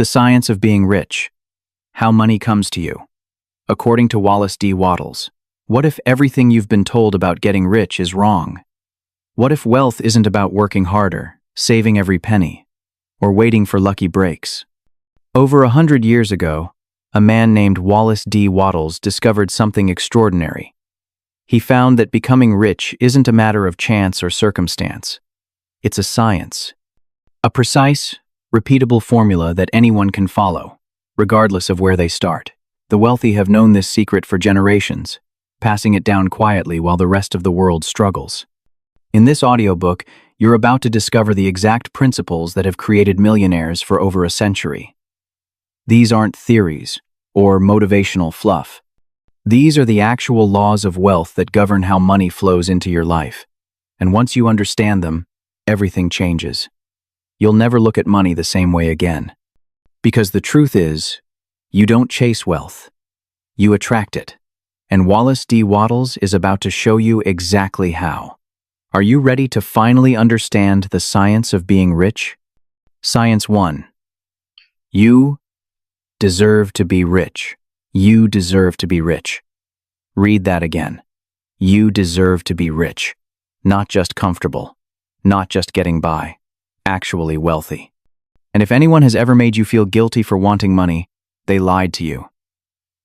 The Science of Being Rich. How Money Comes to You. According to Wallace D. Wattles, what if everything you've been told about getting rich is wrong? What if wealth isn't about working harder, saving every penny, or waiting for lucky breaks? Over 100 years ago, a man named Wallace D. Wattles discovered something extraordinary. He found that becoming rich isn't a matter of chance or circumstance. It's a science. A precise, repeatable formula that anyone can follow, regardless of where they start. The wealthy have known this secret for generations, passing it down quietly while the rest of the world struggles. In this audiobook, you're about to discover the exact principles that have created millionaires for over a century. These aren't theories or motivational fluff. These are the actual laws of wealth that govern how money flows into your life. And once you understand them, everything changes. You'll never look at money the same way again. Because the truth is, you don't chase wealth. You attract it. And Wallace D. Wattles is about to show you exactly how. Are you ready to finally understand the science of being rich? Science 1. You deserve to be rich. You deserve to be rich. Read that again. You deserve to be rich. Not just comfortable. Not just getting by. Actually wealthy. And if anyone has ever made you feel guilty for wanting money, they lied to you.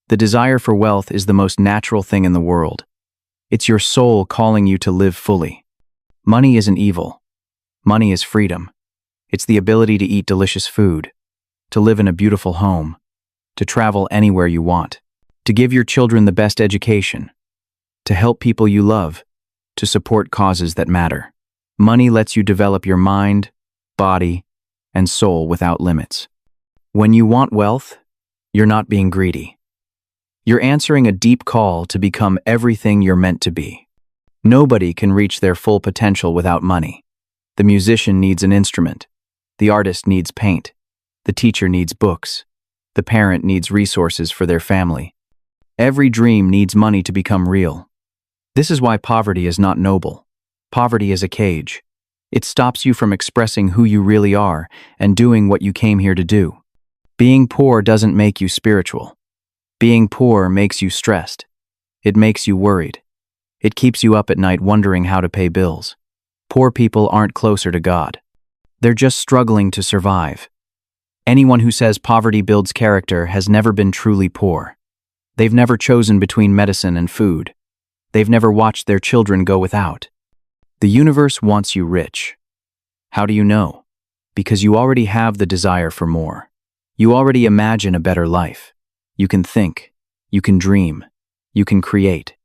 The desire for wealth is the most natural thing in the world. It's your soul calling you to live fully. Money isn't evil. Money is freedom. It's the ability to eat delicious food, to live in a beautiful home, to travel anywhere you want, to give your children the best education, to help people you love, to support causes that matter. Money lets you develop your mind, body, and soul without limits. When you want wealth, you're not being greedy. You're answering a deep call to become everything you're meant to be. Nobody can reach their full potential without money. The musician needs an instrument. The artist needs paint. The teacher needs books. The parent needs resources for their family. Every dream needs money to become real. This is why poverty is not noble. Poverty is a cage. It stops you from expressing who you really are and doing what you came here to do. Being poor doesn't make you spiritual. Being poor makes you stressed. It makes you worried. It keeps you up at night wondering how to pay bills. Poor people aren't closer to God. They're just struggling to survive. Anyone who says poverty builds character has never been truly poor. They've never chosen between medicine and food. They've never watched their children go without. The universe wants you rich. How do you know? Because you already have the desire for more. You already imagine a better life. You can think. You can dream. You can create.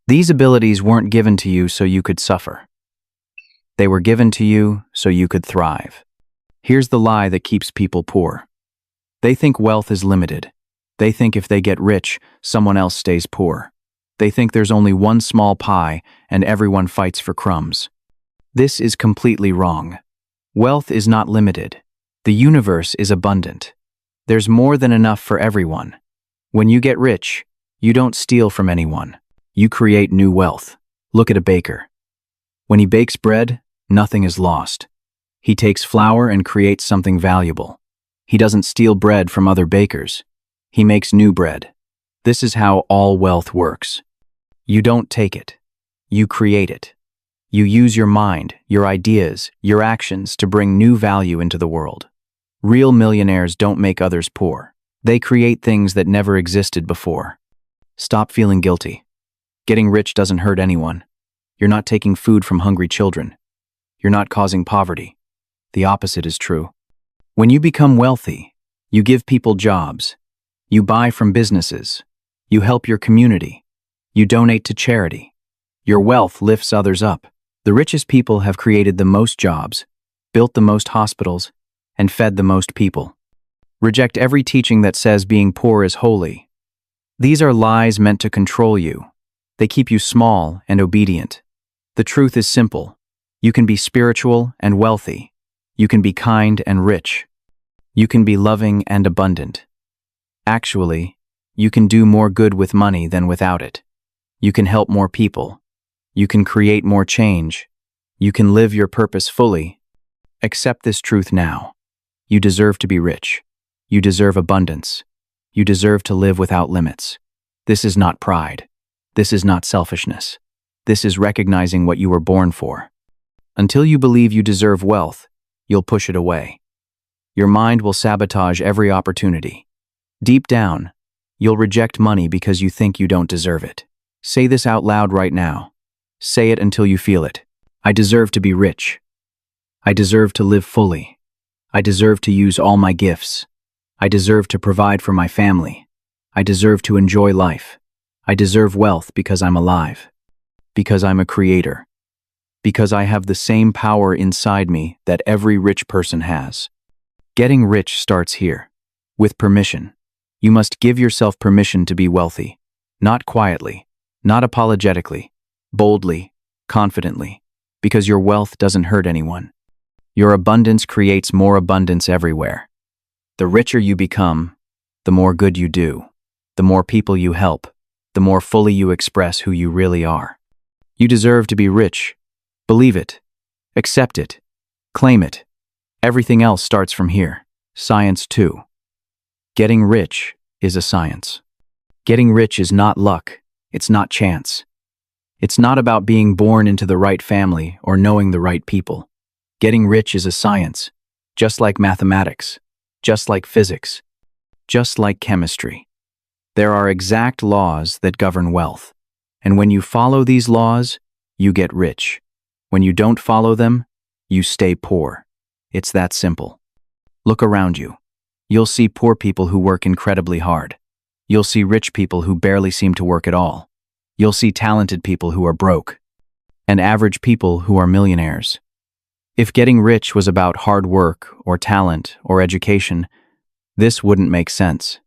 These abilities weren't given to you so you could suffer. They were given to you so you could thrive. Here's the lie that keeps people poor. They think wealth is limited. They think if they get rich, someone else stays poor. They think there's only one small pie and everyone fights for crumbs. This is completely wrong. Wealth is not limited. The universe is abundant. There's more than enough for everyone. When you get rich, you don't steal from anyone. You create new wealth. Look at a baker. When he bakes bread, nothing is lost. He takes flour and creates something valuable. He doesn't steal bread from other bakers. He makes new bread. This is how all wealth works. You don't take it. You create it. You use your mind, your ideas, your actions to bring new value into the world. Real millionaires don't make others poor. They create things that never existed before. Stop feeling guilty. Getting rich doesn't hurt anyone. You're not taking food from hungry children. You're not causing poverty. The opposite is true. When you become wealthy, you give people jobs. You buy from businesses. You help your community. You donate to charity. Your wealth lifts others up. The richest people have created the most jobs, built the most hospitals, and fed the most people. Reject every teaching that says being poor is holy. These are lies meant to control you. They keep you small and obedient. The truth is simple. You can be spiritual and wealthy. You can be kind and rich. You can be loving and abundant. Actually, you can do more good with money than without it. You can help more people. You can create more change. You can live your purpose fully. Accept this truth now. You deserve to be rich. You deserve abundance. You deserve to live without limits. This is not pride. This is not selfishness. This is recognizing what you were born for. Until you believe you deserve wealth, you'll push it away. Your mind will sabotage every opportunity. Deep down, you'll reject money because you think you don't deserve it. Say this out loud right now. Say it until you feel it. I deserve to be rich. I deserve to live fully. I deserve to use all my gifts. I deserve to provide for my family. I deserve to enjoy life. I deserve wealth because I'm alive. Because I'm a creator. Because I have the same power inside me that every rich person has. Getting rich starts here. With permission. You must give yourself permission to be wealthy. Not quietly, not apologetically, boldly, confidently. Because your wealth doesn't hurt anyone. Your abundance creates more abundance everywhere. The richer you become, the more good you do. The more people you help, the more fully you express who you really are. You deserve to be rich. Believe it. Accept it. Claim it. Everything else starts from here. Science 2. Getting rich is a science. Getting rich is not luck. It's not chance. It's not about being born into the right family or knowing the right people. Getting rich is a science, just like mathematics, just like physics, just like chemistry. There are exact laws that govern wealth. And when you follow these laws, you get rich. When you don't follow them, you stay poor. It's that simple. Look around you. You'll see poor people who work incredibly hard. You'll see rich people who barely seem to work at all. You'll see talented people who are broke. And average people who are millionaires. If getting rich was about hard work or talent or education, this wouldn't make sense.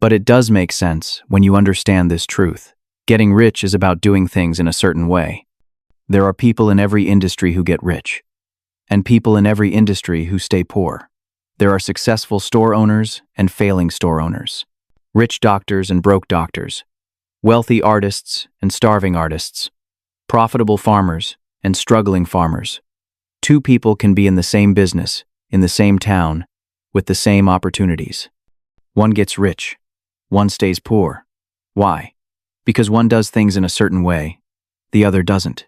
But it does make sense when you understand this truth. Getting rich is about doing things in a certain way. There are people in every industry who get rich, and people in every industry who stay poor. There are successful store owners and failing store owners, rich doctors and broke doctors, wealthy artists and starving artists, profitable farmers and struggling farmers. Two people can be in the same business, in the same town, with the same opportunities. One gets rich. One stays poor. Why? Because one does things in a certain way, the other doesn't.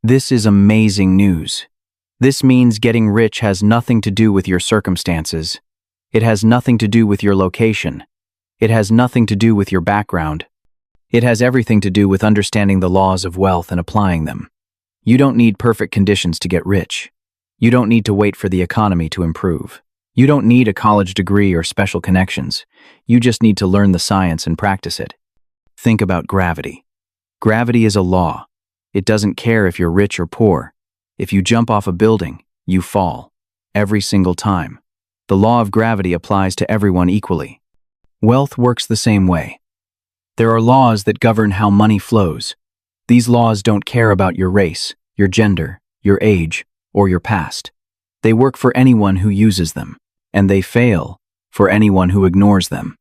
This is amazing news. This means getting rich has nothing to do with your circumstances. It has nothing to do with your location. It has nothing to do with your background. It has everything to do with understanding the laws of wealth and applying them. You don't need perfect conditions to get rich. You don't need to wait for the economy to improve. You don't need a college degree or special connections. You just need to learn the science and practice it. Think about gravity. Gravity is a law. It doesn't care if you're rich or poor. If you jump off a building, you fall. Every single time. The law of gravity applies to everyone equally. Wealth works the same way. There are laws that govern how money flows. These laws don't care about your race, your gender, your age, or your past. They work for anyone who uses them. And they fail for anyone who ignores them.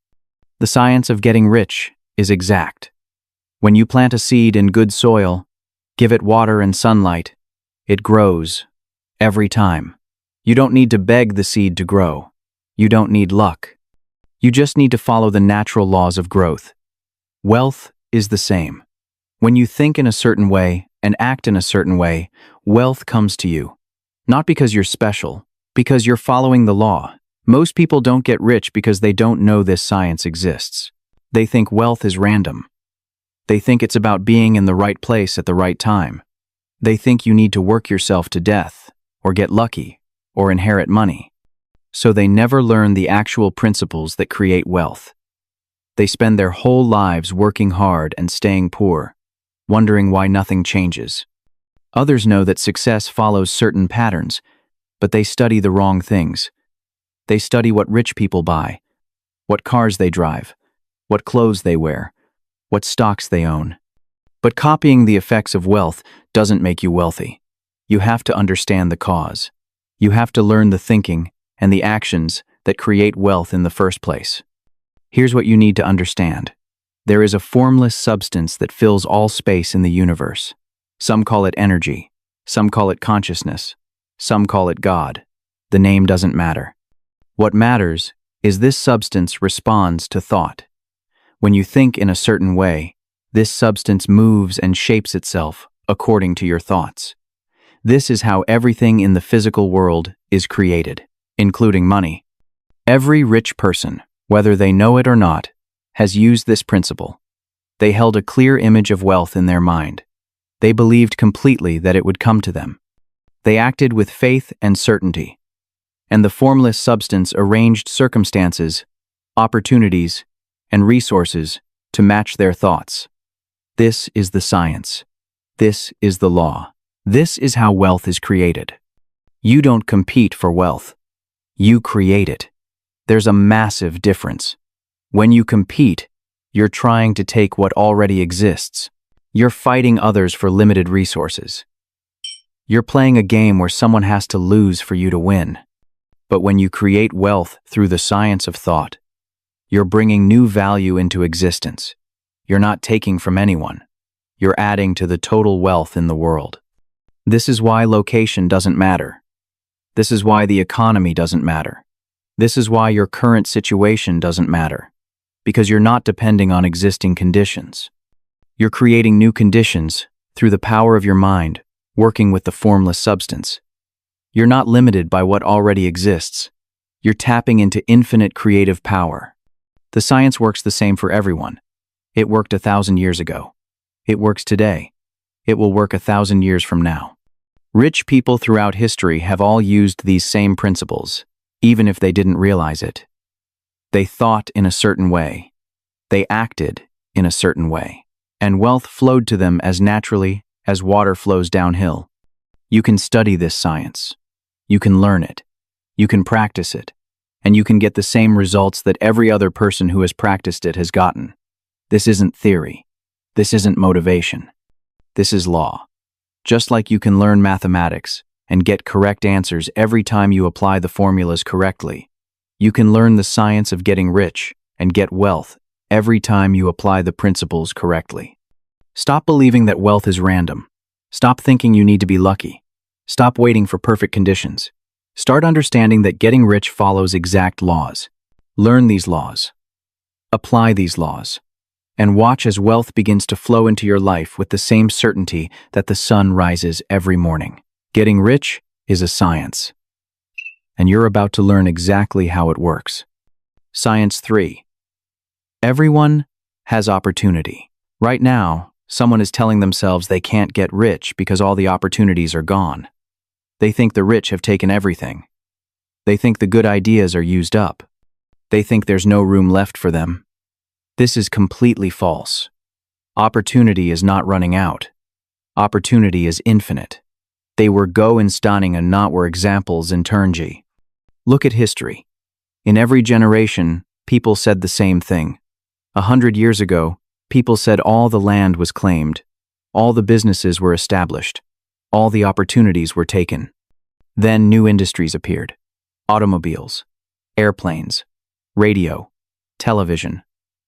The science of getting rich is exact. When you plant a seed in good soil, give it water and sunlight, it grows every time. You don't need to beg the seed to grow. You don't need luck. You just need to follow the natural laws of growth. Wealth is the same. When you think in a certain way and act in a certain way, wealth comes to you. Not because you're special, because you're following the law. Most people don't get rich because they don't know this science exists. They think wealth is random. They think it's about being in the right place at the right time. They think you need to work yourself to death, or get lucky, or inherit money. So they never learn the actual principles that create wealth. They spend their whole lives working hard and staying poor, wondering why nothing changes. Others know that success follows certain patterns, but they study the wrong things. They study what rich people buy, what cars they drive, what clothes they wear, what stocks they own. But copying the effects of wealth doesn't make you wealthy. You have to understand the cause. You have to learn the thinking and the actions that create wealth in the first place. Here's what you need to understand. There is a formless substance that fills all space in the universe. Some call it energy. Some call it consciousness. Some call it God. The name doesn't matter. What matters is this substance responds to thought. When you think in a certain way, this substance moves and shapes itself according to your thoughts. This is how everything in the physical world is created, including money. Every rich person, whether they know it or not, has used this principle. They held a clear image of wealth in their mind. They believed completely that it would come to them. They acted with faith and certainty. And the formless substance arranged circumstances, opportunities, and resources to match their thoughts. This is the science. This is the law. This is how wealth is created. You don't compete for wealth. You create it. There's a massive difference. When you compete, you're trying to take what already exists. You're fighting others for limited resources. You're playing a game where someone has to lose for you to win. But when you create wealth through the science of thought, you're bringing new value into existence. You're not taking from anyone. You're adding to the total wealth in the world. This is why location doesn't matter. This is why the economy doesn't matter. This is why your current situation doesn't matter. Because you're not depending on existing conditions. You're creating new conditions through the power of your mind, working with the formless substance. You're not limited by what already exists. You're tapping into infinite creative power. The science works the same for everyone. It worked 1,000 years ago. It works today. It will work 1,000 years from now. Rich people throughout history have all used these same principles, even if they didn't realize it. They thought in a certain way. They acted in a certain way. And wealth flowed to them as naturally as water flows downhill. You can study this science. You can learn it. You can practice it. And you can get the same results that every other person who has practiced it has gotten. This isn't theory. This isn't motivation. This is law. Just like you can learn mathematics and get correct answers every time you apply the formulas correctly, you can learn the science of getting rich and get wealth every time you apply the principles correctly. Stop believing that wealth is random. Stop thinking you need to be lucky. Stop waiting for perfect conditions. Start understanding that getting rich follows exact laws. Learn these laws. Apply these laws. And watch as wealth begins to flow into your life with the same certainty that the sun rises every morning. Getting rich is a science. And you're about to learn exactly how it works. Science 3. Everyone has opportunity. Right now, someone is telling themselves they can't get rich because all the opportunities are gone. They think the rich have taken everything. They think the good ideas are used up. They think there's no room left for them. This is completely false. Opportunity is not running out. Opportunity is infinite. They were go in stunning and not were examples in turnji. Look at history. In every generation, people said the same thing. 100 years ago, people said all the land was claimed, all the businesses were established, all the opportunities were taken. Then new industries appeared. Automobiles, airplanes, radio, television,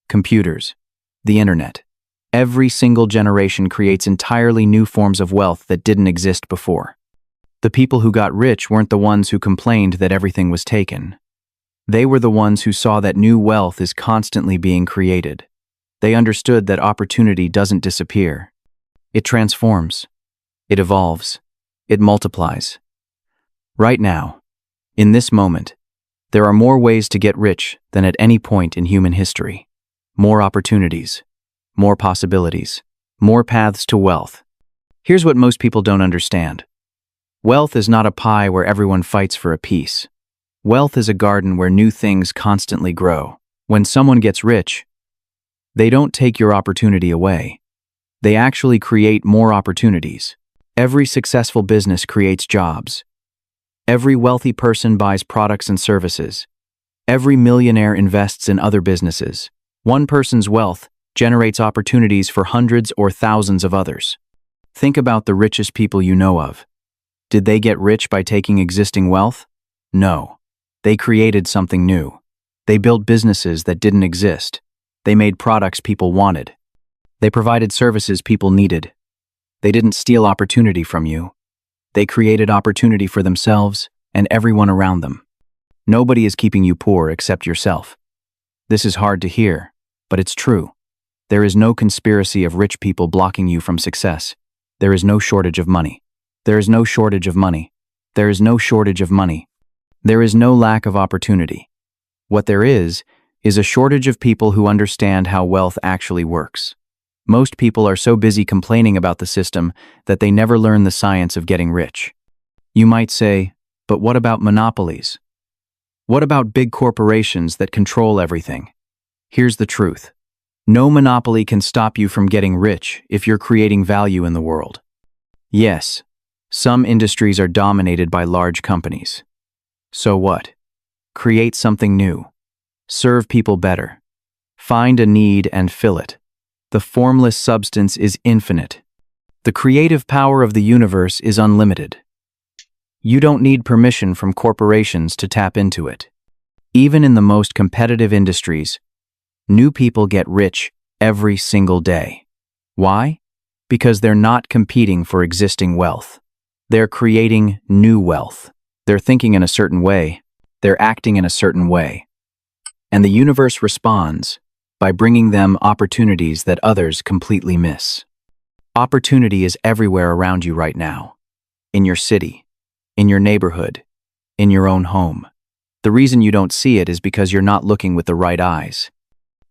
computers, the internet. Every single generation creates entirely new forms of wealth that didn't exist before. The people who got rich weren't the ones who complained that everything was taken. They were the ones who saw that new wealth is constantly being created. They understood that opportunity doesn't disappear. It transforms. It evolves. It multiplies. Right now, in this moment, there are more ways to get rich than at any point in human history. More opportunities. More possibilities. More paths to wealth. Here's what most people don't understand. Wealth is not a pie where everyone fights for a piece. Wealth is a garden where new things constantly grow. When someone gets rich, they don't take your opportunity away. They actually create more opportunities. Every successful business creates jobs. Every wealthy person buys products and services. Every millionaire invests in other businesses. One person's wealth generates opportunities for hundreds or thousands of others. Think about the richest people you know of. Did they get rich by taking existing wealth? No. They created something new. They built businesses that didn't exist. They made products people wanted. They provided services people needed. They didn't steal opportunity from you. They created opportunity for themselves and everyone around them. Nobody is keeping you poor except yourself. This is hard to hear, but it's true. There is no conspiracy of rich people blocking you from success. There is no shortage of money. There is no shortage of money. There is no shortage of money. There is no lack of opportunity. What there is a shortage of people who understand how wealth actually works. Most people are so busy complaining about the system that they never learn the science of getting rich. You might say, but what about monopolies? What about big corporations that control everything? Here's the truth. No monopoly can stop you from getting rich if you're creating value in the world. Yes, some industries are dominated by large companies. So what? Create something new. Serve people better. Find a need and fill it. The formless substance is infinite. The creative power of the universe is unlimited. You don't need permission from corporations to tap into it. Even in the most competitive industries, new people get rich every single day. Why? Because they're not competing for existing wealth. They're creating new wealth. They're thinking in a certain way. They're acting in a certain way. And the universe responds by bringing them opportunities that others completely miss. Opportunity is everywhere around you right now. In your city, in your neighborhood, in your own home. The reason you don't see it is because you're not looking with the right eyes.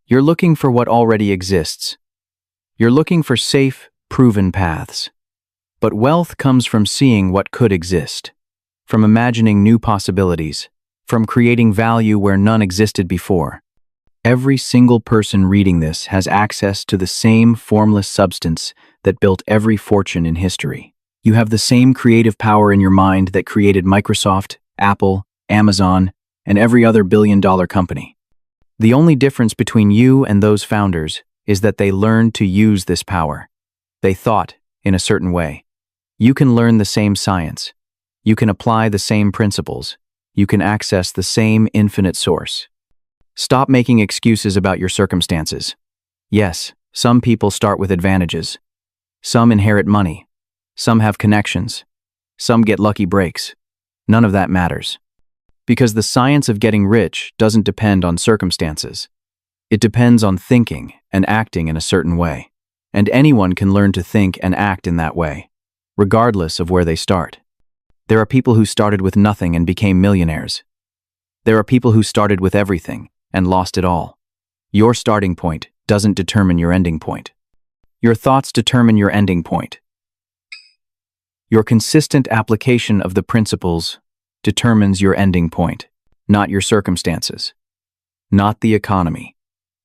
You're looking for what already exists. You're looking for safe, proven paths. But wealth comes from seeing what could exist, from imagining new possibilities, from creating value where none existed before. Every single person reading this has access to the same formless substance that built every fortune in history. You have the same creative power in your mind that created Microsoft, Apple, Amazon, and every other billion-dollar company. The only difference between you and those founders is that they learned to use this power. They thought in a certain way. You can learn the same science. You can apply the same principles. You can access the same infinite source. Stop making excuses about your circumstances. Yes, some people start with advantages. Some inherit money. Some have connections. Some get lucky breaks. None of that matters. Because the science of getting rich doesn't depend on circumstances. It depends on thinking and acting in a certain way. And anyone can learn to think and act in that way, regardless of where they start. There are people who started with nothing and became millionaires. There are people who started with everything and lost it all. Your starting point doesn't determine your ending point. Your thoughts determine your ending point. Your consistent application of the principles determines your ending point, not your circumstances, not the economy,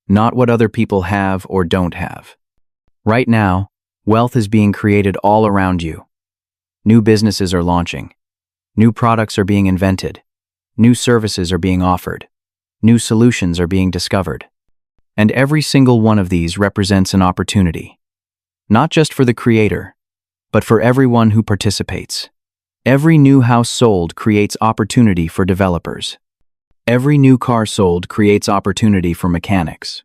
not what other people have or don't have. Right now, wealth is being created all around you. New businesses are launching. New products are being invented. New services are being offered. New solutions are being discovered. And every single one of these represents an opportunity, not just for the creator, but for everyone who participates. Every new house sold creates opportunity for developers. Every new car sold creates opportunity for mechanics.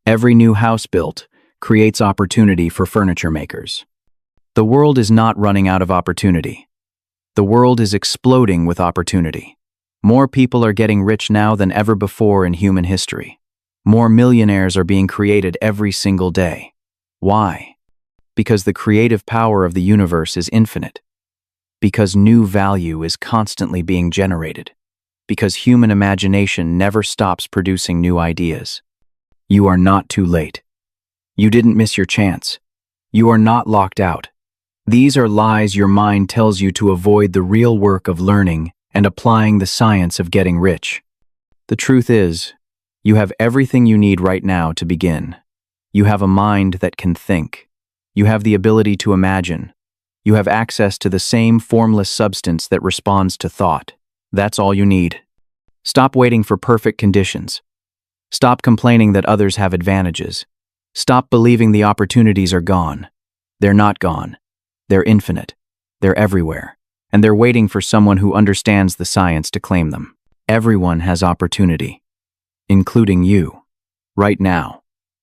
Every new house built creates opportunity for furniture makers. The world is not running out of opportunity. The world is exploding with opportunity. More people are getting rich now than ever before in human history. More millionaires are being created every single day. Why? Because the creative power of the universe is infinite. Because new value is constantly being generated. Because human imagination never stops producing new ideas. You are not too late. You didn't miss your chance. You are not locked out. These are lies your mind tells you to avoid the real work of learning and applying the science of getting rich. The truth is, you have everything you need right now to begin. You have a mind that can think. You have the ability to imagine. You have access to the same formless substance that responds to thought. That's all you need. Stop waiting for perfect conditions. Stop complaining that others have advantages. Stop believing the opportunities are gone. They're not gone. They're infinite. They're everywhere. And they're waiting for someone who understands the science to claim them. Everyone has opportunity, including you, right now.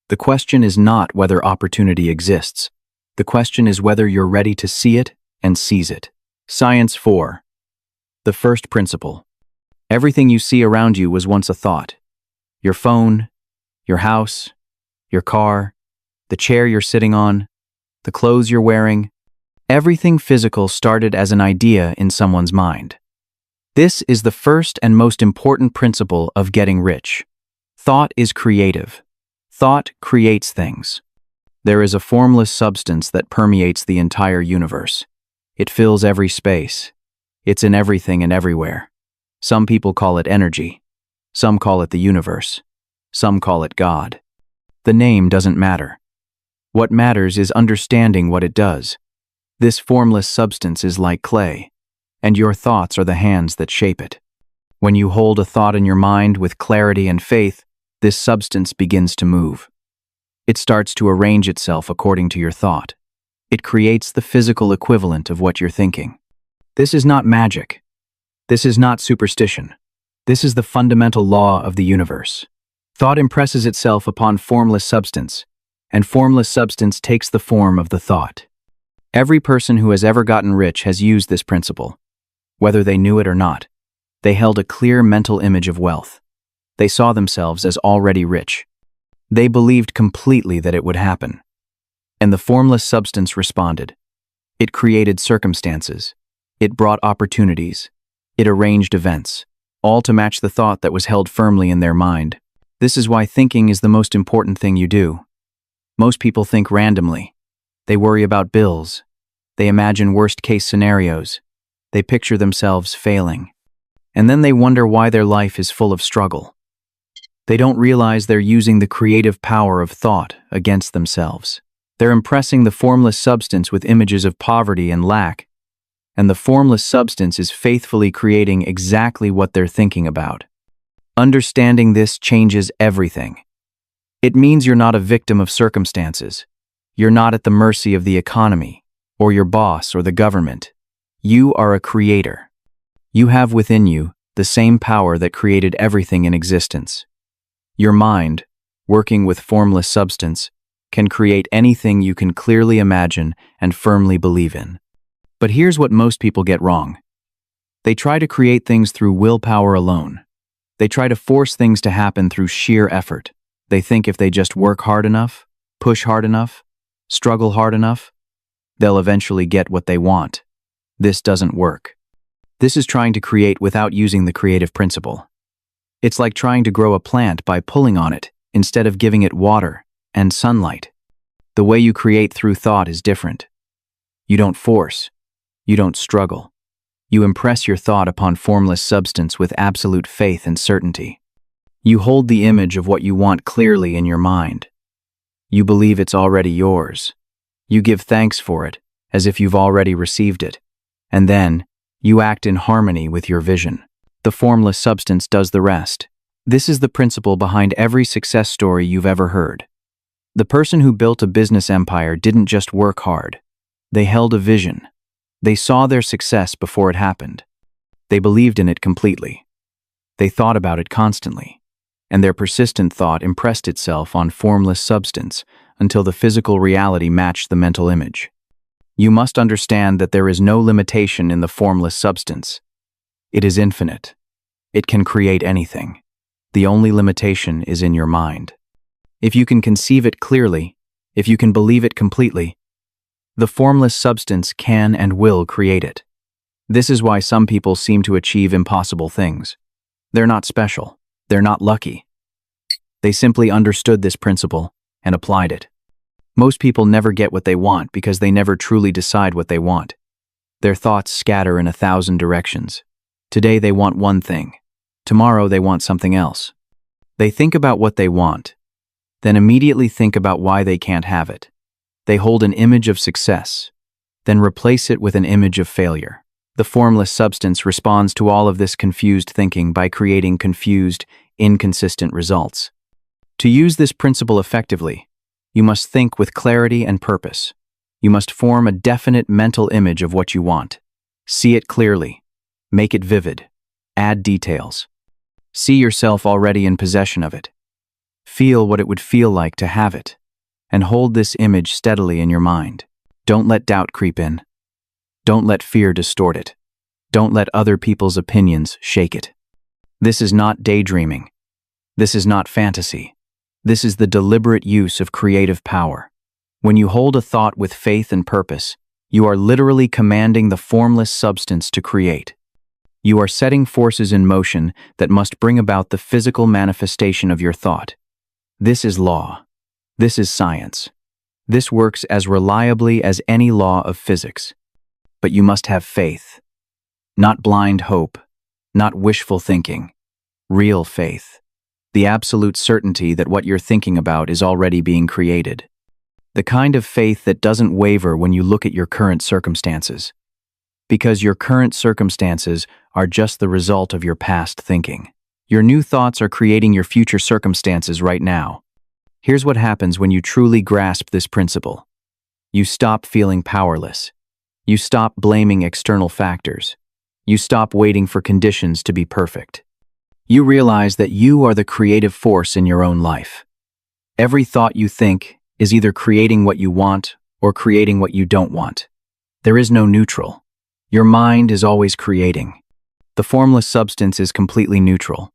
The question is not whether opportunity exists. The question is whether you're ready to see it and seize it. Science 4. The first principle. Everything you see around you was once a thought. Your phone, your house, your car, the chair you're sitting on, the clothes you're wearing. Everything physical started as an idea in someone's mind. This is the first and most important principle of getting rich. Thought is creative. Thought creates things. There is a formless substance that permeates the entire universe. It fills every space. It's in everything and everywhere. Some people call it energy. Some call it the universe. Some call it God. The name doesn't matter. What matters is understanding what it does. This formless substance is like clay, and your thoughts are the hands that shape it. When you hold a thought in your mind with clarity and faith, this substance begins to move. It starts to arrange itself according to your thought. It creates the physical equivalent of what you're thinking. This is not magic. This is not superstition. This is the fundamental law of the universe. Thought impresses itself upon formless substance, and formless substance takes the form of the thought. Every person who has ever gotten rich has used this principle. Whether they knew it or not, they held a clear mental image of wealth. They saw themselves as already rich. They believed completely that it would happen. And the formless substance responded. It created circumstances. It brought opportunities. It arranged events, all to match the thought that was held firmly in their mind. This is why thinking is the most important thing you do. Most people think randomly. They worry about bills. They imagine worst-case scenarios. They picture themselves failing. And then they wonder why their life is full of struggle. They don't realize they're using the creative power of thought against themselves. They're impressing the formless substance with images of poverty and lack, and the formless substance is faithfully creating exactly what they're thinking about. Understanding this changes everything. It means you're not a victim of circumstances. You're not at the mercy of the economy, or your boss, or the government. You are a creator. You have within you the same power that created everything in existence. Your mind, working with formless substance, can create anything you can clearly imagine and firmly believe in. But here's what most people get wrong. They try to create things through willpower alone. They try to force things to happen through sheer effort. They think if they just work hard enough, push hard enough, struggle hard enough, they'll eventually get what they want. This doesn't work. This is trying to create without using the creative principle. It's like trying to grow a plant by pulling on it instead of giving it water and sunlight. The way you create through thought is different. You don't force. You don't struggle. You impress your thought upon formless substance with absolute faith and certainty. You hold the image of what you want clearly in your mind. You believe it's already yours. You give thanks for it, as if you've already received it. And then, you act in harmony with your vision. The formless substance does the rest. This is the principle behind every success story you've ever heard. The person who built a business empire didn't just work hard. They held a vision. They saw their success before it happened. They believed in it completely. They thought about it constantly. And their persistent thought impressed itself on formless substance until the physical reality matched the mental image. You must understand that there is no limitation in the formless substance. It is infinite. It can create anything. The only limitation is in your mind. If you can conceive it clearly, if you can believe it completely, the formless substance can and will create it. This is why some people seem to achieve impossible things. They're not special. They're not lucky. They simply understood this principle and applied it. Most people never get what they want because they never truly decide what they want. Their thoughts scatter in 1,000 directions. Today they want one thing. Tomorrow they want something else. They think about what they want, then immediately think about why they can't have it. They hold an image of success, then replace it with an image of failure. The formless substance responds to all of this confused thinking by creating confused, inconsistent results. To use this principle effectively, you must think with clarity and purpose. You must form a definite mental image of what you want. See it clearly. Make it vivid. Add details. See yourself already in possession of it. Feel what it would feel like to have it. And hold this image steadily in your mind. Don't let doubt creep in. Don't let fear distort it. Don't let other people's opinions shake it. This is not daydreaming. This is not fantasy. This is the deliberate use of creative power. When you hold a thought with faith and purpose, you are literally commanding the formless substance to create. You are setting forces in motion that must bring about the physical manifestation of your thought. This is law. This is science. This works as reliably as any law of physics. But you must have faith. Not blind hope, not wishful thinking. Real faith. The absolute certainty that what you're thinking about is already being created. The kind of faith that doesn't waver when you look at your current circumstances. Because your current circumstances are just the result of your past thinking. Your new thoughts are creating your future circumstances right now. Here's what happens when you truly grasp this principle. You stop feeling powerless. You stop blaming external factors. You stop waiting for conditions to be perfect. You realize that you are the creative force in your own life. Every thought you think is either creating what you want or creating what you don't want. There is no neutral. Your mind is always creating. The formless substance is completely neutral.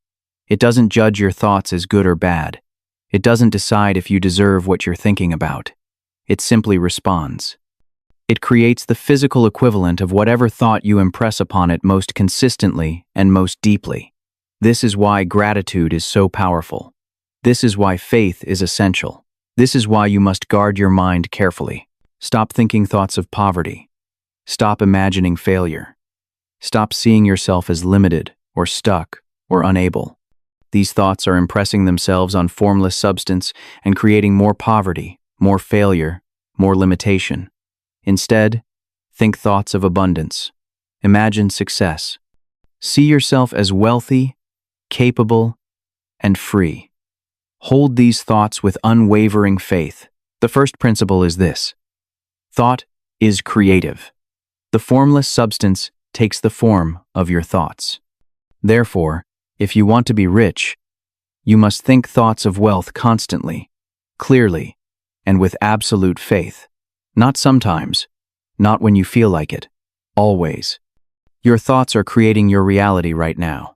It doesn't judge your thoughts as good or bad. It doesn't decide if you deserve what you're thinking about. It simply responds. It creates the physical equivalent of whatever thought you impress upon it most consistently and most deeply. This is why gratitude is so powerful. This is why faith is essential. This is why you must guard your mind carefully. Stop thinking thoughts of poverty. Stop imagining failure. Stop seeing yourself as limited or stuck or unable. These thoughts are impressing themselves on formless substance and creating more poverty, more failure, more limitation. Instead, think thoughts of abundance. Imagine success. See yourself as wealthy, capable, and free. Hold these thoughts with unwavering faith. The first principle is this. Thought is creative. The formless substance takes the form of your thoughts. Therefore, if you want to be rich, you must think thoughts of wealth constantly, clearly, and with absolute faith. Not sometimes, not when you feel like it, always. Your thoughts are creating your reality right now.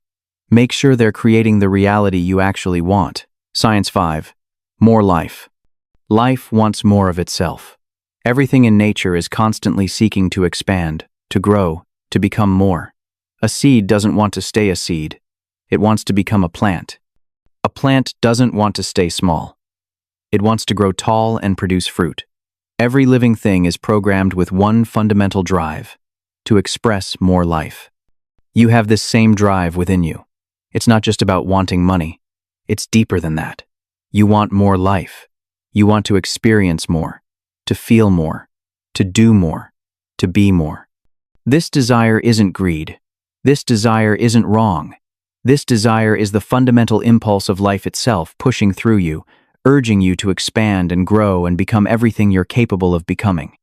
Make sure they're creating the reality you actually want. Science 5. More life. Life wants more of itself. Everything in nature is constantly seeking to expand, to grow, to become more. A seed doesn't want to stay a seed. It wants to become a plant. A plant doesn't want to stay small. It wants to grow tall and produce fruit. Every living thing is programmed with one fundamental drive, to express more life. You have this same drive within you. It's not just about wanting money. It's deeper than that. You want more life. You want to experience more, to feel more, to do more, to be more. This desire isn't greed. This desire isn't wrong. This desire is the fundamental impulse of life itself pushing through you, urging you to expand and grow and become everything you're capable of becoming.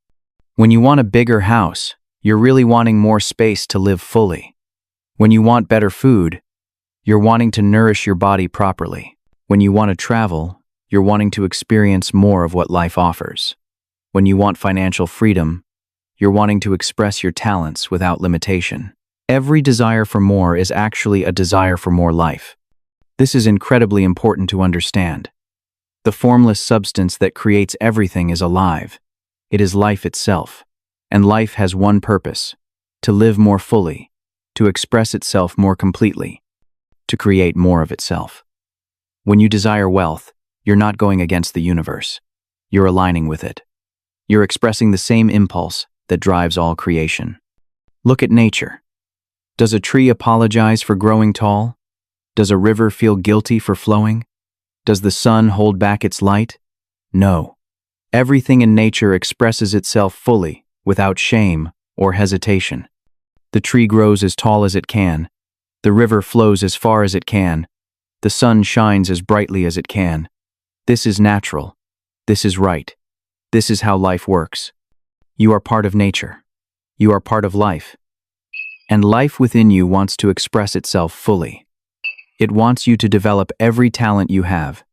When you want a bigger house, you're really wanting more space to live fully. When you want better food, you're wanting to nourish your body properly. When you want to travel, you're wanting to experience more of what life offers. When you want financial freedom, you're wanting to express your talents without limitation. Every desire for more is actually a desire for more life. This is incredibly important to understand. The formless substance that creates everything is alive. It is life itself. And life has one purpose: to live more fully, to express itself more completely, to create more of itself. When you desire wealth, you're not going against the universe. You're aligning with it. You're expressing the same impulse that drives all creation. Look at nature. Does a tree apologize for growing tall? Does a river feel guilty for flowing? Does the sun hold back its light? No. Everything in nature expresses itself fully, without shame or hesitation. The tree grows as tall as it can. The river flows as far as it can. The sun shines as brightly as it can. This is natural. This is right. This is how life works. You are part of nature. You are part of life. And life within you wants to express itself fully. It wants you to develop every talent you have.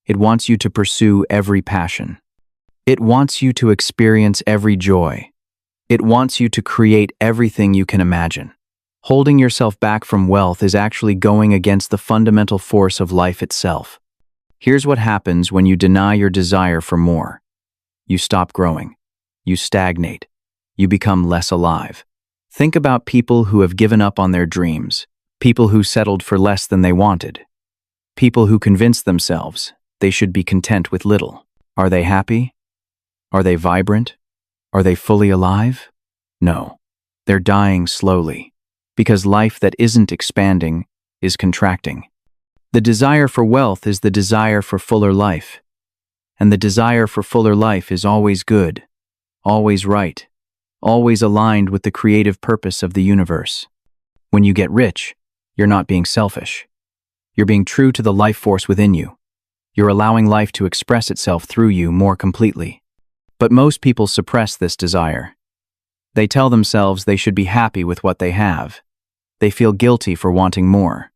It wants you to pursue every passion. It wants you to experience every joy. It wants you to create everything you can imagine. Holding yourself back from wealth is actually going against the fundamental force of life itself. Here's what happens when you deny your desire for more. You stop growing. You stagnate. You become less alive. Think about people who have given up on their dreams, people who settled for less than they wanted, people who convinced themselves they should be content with little. Are they happy? Are they vibrant? Are they fully alive? No. They're dying slowly, because life that isn't expanding is contracting. The desire for wealth is the desire for fuller life, and the desire for fuller life is always good, always right, always aligned with the creative purpose of the universe. When you get rich, you're not being selfish. You're being true to the life force within you. You're allowing life to express itself through you more completely. But most people suppress this desire. They tell themselves they should be happy with what they have. They feel guilty for wanting more.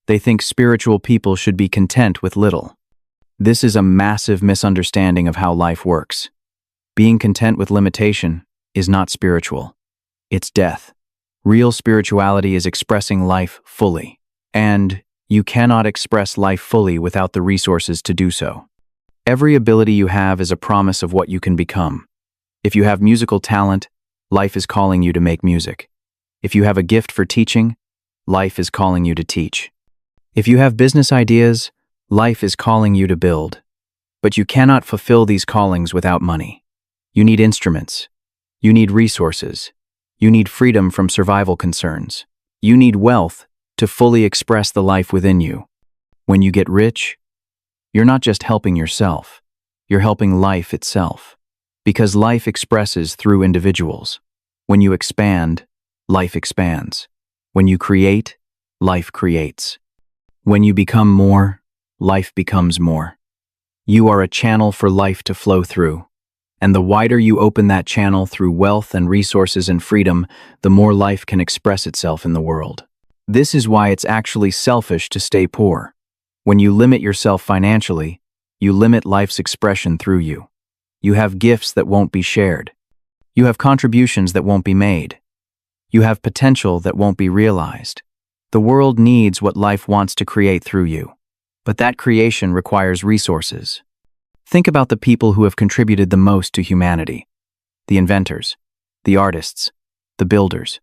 They think spiritual people should be content with little. This is a massive misunderstanding of how life works. Being content with limitation is not spiritual. It's death. Real spirituality is expressing life fully. And you cannot express life fully without the resources to do so. Every ability you have is a promise of what you can become. If you have musical talent, life is calling you to make music. If you have a gift for teaching, life is calling you to teach. If you have business ideas, life is calling you to build. But you cannot fulfill these callings without money. You need instruments. You need resources. You need freedom from survival concerns. You need wealth to fully express the life within you. When you get rich, you're not just helping yourself, you're helping life itself. Because life expresses through individuals. When you expand, life expands. When you create, life creates. When you become more, life becomes more. You are a channel for life to flow through. And the wider you open that channel through wealth and resources and freedom, the more life can express itself in the world. This is why it's actually selfish to stay poor. When you limit yourself financially, you limit life's expression through you. You have gifts that won't be shared. You have contributions that won't be made. You have potential that won't be realized. The world needs what life wants to create through you. But that creation requires resources. Think about the people who have contributed the most to humanity. The inventors, the artists, the builders,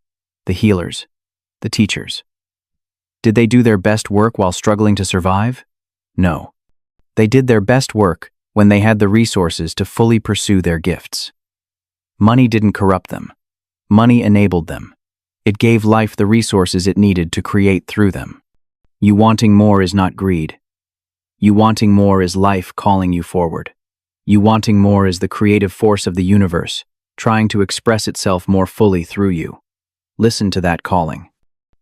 the healers, the teachers. Did they do their best work while struggling to survive? No. They did their best work when they had the resources to fully pursue their gifts. Money didn't corrupt them. Money enabled them. It gave life the resources it needed to create through them. You wanting more is not greed. You wanting more is life calling you forward. You wanting more is the creative force of the universe, trying to express itself more fully through you. Listen to that calling.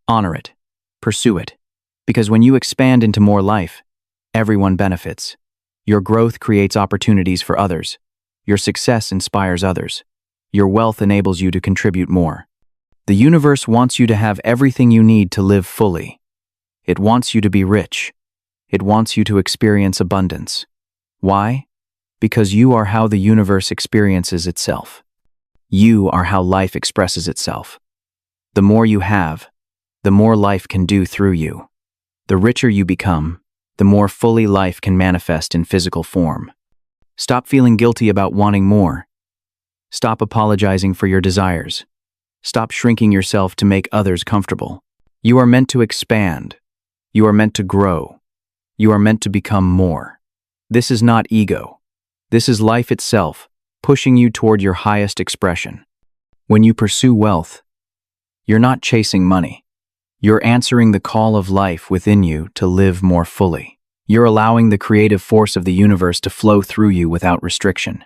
Honor it. Pursue it. Because when you expand into more life, everyone benefits. Your growth creates opportunities for others. Your success inspires others. Your wealth enables you to contribute more. The universe wants you to have everything you need to live fully. It wants you to be rich. It wants you to experience abundance. Why? Because you are how the universe experiences itself. You are how life expresses itself. The more you have, the more life can do through you. The richer you become, the more fully life can manifest in physical form. Stop feeling guilty about wanting more. Stop apologizing for your desires. Stop shrinking yourself to make others comfortable. You are meant to expand. You are meant to grow. You are meant to become more. This is not ego. This is life itself, pushing you toward your highest expression. When you pursue wealth, you're not chasing money. You're answering the call of life within you to live more fully. You're allowing the creative force of the universe to flow through you without restriction.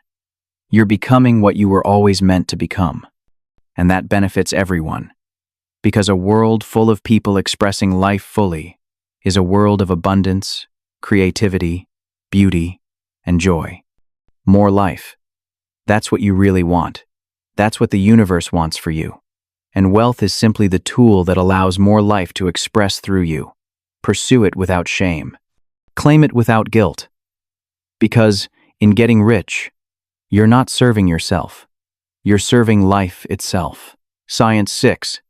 You're becoming what you were always meant to become. And that benefits everyone. Because a world full of people expressing life fully is a world of abundance, creativity, beauty, and joy. More life. That's what you really want. That's what the universe wants for you. And wealth is simply the tool that allows more life to express through you. Pursue it without shame. Claim it without guilt. Because, in getting rich, you're not serving yourself. You're serving life itself. Science 6.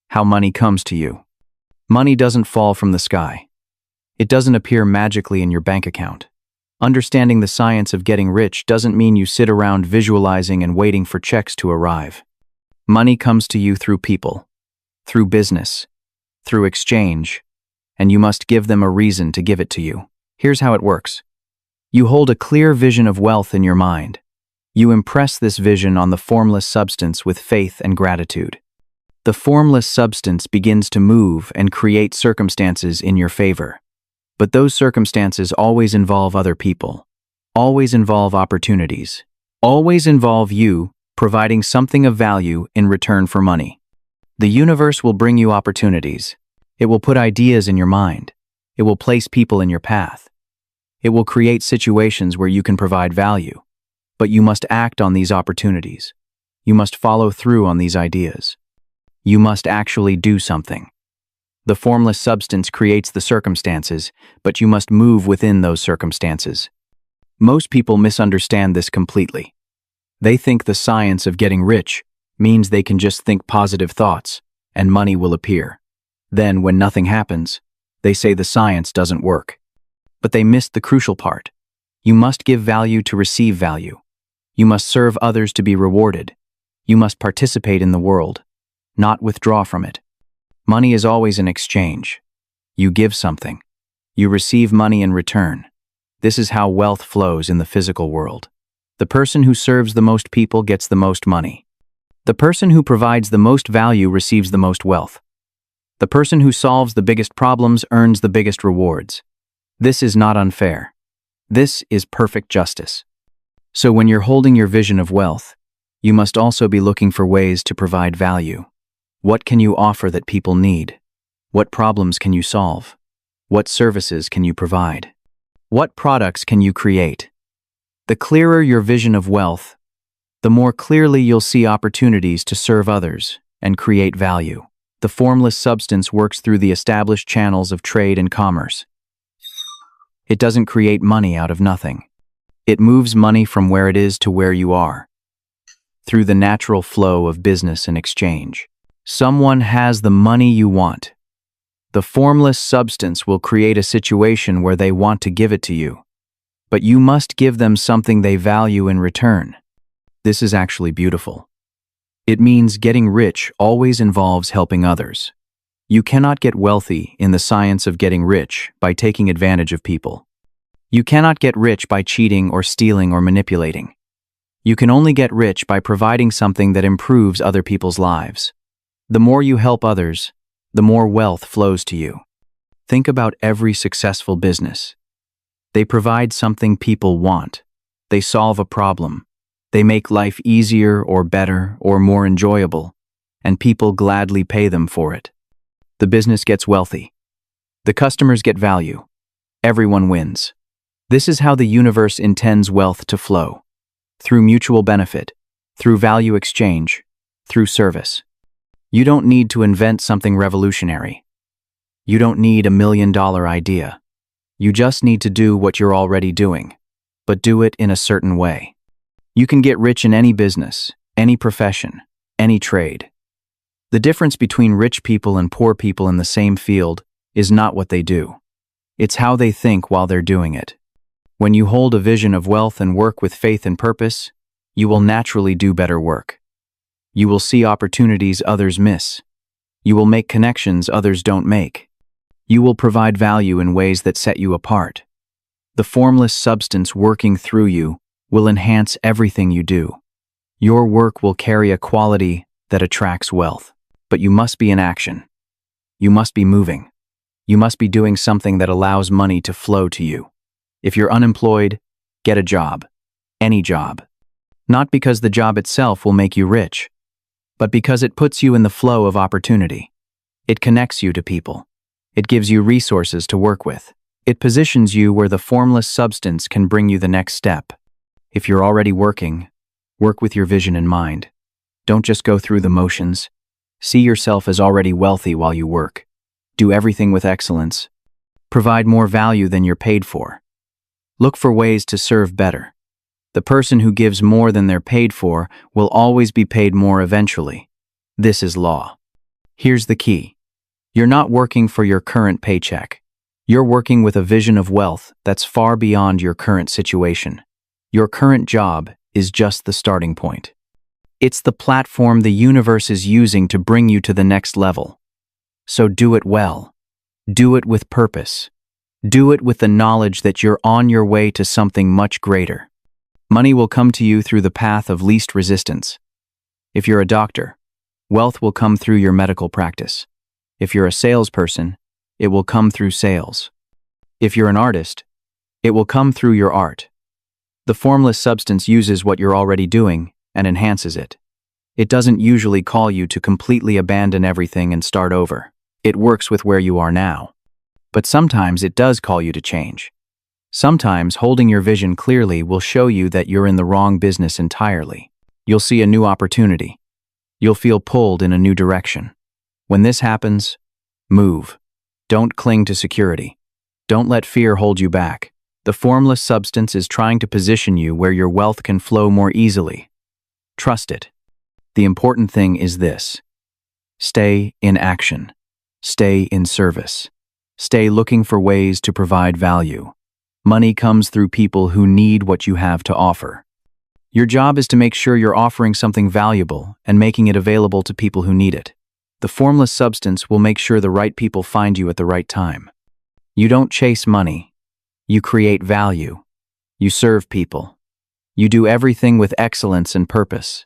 How money comes to you. Money doesn't fall from the sky. It doesn't appear magically in your bank account. Understanding the science of getting rich doesn't mean you sit around visualizing and waiting for checks to arrive. Money comes to you through people, through business, through exchange, and you must give them a reason to give it to you. Here's how it works. You hold a clear vision of wealth in your mind. You impress this vision on the formless substance with faith and gratitude. The formless substance begins to move and create circumstances in your favor. But those circumstances always involve other people, always involve opportunities, always involve you providing something of value in return for money. The universe will bring you opportunities. It will put ideas in your mind. It will place people in your path. It will create situations where you can provide value. But you must act on these opportunities. You must follow through on these ideas. You must actually do something. The formless substance creates the circumstances, but you must move within those circumstances. Most people misunderstand this completely. They think the science of getting rich means they can just think positive thoughts, and money will appear. Then, when nothing happens, they say the science doesn't work. But they missed the crucial part. You must give value to receive value. You must serve others to be rewarded. You must participate in the world, not withdraw from it. Money is always an exchange. You give something. You receive money in return. This is how wealth flows in the physical world. The person who serves the most people gets the most money. The person who provides the most value receives the most wealth. The person who solves the biggest problems earns the biggest rewards. This is not unfair. This is perfect justice. So when you're holding your vision of wealth, you must also be looking for ways to provide value. What can you offer that people need? What problems can you solve? What services can you provide? What products can you create? The clearer your vision of wealth, the more clearly you'll see opportunities to serve others and create value. The formless substance works through the established channels of trade and commerce. It doesn't create money out of nothing. It moves money from where it is to where you are, through the natural flow of business and exchange. Someone has the money you want. The formless substance will create a situation where they want to give it to you, but you must give them something they value in return. This is actually beautiful. It means getting rich always involves helping others. You cannot get wealthy in the science of getting rich by taking advantage of people. You cannot get rich by cheating or stealing or manipulating. You can only get rich by providing something that improves other people's lives. The more you help others, the more wealth flows to you. Think about every successful business. They provide something people want. They solve a problem. They make life easier or better or more enjoyable, and people gladly pay them for it. The business gets wealthy. The customers get value. Everyone wins. This is how the universe intends wealth to flow. Through mutual benefit, through value exchange, through service. You don't need to invent something revolutionary. You don't need $1 million idea. You just need to do what you're already doing, but do it in a certain way. You can get rich in any business, any profession, any trade. The difference between rich people and poor people in the same field is not what they do. It's how they think while they're doing it. When you hold a vision of wealth and work with faith and purpose, you will naturally do better work. You will see opportunities others miss. You will make connections others don't make. You will provide value in ways that set you apart. The formless substance working through you will enhance everything you do. Your work will carry a quality that attracts wealth, but you must be in action. You must be moving. You must be doing something that allows money to flow to you. If you're unemployed, get a job. Any job. Not because the job itself will make you rich, but because it puts you in the flow of opportunity. It connects you to people. It gives you resources to work with. It positions you where the formless substance can bring you the next step. If you're already working, work with your vision in mind. Don't just go through the motions. See yourself as already wealthy while you work. Do everything with excellence. Provide more value than you're paid for. Look for ways to serve better. The person who gives more than they're paid for will always be paid more eventually. This is law. Here's the key. You're not working for your current paycheck. You're working with a vision of wealth that's far beyond your current situation. Your current job is just the starting point. It's the platform the universe is using to bring you to the next level. So do it well. Do it with purpose. Do it with the knowledge that you're on your way to something much greater. Money will come to you through the path of least resistance. If you're a doctor, wealth will come through your medical practice. If you're a salesperson, it will come through sales. If you're an artist, it will come through your art. The formless substance uses what you're already doing and enhances it. It doesn't usually call you to completely abandon everything and start over. It works with where you are now. But sometimes it does call you to change. Sometimes holding your vision clearly will show you that you're in the wrong business entirely. You'll see a new opportunity. You'll feel pulled in a new direction. When this happens, move. Don't cling to security. Don't let fear hold you back. The formless substance is trying to position you where your wealth can flow more easily. Trust it. The important thing is this. Stay in action. Stay in service. Stay looking for ways to provide value. Money comes through people who need what you have to offer. Your job is to make sure you're offering something valuable and making it available to people who need it. The formless substance will make sure the right people find you at the right time. You don't chase money. You create value. You serve people. You do everything with excellence and purpose.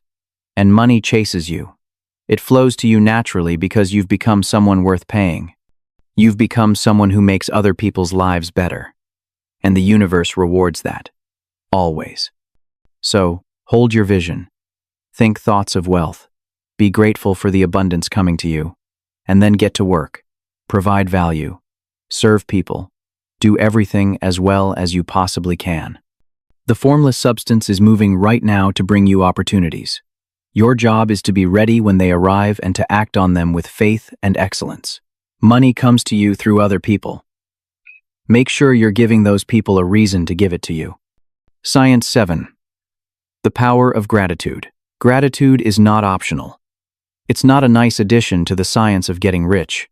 And money chases you. It flows to you naturally because you've become someone worth paying. You've become someone who makes other people's lives better. And the universe rewards that. Always. So, hold your vision. Think thoughts of wealth. Be grateful for the abundance coming to you. And then get to work. Provide value. Serve people. Do everything as well as you possibly can. The formless substance is moving right now to bring you opportunities. Your job is to be ready when they arrive and to act on them with faith and excellence. Money comes to you through other people. Make sure you're giving those people a reason to give it to you. Science 7. The power of gratitude. Gratitude is not optional. It's not a nice addition to the science of getting rich.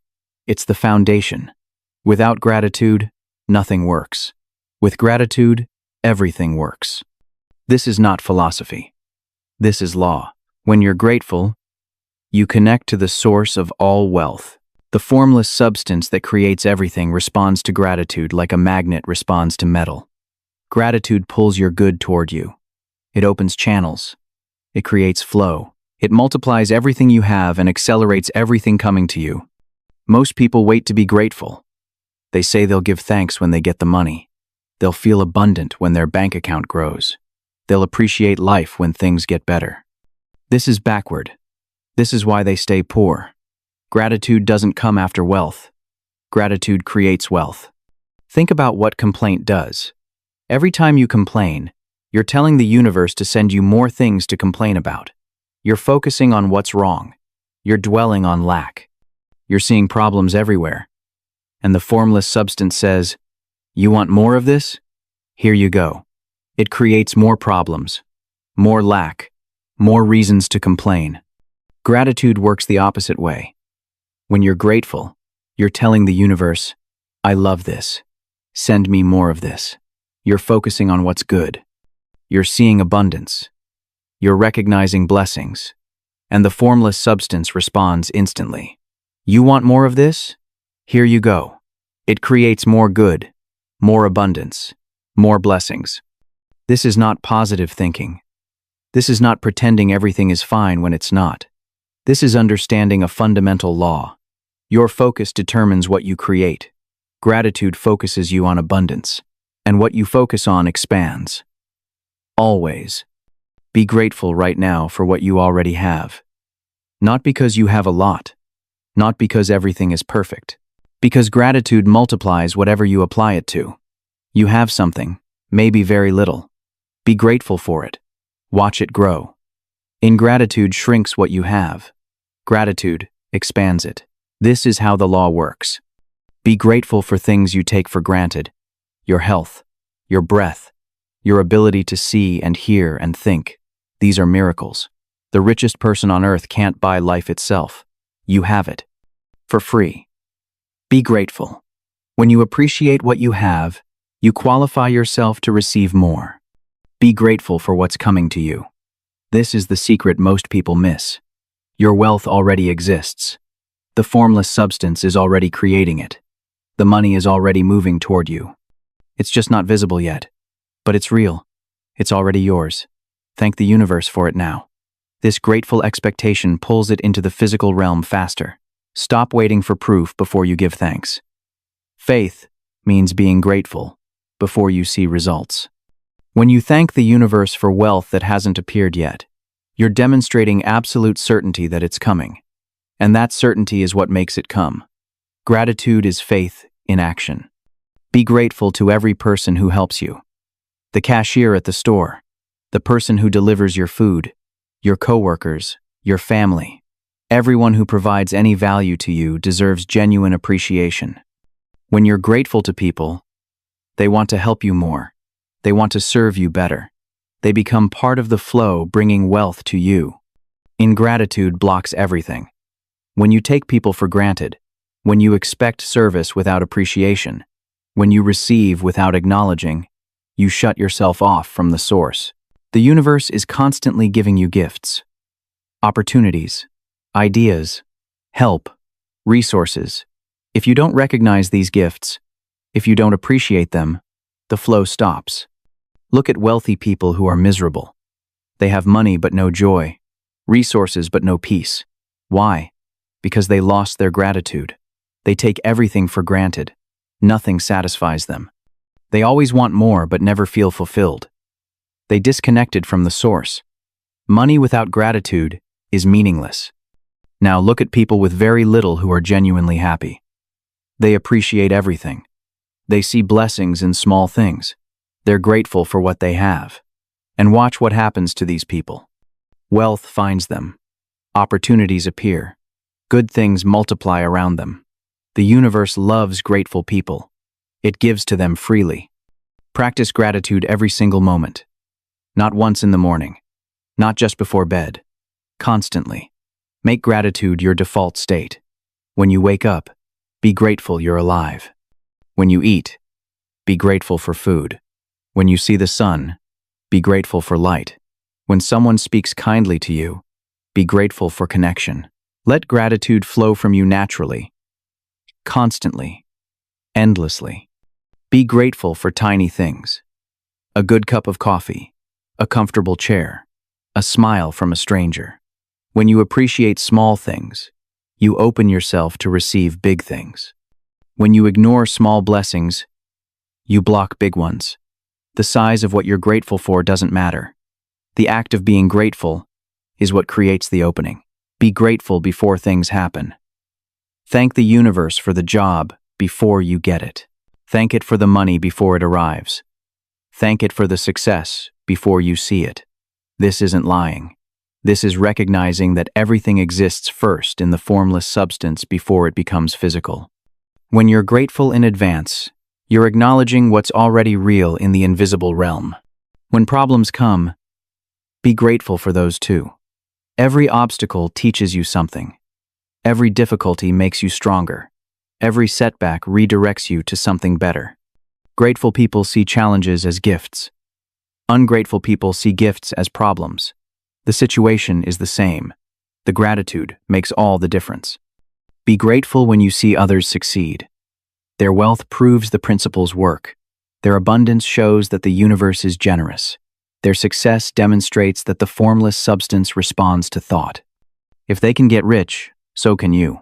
It's the foundation. Without gratitude, nothing works. With gratitude, everything works. This is not philosophy. This is law. When you're grateful, you connect to the source of all wealth. The formless substance that creates everything responds to gratitude like a magnet responds to metal. Gratitude pulls your good toward you. It opens channels. It creates flow. It multiplies everything you have and accelerates everything coming to you. Most people wait to be grateful. They say they'll give thanks when they get the money. They'll feel abundant when their bank account grows. They'll appreciate life when things get better. This is backward. This is why they stay poor. Gratitude doesn't come after wealth. Gratitude creates wealth. Think about what complaint does. Every time you complain, you're telling the universe to send you more things to complain about. You're focusing on what's wrong. You're dwelling on lack. You're seeing problems everywhere. And the formless substance says, "You want more of this? Here you go." It creates more problems, more lack, more reasons to complain. Gratitude works the opposite way. When you're grateful, you're telling the universe, "I love this. Send me more of this." You're focusing on what's good. You're seeing abundance. You're recognizing blessings. And the formless substance responds instantly. You want more of this? Here you go. It creates more good, more abundance, more blessings. This is not positive thinking. This is not pretending everything is fine when it's not. This is understanding a fundamental law. Your focus determines what you create. Gratitude focuses you on abundance, and what you focus on expands. Always. Be grateful right now for what you already have. Not because you have a lot, not because everything is perfect, because gratitude multiplies whatever you apply it to. You have something, maybe very little. Be grateful for it. Watch it grow. Ingratitude shrinks what you have. Gratitude expands it. This is how the law works. Be grateful for things you take for granted. Your health, your breath, your ability to see and hear and think. These are miracles. The richest person on earth can't buy life itself. You have it. for free. Be grateful. When you appreciate what you have, you qualify yourself to receive more. Be grateful for what's coming to you. This is the secret most people miss. Your wealth already exists. The formless substance is already creating it. The money is already moving toward you. It's just not visible yet, but it's real. It's already yours. Thank the universe for it now. This grateful expectation pulls it into the physical realm faster. Stop waiting for proof before you give thanks. Faith means being grateful before you see results. When you thank the universe for wealth that hasn't appeared yet, you're demonstrating absolute certainty that it's coming. And that certainty is what makes it come. Gratitude is faith in action. Be grateful to every person who helps you. The cashier at the store, the person who delivers your food, your coworkers, your family. Everyone who provides any value to you deserves genuine appreciation. When you're grateful to people, they want to help you more. They want to serve you better. They become part of the flow, bringing wealth to you. Ingratitude blocks everything. When you take people for granted, when you expect service without appreciation, when you receive without acknowledging, you shut yourself off from the source. The universe is constantly giving you gifts, opportunities, ideas, help, resources. If you don't recognize these gifts, if you don't appreciate them, the flow stops. Look at wealthy people who are miserable. They have money but no joy, resources but no peace. Why? Because they lost their gratitude. They take everything for granted. Nothing satisfies them. They always want more but never feel fulfilled. They disconnected from the source. Money without gratitude is meaningless. Now look at people with very little who are genuinely happy. They appreciate everything. They see blessings in small things. They're grateful for what they have. And watch what happens to these people. Wealth finds them. Opportunities appear. Good things multiply around them. The universe loves grateful people. It gives to them freely. Practice gratitude every single moment. Not once in the morning. Not just before bed. Constantly. Make gratitude your default state. When you wake up, be grateful you're alive. When you eat, be grateful for food. When you see the sun, be grateful for light. When someone speaks kindly to you, be grateful for connection. Let gratitude flow from you naturally, constantly, endlessly. Be grateful for tiny things. A good cup of coffee, a comfortable chair, a smile from a stranger. When you appreciate small things, you open yourself to receive big things. When you ignore small blessings, you block big ones. The size of what you're grateful for doesn't matter. The act of being grateful is what creates the opening. Be grateful before things happen. Thank the universe for the job before you get it. Thank it for the money before it arrives. Thank it for the success before you see it. This isn't lying. This is recognizing that everything exists first in the formless substance before it becomes physical. When you're grateful in advance, you're acknowledging what's already real in the invisible realm. When problems come, be grateful for those too. Every obstacle teaches you something. Every difficulty makes you stronger. Every setback redirects you to something better. Grateful people see challenges as gifts. Ungrateful people see gifts as problems. The situation is the same. The gratitude makes all the difference. Be grateful when you see others succeed. Their wealth proves the principles work. Their abundance shows that the universe is generous. Their success demonstrates that the formless substance responds to thought. If they can get rich, so can you.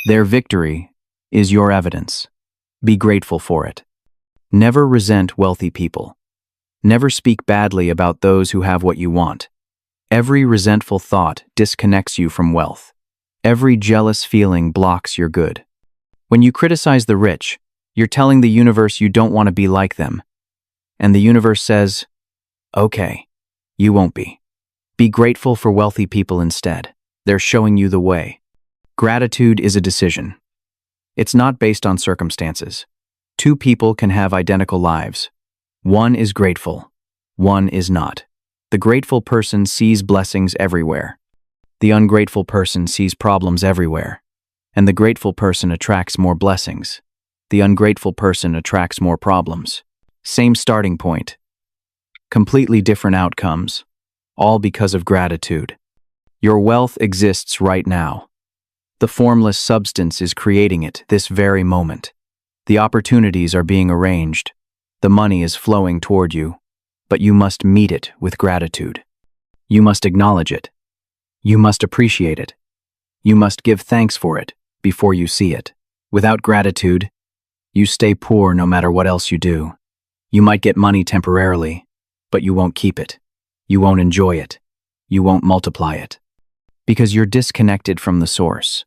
Their victory is your evidence. Be grateful for it. Never resent wealthy people. Never speak badly about those who have what you want. Every resentful thought disconnects you from wealth. Every jealous feeling blocks your good. When you criticize the rich, you're telling the universe you don't want to be like them. And the universe says, okay, you won't be. Be grateful for wealthy people instead. They're showing you the way. Gratitude is a decision. It's not based on circumstances. Two people can have identical lives. One is grateful. One is not. The grateful person sees blessings everywhere. The ungrateful person sees problems everywhere. And the grateful person attracts more blessings. The ungrateful person attracts more problems. Same starting point. Completely different outcomes. All because of gratitude. Your wealth exists right now. The formless substance is creating it this very moment. The opportunities are being arranged. The money is flowing toward you. But you must meet it with gratitude. You must acknowledge it. You must appreciate it. You must give thanks for it before you see it. Without gratitude, you stay poor no matter what else you do. You might get money temporarily, but you won't keep it. You won't enjoy it. You won't multiply it. Because you're disconnected from the source.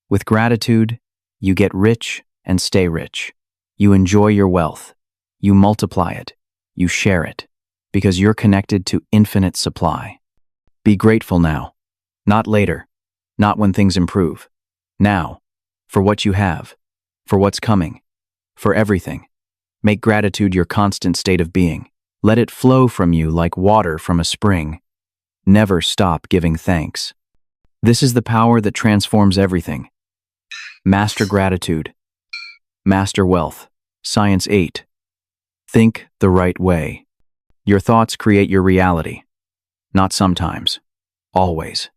With gratitude, you get rich and stay rich. You enjoy your wealth. You multiply it. You share it. Because you're connected to infinite supply. Be grateful now. Not later. Not when things improve. Now. For what you have. For what's coming. For everything. Make gratitude your constant state of being. Let it flow from you like water from a spring. Never stop giving thanks. This is the power that transforms everything. Master gratitude. Master wealth. Science 8. Think the right way. Your thoughts create your reality. Not sometimes. Always.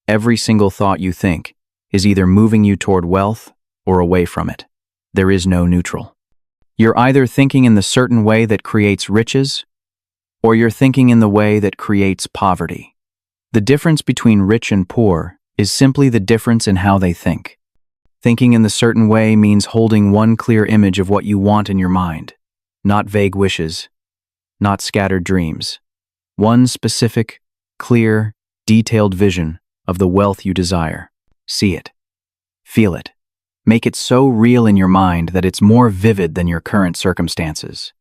Every single thought you think is either moving you toward wealth or away from it. There is no neutral. You're either thinking in the certain way that creates riches, or you're thinking in the way that creates poverty. The difference between rich and poor is simply the difference in how they think. Thinking in the certain way means holding one clear image of what you want in your mind, not vague wishes, not scattered dreams. One specific, clear, detailed vision of the wealth you desire. See it. Feel it. Make it so real in your mind that it's more vivid than your current circumstances.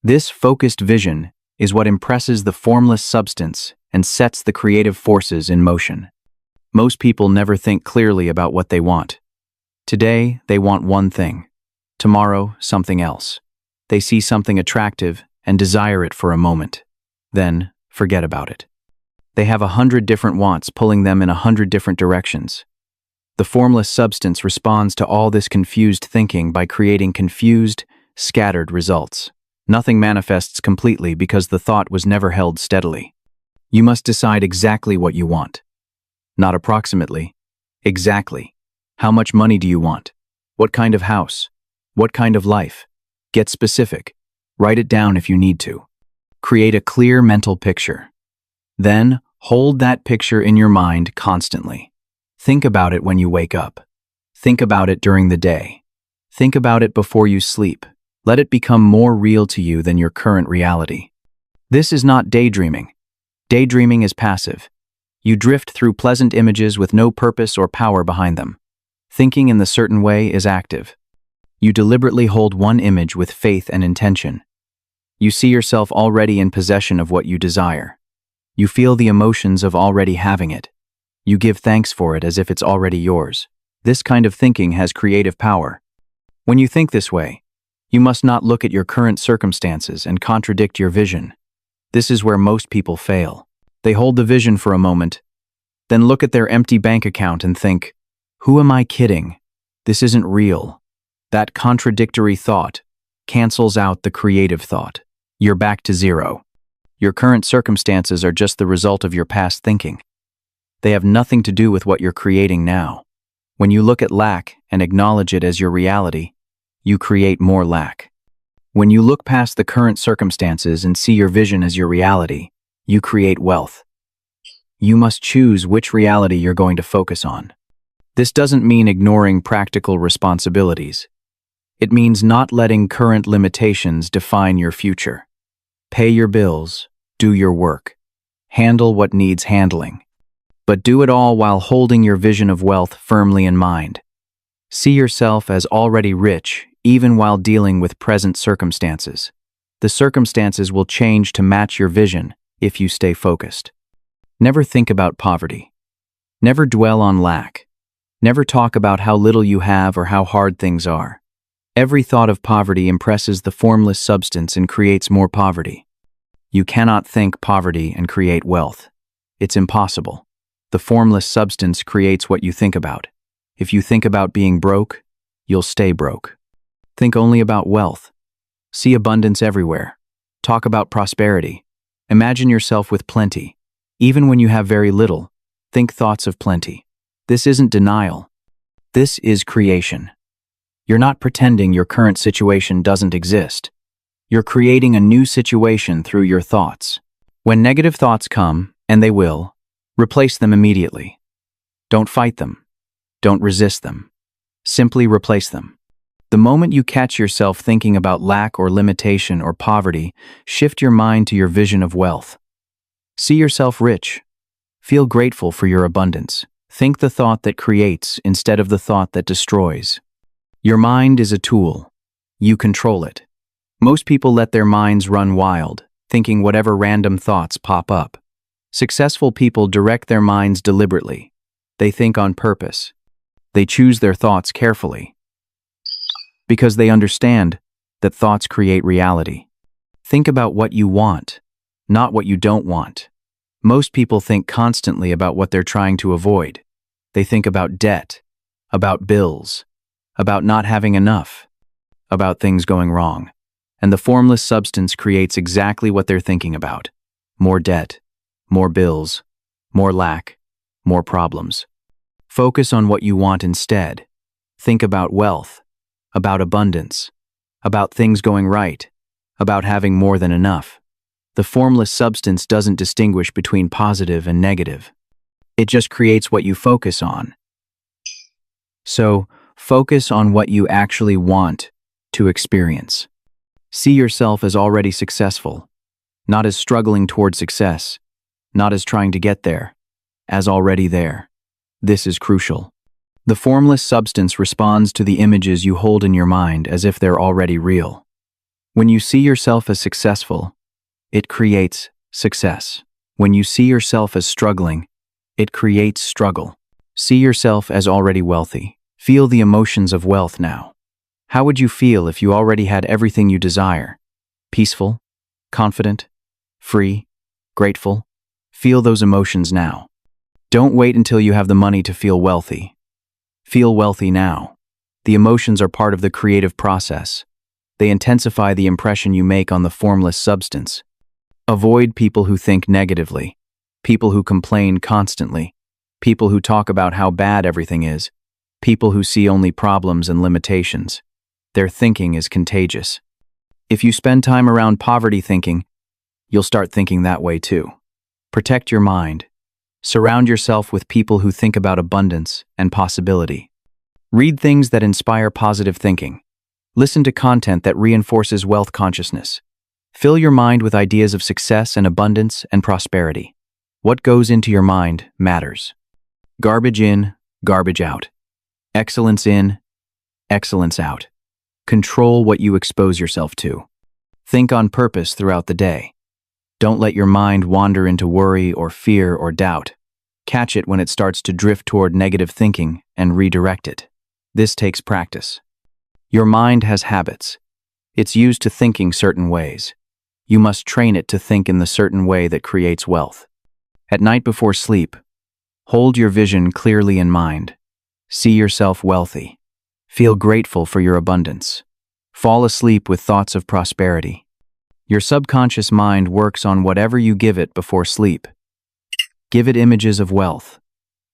This focused vision is what impresses the formless substance and sets the creative forces in motion. Most people never think clearly about what they want. Today, they want one thing. Tomorrow, something else. They see something attractive and desire it for a moment. Then, forget about it. They have 100 different wants pulling them in 100 different directions. The formless substance responds to all this confused thinking by creating confused, scattered results. Nothing manifests completely because the thought was never held steadily. You must decide exactly what you want. Not approximately. Exactly. How much money do you want? What kind of house? What kind of life? Get specific. Write it down if you need to. Create a clear mental picture. Then, hold that picture in your mind constantly. Think about it when you wake up. Think about it during the day. Think about it before you sleep. Let it become more real to you than your current reality. This is not daydreaming. Daydreaming is passive. You drift through pleasant images with no purpose or power behind them. Thinking in the certain way is active. You deliberately hold one image with faith and intention. You see yourself already in possession of what you desire. You feel the emotions of already having it. You give thanks for it as if it's already yours. This kind of thinking has creative power. When you think this way, you must not look at your current circumstances and contradict your vision. This is where most people fail. They hold the vision for a moment, then look at their empty bank account and think, "Who am I kidding? This isn't real." That contradictory thought cancels out the creative thought. You're back to zero. Your current circumstances are just the result of your past thinking. They have nothing to do with what you're creating now. When you look at lack and acknowledge it as your reality, you create more lack. When you look past the current circumstances and see your vision as your reality, you create wealth. You must choose which reality you're going to focus on. This doesn't mean ignoring practical responsibilities. It means not letting current limitations define your future. Pay your bills, do your work, handle what needs handling. But do it all while holding your vision of wealth firmly in mind. See yourself as already rich, even while dealing with present circumstances. The circumstances will change to match your vision if you stay focused. Never think about poverty. Never dwell on lack. Never talk about how little you have or how hard things are. Every thought of poverty impresses the formless substance and creates more poverty. You cannot think poverty and create wealth. It's impossible. The formless substance creates what you think about. If you think about being broke, you'll stay broke. Think only about wealth. See abundance everywhere. Talk about prosperity. Imagine yourself with plenty. Even when you have very little, think thoughts of plenty. This isn't denial. This is creation. You're not pretending your current situation doesn't exist. You're creating a new situation through your thoughts. When negative thoughts come, and they will, replace them immediately. Don't fight them. Don't resist them. Simply replace them. The moment you catch yourself thinking about lack or limitation or poverty, shift your mind to your vision of wealth. See yourself rich. Feel grateful for your abundance. Think the thought that creates instead of the thought that destroys. Your mind is a tool. You control it. Most people let their minds run wild, thinking whatever random thoughts pop up. Successful people direct their minds deliberately. They think on purpose. They choose their thoughts carefully. Because they understand that thoughts create reality. Think about what you want, not what you don't want. Most people think constantly about what they're trying to avoid. They think about debt, about bills, about not having enough, about things going wrong. And the formless substance creates exactly what they're thinking about. More debt, more bills, more lack, more problems. Focus on what you want instead. Think about wealth, about abundance, about things going right, about having more than enough. The formless substance doesn't distinguish between positive and negative. It just creates what you focus on. So, focus on what you actually want to experience. See yourself as already successful, not as struggling toward success, not as trying to get there, as already there. This is crucial. The formless substance responds to the images you hold in your mind as if they're already real. When you see yourself as successful, it creates success. When you see yourself as struggling, it creates struggle. See yourself as already wealthy. Feel the emotions of wealth now. How would you feel if you already had everything you desire? Peaceful, confident, free, grateful? Feel those emotions now. Don't wait until you have the money to feel wealthy. Feel wealthy now. The emotions are part of the creative process. They intensify the impression you make on the formless substance. Avoid people who think negatively, people who complain constantly, people who talk about how bad everything is, people who see only problems and limitations. Their thinking is contagious. If you spend time around poverty thinking, you'll start thinking that way too. Protect your mind. Surround yourself with people who think about abundance and possibility. Read things that inspire positive thinking. Listen to content that reinforces wealth consciousness. Fill your mind with ideas of success and abundance and prosperity. What goes into your mind matters. Garbage in, garbage out. Excellence in, excellence out. Control what you expose yourself to. Think on purpose throughout the day. Don't let your mind wander into worry or fear or doubt. Catch it when it starts to drift toward negative thinking and redirect it. This takes practice. Your mind has habits. It's used to thinking certain ways. You must train it to think in the certain way that creates wealth. At night before sleep, hold your vision clearly in mind. See yourself wealthy. Feel grateful for your abundance. Fall asleep with thoughts of prosperity. Your subconscious mind works on whatever you give it before sleep. Give it images of wealth.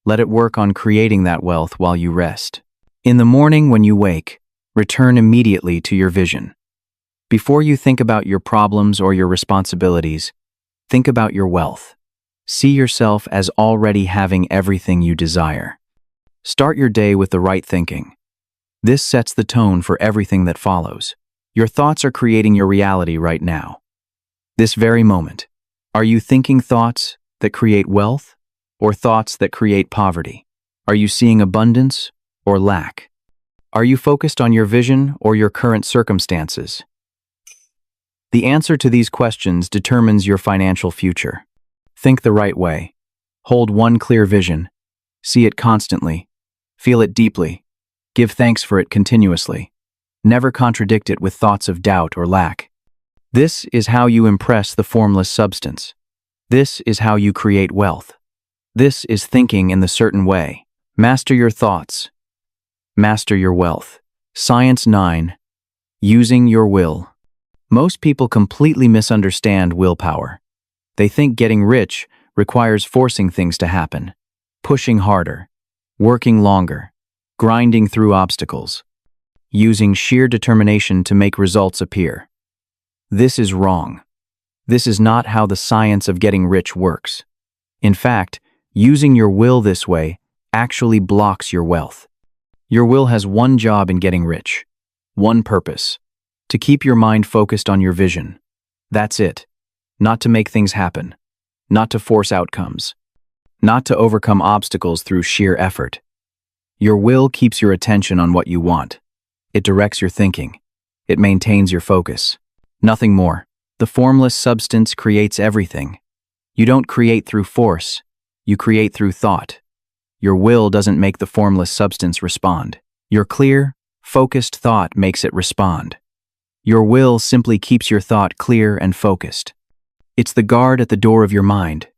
Let it work on creating that wealth while you rest. In the morning when you wake, return immediately to your vision. Before you think about your problems or your responsibilities, think about your wealth. See yourself as already having everything you desire. Start your day with the right thinking. This sets the tone for everything that follows. Your thoughts are creating your reality right now. This very moment. Are you thinking thoughts that create wealth or thoughts that create poverty? Are you seeing abundance or lack? Are you focused on your vision or your current circumstances? The answer to these questions determines your financial future. Think the right way. Hold one clear vision. See it constantly. Feel it deeply. Give thanks for it continuously. Never contradict it with thoughts of doubt or lack. This is how you impress the formless substance. This is how you create wealth. This is thinking in the certain way. Master your thoughts. Master your wealth. Science 9. Using your will. Most people completely misunderstand willpower. They think getting rich requires forcing things to happen, pushing harder, working longer, grinding through obstacles, using sheer determination to make results appear. This is wrong. This is not how the science of getting rich works. In fact, using your will this way actually blocks your wealth. Your will has one job in getting rich, one purpose: to keep your mind focused on your vision. That's it. Not to make things happen, not to force outcomes, not to overcome obstacles through sheer effort. Your will keeps your attention on what you want. It directs your thinking. It maintains your focus. Nothing more. The formless substance creates everything. You don't create through force. You create through thought. Your will doesn't make the formless substance respond. Your clear, focused thought makes it respond. Your will simply keeps your thought clear and focused. It's the guard at the door of your mind,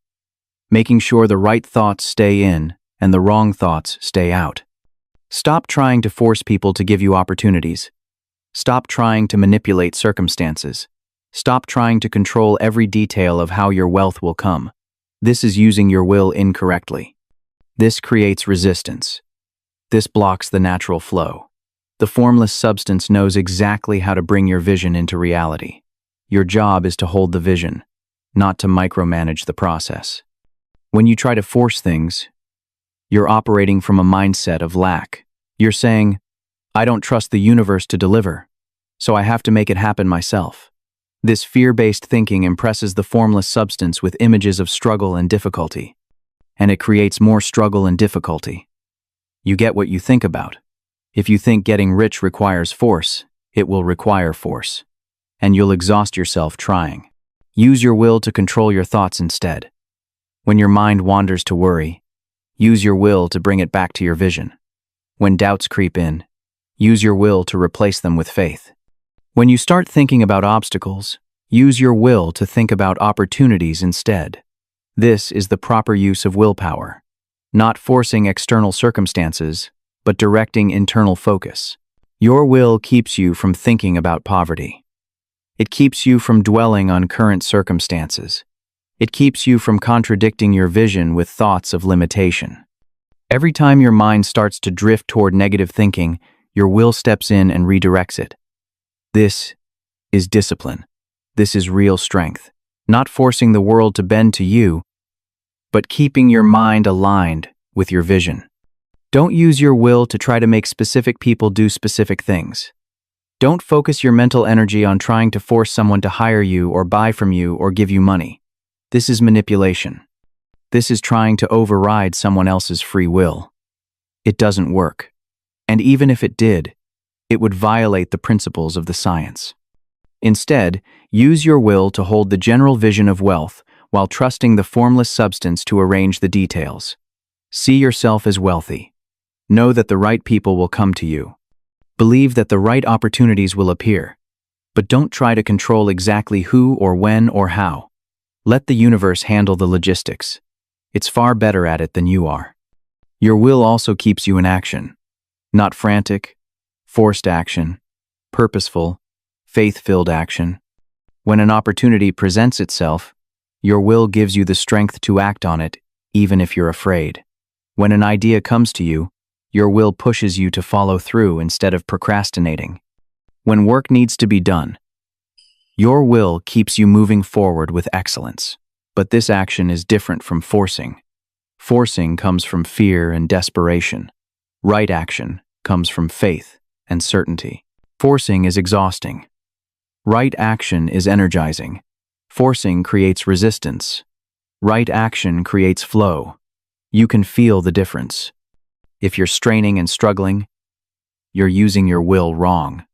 making sure the right thoughts stay in and the wrong thoughts stay out. Stop trying to force people to give you opportunities. Stop trying to manipulate circumstances. Stop trying to control every detail of how your wealth will come. This is using your will incorrectly. This creates resistance. This blocks the natural flow. The formless substance knows exactly how to bring your vision into reality. Your job is to hold the vision, not to micromanage the process. When you try to force things, you're operating from a mindset of lack. You're saying, "I don't trust the universe to deliver, so I have to make it happen myself." This fear-based thinking impresses the formless substance with images of struggle and difficulty, and it creates more struggle and difficulty. You get what you think about. If you think getting rich requires force, it will require force, and you'll exhaust yourself trying. Use your will to control your thoughts instead. When your mind wanders to worry, use your will to bring it back to your vision. When doubts creep in, use your will to replace them with faith. When you start thinking about obstacles, use your will to think about opportunities instead. This is the proper use of willpower, not forcing external circumstances, but directing internal focus. Your will keeps you from thinking about poverty. It keeps you from dwelling on current circumstances. It keeps you from contradicting your vision with thoughts of limitation. Every time your mind starts to drift toward negative thinking, your will steps in and redirects it. This is discipline. This is real strength. Not forcing the world to bend to you, but keeping your mind aligned with your vision. Don't use your will to try to make specific people do specific things. Don't focus your mental energy on trying to force someone to hire you or buy from you or give you money. This is manipulation. This is trying to override someone else's free will. It doesn't work. And even if it did, it would violate the principles of the science. Instead, use your will to hold the general vision of wealth while trusting the formless substance to arrange the details. See yourself as wealthy. Know that the right people will come to you. Believe that the right opportunities will appear. But don't try to control exactly who or when or how. Let the universe handle the logistics. It's far better at it than you are. Your will also keeps you in action. Not frantic, forced action, purposeful, faith-filled action. When an opportunity presents itself, your will gives you the strength to act on it, even if you're afraid. When an idea comes to you, your will pushes you to follow through instead of procrastinating. When work needs to be done, your will keeps you moving forward with excellence. But this action is different from forcing. Forcing comes from fear and desperation. Right action comes from faith and certainty. Forcing is exhausting. Right action is energizing. Forcing creates resistance. Right action creates flow. You can feel the difference. If you're straining and struggling, you're using your will wrong.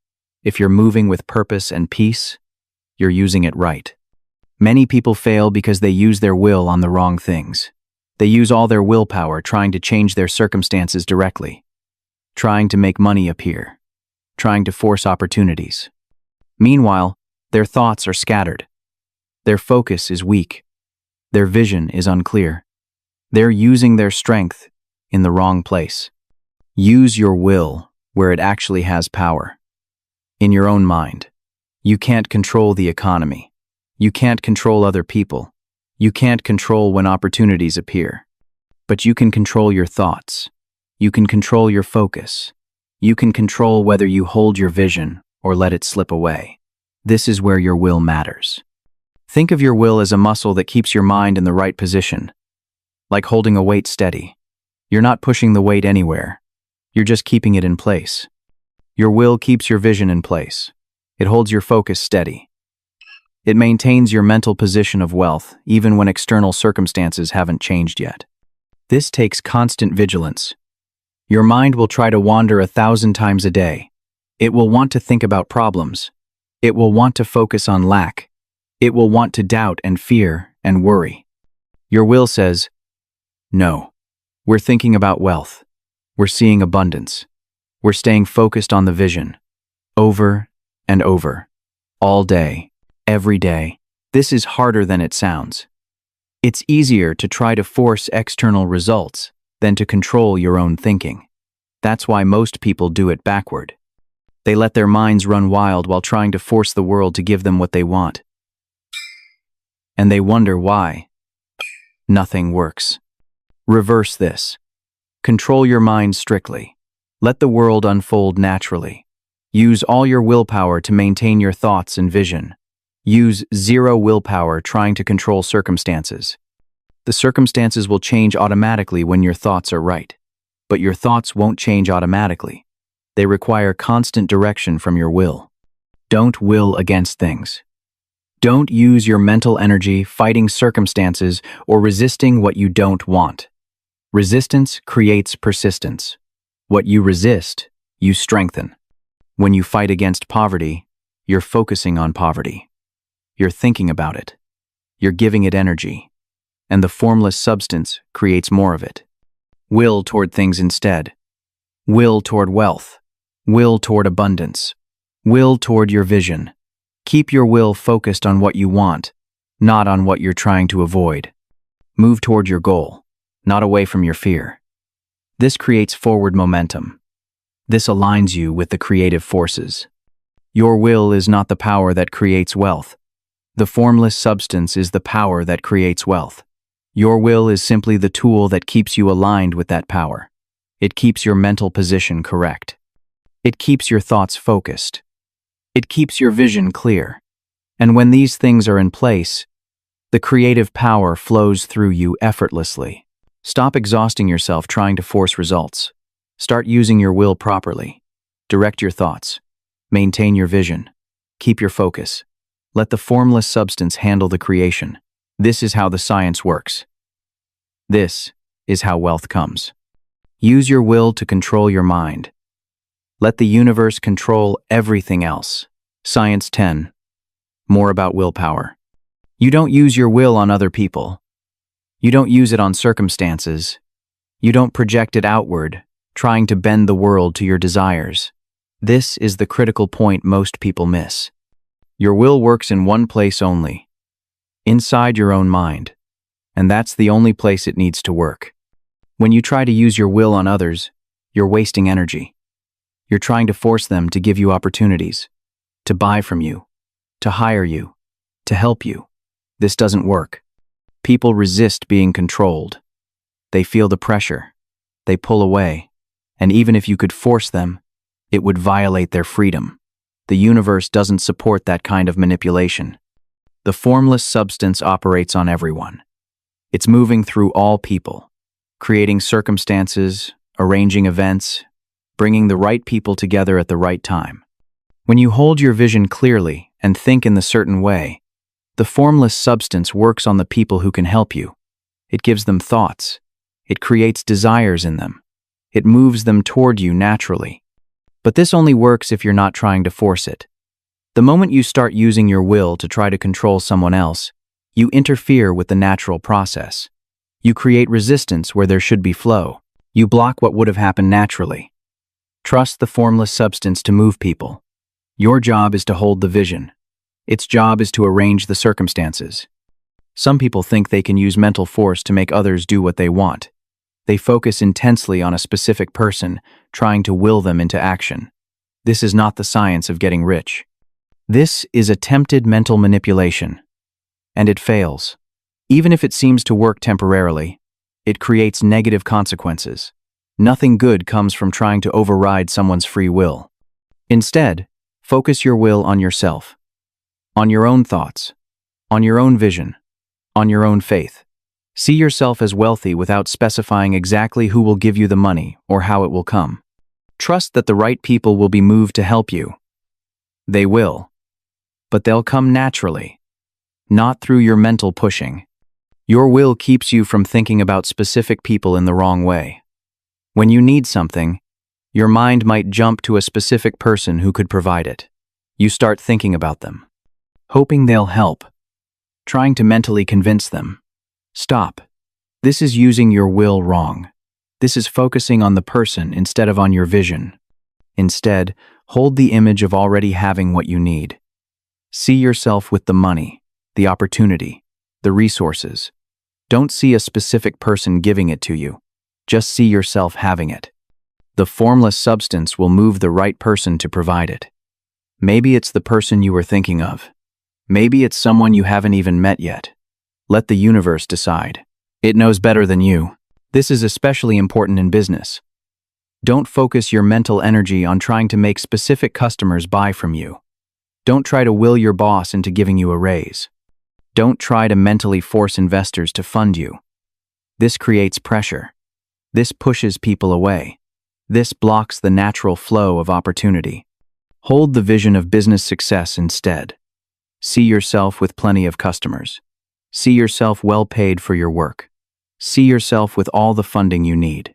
If you're moving with purpose and peace, you're using it right. Many people fail because they use their will on the wrong things. They use all their willpower trying to change their circumstances directly, trying to make money appear, trying to force opportunities. Meanwhile, their thoughts are scattered. Their focus is weak. Their vision is unclear. They're using their strength in the wrong place. Use your will where it actually has power. In your own mind. You can't control the economy. You can't control other people. You can't control when opportunities appear. But you can control your thoughts. You can control your focus. You can control whether you hold your vision or let it slip away. This is where your will matters. Think of your will as a muscle that keeps your mind in the right position, like holding a weight steady. You're not pushing the weight anywhere. You're just keeping it in place. Your will keeps your vision in place. It holds your focus steady. It maintains your mental position of wealth, even when external circumstances haven't changed yet. This takes constant vigilance. Your mind will try to wander 1,000 times a day. It will want to think about problems. It will want to focus on lack. It will want to doubt and fear and worry. Your will says, no. We're thinking about wealth. We're seeing abundance. We're staying focused on the vision. Over and over. All day. Every day. This is harder than it sounds. It's easier to try to force external results than to control your own thinking. That's why most people do it backward. They let their minds run wild while trying to force the world to give them what they want. And they wonder why. Nothing works. Reverse this. Control your mind strictly. Let the world unfold naturally. Use all your willpower to maintain your thoughts and vision. Use zero willpower trying to control circumstances. The circumstances will change automatically when your thoughts are right. But your thoughts won't change automatically. They require constant direction from your will. Don't will against things. Don't use your mental energy fighting circumstances or resisting what you don't want. Resistance creates persistence. What you resist, you strengthen. When you fight against poverty, you're focusing on poverty. You're thinking about it. You're giving it energy. And the formless substance creates more of it. Will toward things instead. Will toward wealth. Will toward abundance. Will toward your vision. Keep your will focused on what you want, not on what you're trying to avoid. Move toward your goal, not away from your fear. This creates forward momentum. This aligns you with the creative forces. Your will is not the power that creates wealth. The formless substance is the power that creates wealth. Your will is simply the tool that keeps you aligned with that power. It keeps your mental position correct. It keeps your thoughts focused. It keeps your vision clear. And when these things are in place, the creative power flows through you effortlessly. Stop exhausting yourself trying to force results. Start using your will properly. Direct your thoughts. Maintain your vision. Keep your focus. Let the formless substance handle the creation. This is how the science works. This is how wealth comes. Use your will to control your mind. Let the universe control everything else. Science 10. More about willpower. You don't use your will on other people. You don't use it on circumstances. You don't project it outward, trying to bend the world to your desires. This is the critical point most people miss. Your will works in one place only, inside your own mind, and that's the only place it needs to work. When you try to use your will on others, you're wasting energy. You're trying to force them to give you opportunities, to buy from you, to hire you, to help you. This doesn't work. People resist being controlled. They feel the pressure. They pull away, and even if you could force them, it would violate their freedom. The universe doesn't support that kind of manipulation. The formless substance operates on everyone. It's moving through all people, creating circumstances, arranging events, bringing the right people together at the right time. When you hold your vision clearly and think in the certain way, the formless substance works on the people who can help you. It gives them thoughts. It creates desires in them. It moves them toward you naturally. But this only works if you're not trying to force it. The moment you start using your will to try to control someone else, you interfere with the natural process. You create resistance where there should be flow. You block what would have happened naturally. Trust the formless substance to move people. Your job is to hold the vision. Its job is to arrange the circumstances. Some people think they can use mental force to make others do what they want. They focus intensely on a specific person, trying to will them into action. This is not the science of getting rich. This is attempted mental manipulation. And it fails. Even if it seems to work temporarily, it creates negative consequences. Nothing good comes from trying to override someone's free will. Instead, focus your will on yourself, on your own thoughts, on your own vision, on your own faith. See yourself as wealthy without specifying exactly who will give you the money or how it will come. Trust that the right people will be moved to help you. They will, but they'll come naturally, not through your mental pushing. Your will keeps you from thinking about specific people in the wrong way. When you need something, your mind might jump to a specific person who could provide it. You start thinking about them, hoping they'll help, trying to mentally convince them. Stop. This is using your will wrong. This is focusing on the person instead of on your vision. Instead, hold the image of already having what you need. See yourself with the money, the opportunity, the resources. Don't see a specific person giving it to you. Just see yourself having it. The formless substance will move the right person to provide it. Maybe it's the person you were thinking of. Maybe it's someone you haven't even met yet. Let the universe decide. It knows better than you. This is especially important in business. Don't focus your mental energy on trying to make specific customers buy from you. Don't try to will your boss into giving you a raise. Don't try to mentally force investors to fund you. This creates pressure. This pushes people away. This blocks the natural flow of opportunity. Hold the vision of business success instead. See yourself with plenty of customers. See yourself well paid for your work. See yourself with all the funding you need.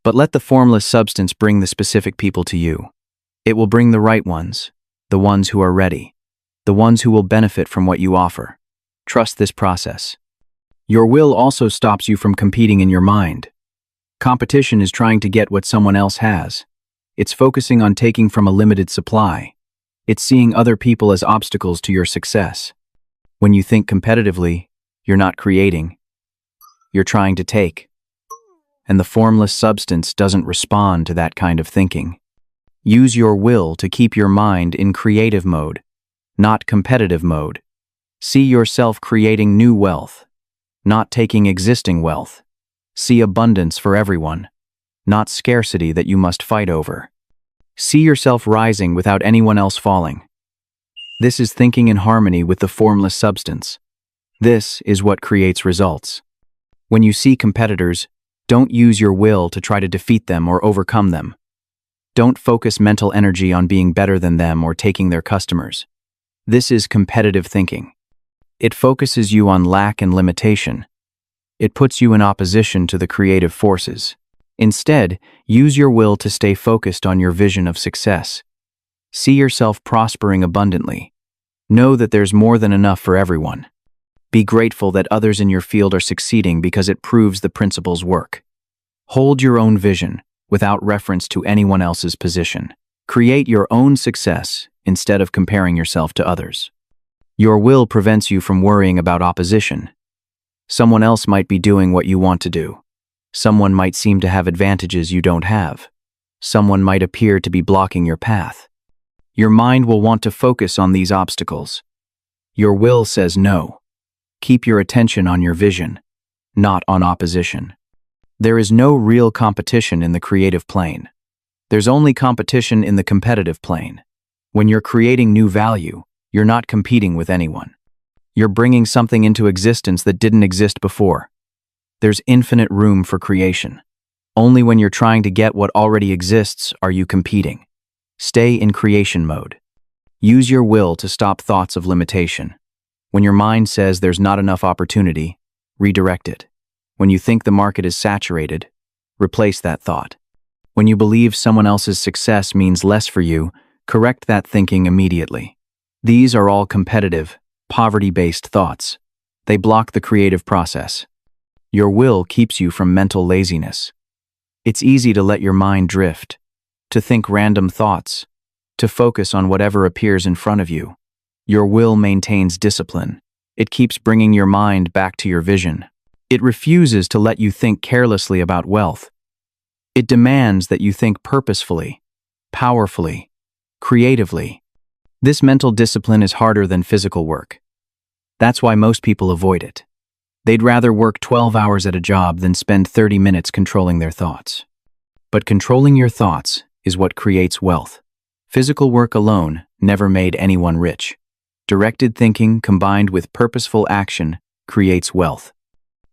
But let the formless substance bring the specific people to you. It will bring the right ones, the ones who are ready, the ones who will benefit from what you offer. Trust this process. Your will also stops you from competing in your mind. Competition is trying to get what someone else has. It's focusing on taking from a limited supply. It's seeing other people as obstacles to your success. When you think competitively, you're not creating. You're trying to take. And the formless substance doesn't respond to that kind of thinking. Use your will to keep your mind in creative mode, not competitive mode. See yourself creating new wealth, not taking existing wealth. See abundance for everyone, not scarcity that you must fight over. See yourself rising without anyone else falling. This is thinking in harmony with the formless substance. This is what creates results. When you see competitors, don't use your will to try to defeat them or overcome them. Don't focus mental energy on being better than them or taking their customers. This is competitive thinking. It focuses you on lack and limitation. It puts you in opposition to the creative forces. Instead, use your will to stay focused on your vision of success. See yourself prospering abundantly. Know that there's more than enough for everyone. Be grateful that others in your field are succeeding because it proves the principles work. Hold your own vision without reference to anyone else's position. Create your own success instead of comparing yourself to others. Your will prevents you from worrying about opposition. Someone else might be doing what you want to do. Someone might seem to have advantages you don't have. Someone might appear to be blocking your path. Your mind will want to focus on these obstacles. Your will says no. Keep your attention on your vision, not on opposition. There is no real competition in the creative plane. There's only competition in the competitive plane. When you're creating new value, you're not competing with anyone. You're bringing something into existence that didn't exist before. There's infinite room for creation. Only when you're trying to get what already exists are you competing. Stay in creation mode. Use your will to stop thoughts of limitation. When your mind says there's not enough opportunity, redirect it. When you think the market is saturated, replace that thought. When you believe someone else's success means less for you, correct that thinking immediately. These are all competitive, poverty-based thoughts. They block the creative process. Your will keeps you from mental laziness. It's easy to let your mind drift, to think random thoughts, to focus on whatever appears in front of you. Your will maintains discipline. It keeps bringing your mind back to your vision. It refuses to let you think carelessly about wealth. It demands that you think purposefully, powerfully, creatively. This mental discipline is harder than physical work. That's why most people avoid it. They'd rather work 12 hours at a job than spend 30 minutes controlling their thoughts. But controlling your thoughts is what creates wealth. Physical work alone never made anyone rich. Directed thinking combined with purposeful action creates wealth.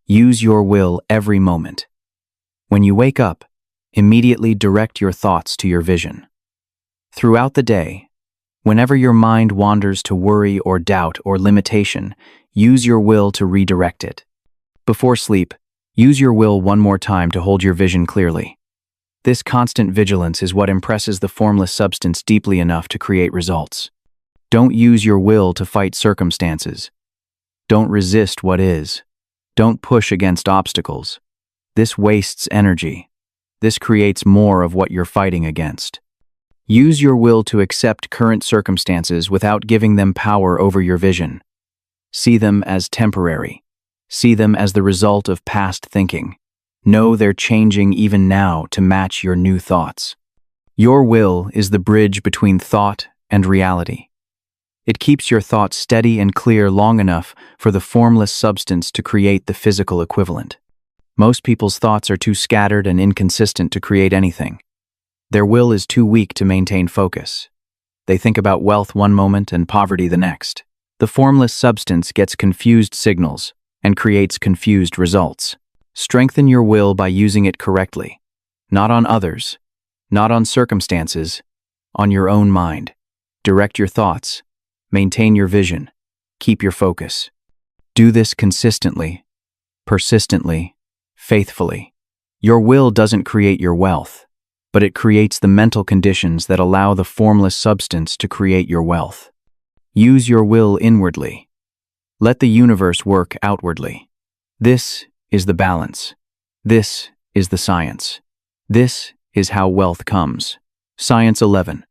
Use your will every moment. When you wake up, immediately direct your thoughts to your vision. Throughout the day, whenever your mind wanders to worry or doubt or limitation, use your will to redirect it. Before sleep, use your will one more time to hold your vision clearly. This constant vigilance is what impresses the formless substance deeply enough to create results. Don't use your will to fight circumstances. Don't resist what is. Don't push against obstacles. This wastes energy. This creates more of what you're fighting against. Use your will to accept current circumstances without giving them power over your vision. See them as temporary. See them as the result of past thinking. Know they're changing even now to match your new thoughts. Your will is the bridge between thought and reality. It keeps your thoughts steady and clear long enough for the formless substance to create the physical equivalent. Most people's thoughts are too scattered and inconsistent to create anything. Their will is too weak to maintain focus. They think about wealth one moment and poverty the next. The formless substance gets confused signals and creates confused results. Strengthen your will by using it correctly. Not on others, not on circumstances, on your own mind. Direct your thoughts. Maintain your vision. Keep your focus. Do this consistently, persistently, faithfully. Your will doesn't create your wealth, but it creates the mental conditions that allow the formless substance to create your wealth. Use your will inwardly. Let the universe work outwardly. This is the balance. This is the science. This is how wealth comes. Science 11.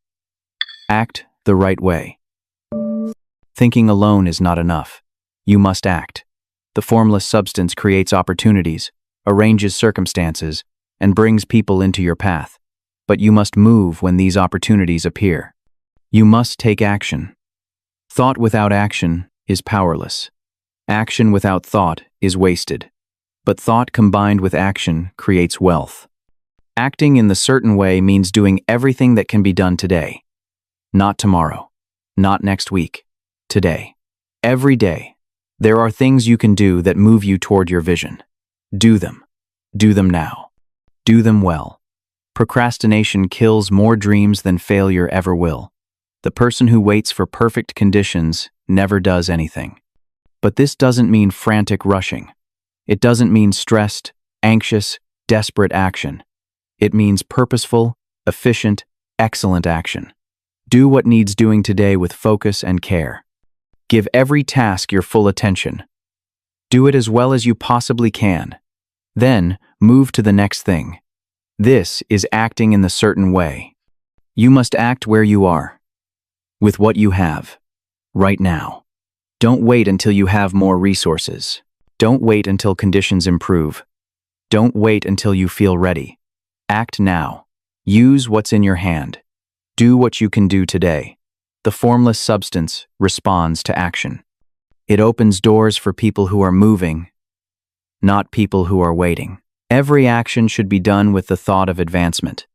Act the right way. Thinking alone is not enough. You must act. The formless substance creates opportunities, arranges circumstances, and brings people into your path. But you must move when these opportunities appear. You must take action. Thought without action is powerless. Action without thought is wasted. But thought combined with action creates wealth. Acting in the certain way means doing everything that can be done today. Not tomorrow. Not next week. Today. Every day. There are things you can do that move you toward your vision. Do them. Do them now. Do them well. Procrastination kills more dreams than failure ever will. The person who waits for perfect conditions never does anything. But this doesn't mean frantic rushing. It doesn't mean stressed, anxious, desperate action. It means purposeful, efficient, excellent action. Do what needs doing today with focus and care. Give every task your full attention. Do it as well as you possibly can. Then, move to the next thing. This is acting in the certain way. You must act where you are, with what you have, right now. Don't wait until you have more resources. Don't wait until conditions improve. Don't wait until you feel ready. Act now. Use what's in your hand. Do what you can do today. The formless substance responds to action. It opens doors for people who are moving, not people who are waiting. Every action should be done with the thought of advancement.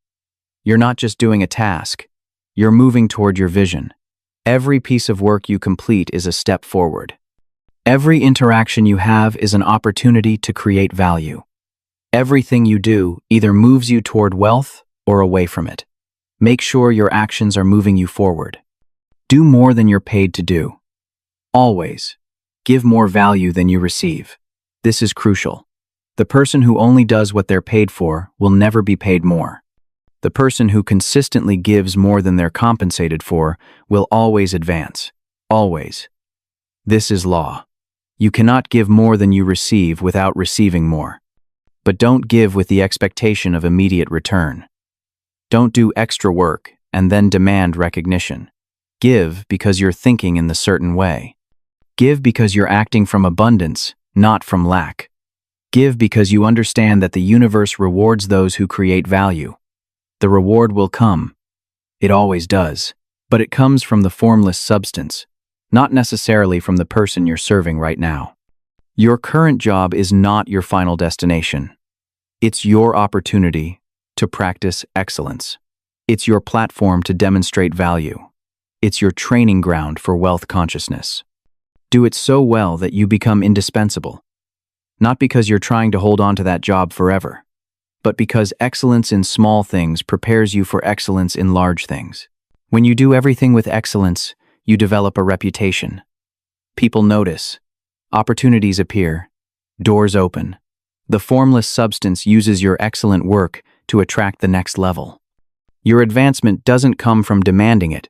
You're not just doing a task. You're moving toward your vision. Every piece of work you complete is a step forward. Every interaction you have is an opportunity to create value. Everything you do either moves you toward wealth or away from it. Make sure your actions are moving you forward. Do more than you're paid to do. Always. Give more value than you receive. This is crucial. The person who only does what they're paid for will never be paid more. The person who consistently gives more than they're compensated for will always advance. Always. This is law. You cannot give more than you receive without receiving more. But don't give with the expectation of immediate return. Don't do extra work and then demand recognition. Give because you're thinking in the certain way. Give because you're acting from abundance, not from lack. Give because you understand that the universe rewards those who create value. The reward will come. It always does. But it comes from the formless substance, not necessarily from the person you're serving right now. Your current job is not your final destination. It's your opportunity to practice excellence. It's your platform to demonstrate value. It's your training ground for wealth consciousness. Do it so well that you become indispensable. Not because you're trying to hold on to that job forever, but because excellence in small things prepares you for excellence in large things. When you do everything with excellence, you develop a reputation. People notice. Opportunities appear. Doors open. The formless substance uses your excellent work to attract the next level. Your advancement doesn't come from demanding it.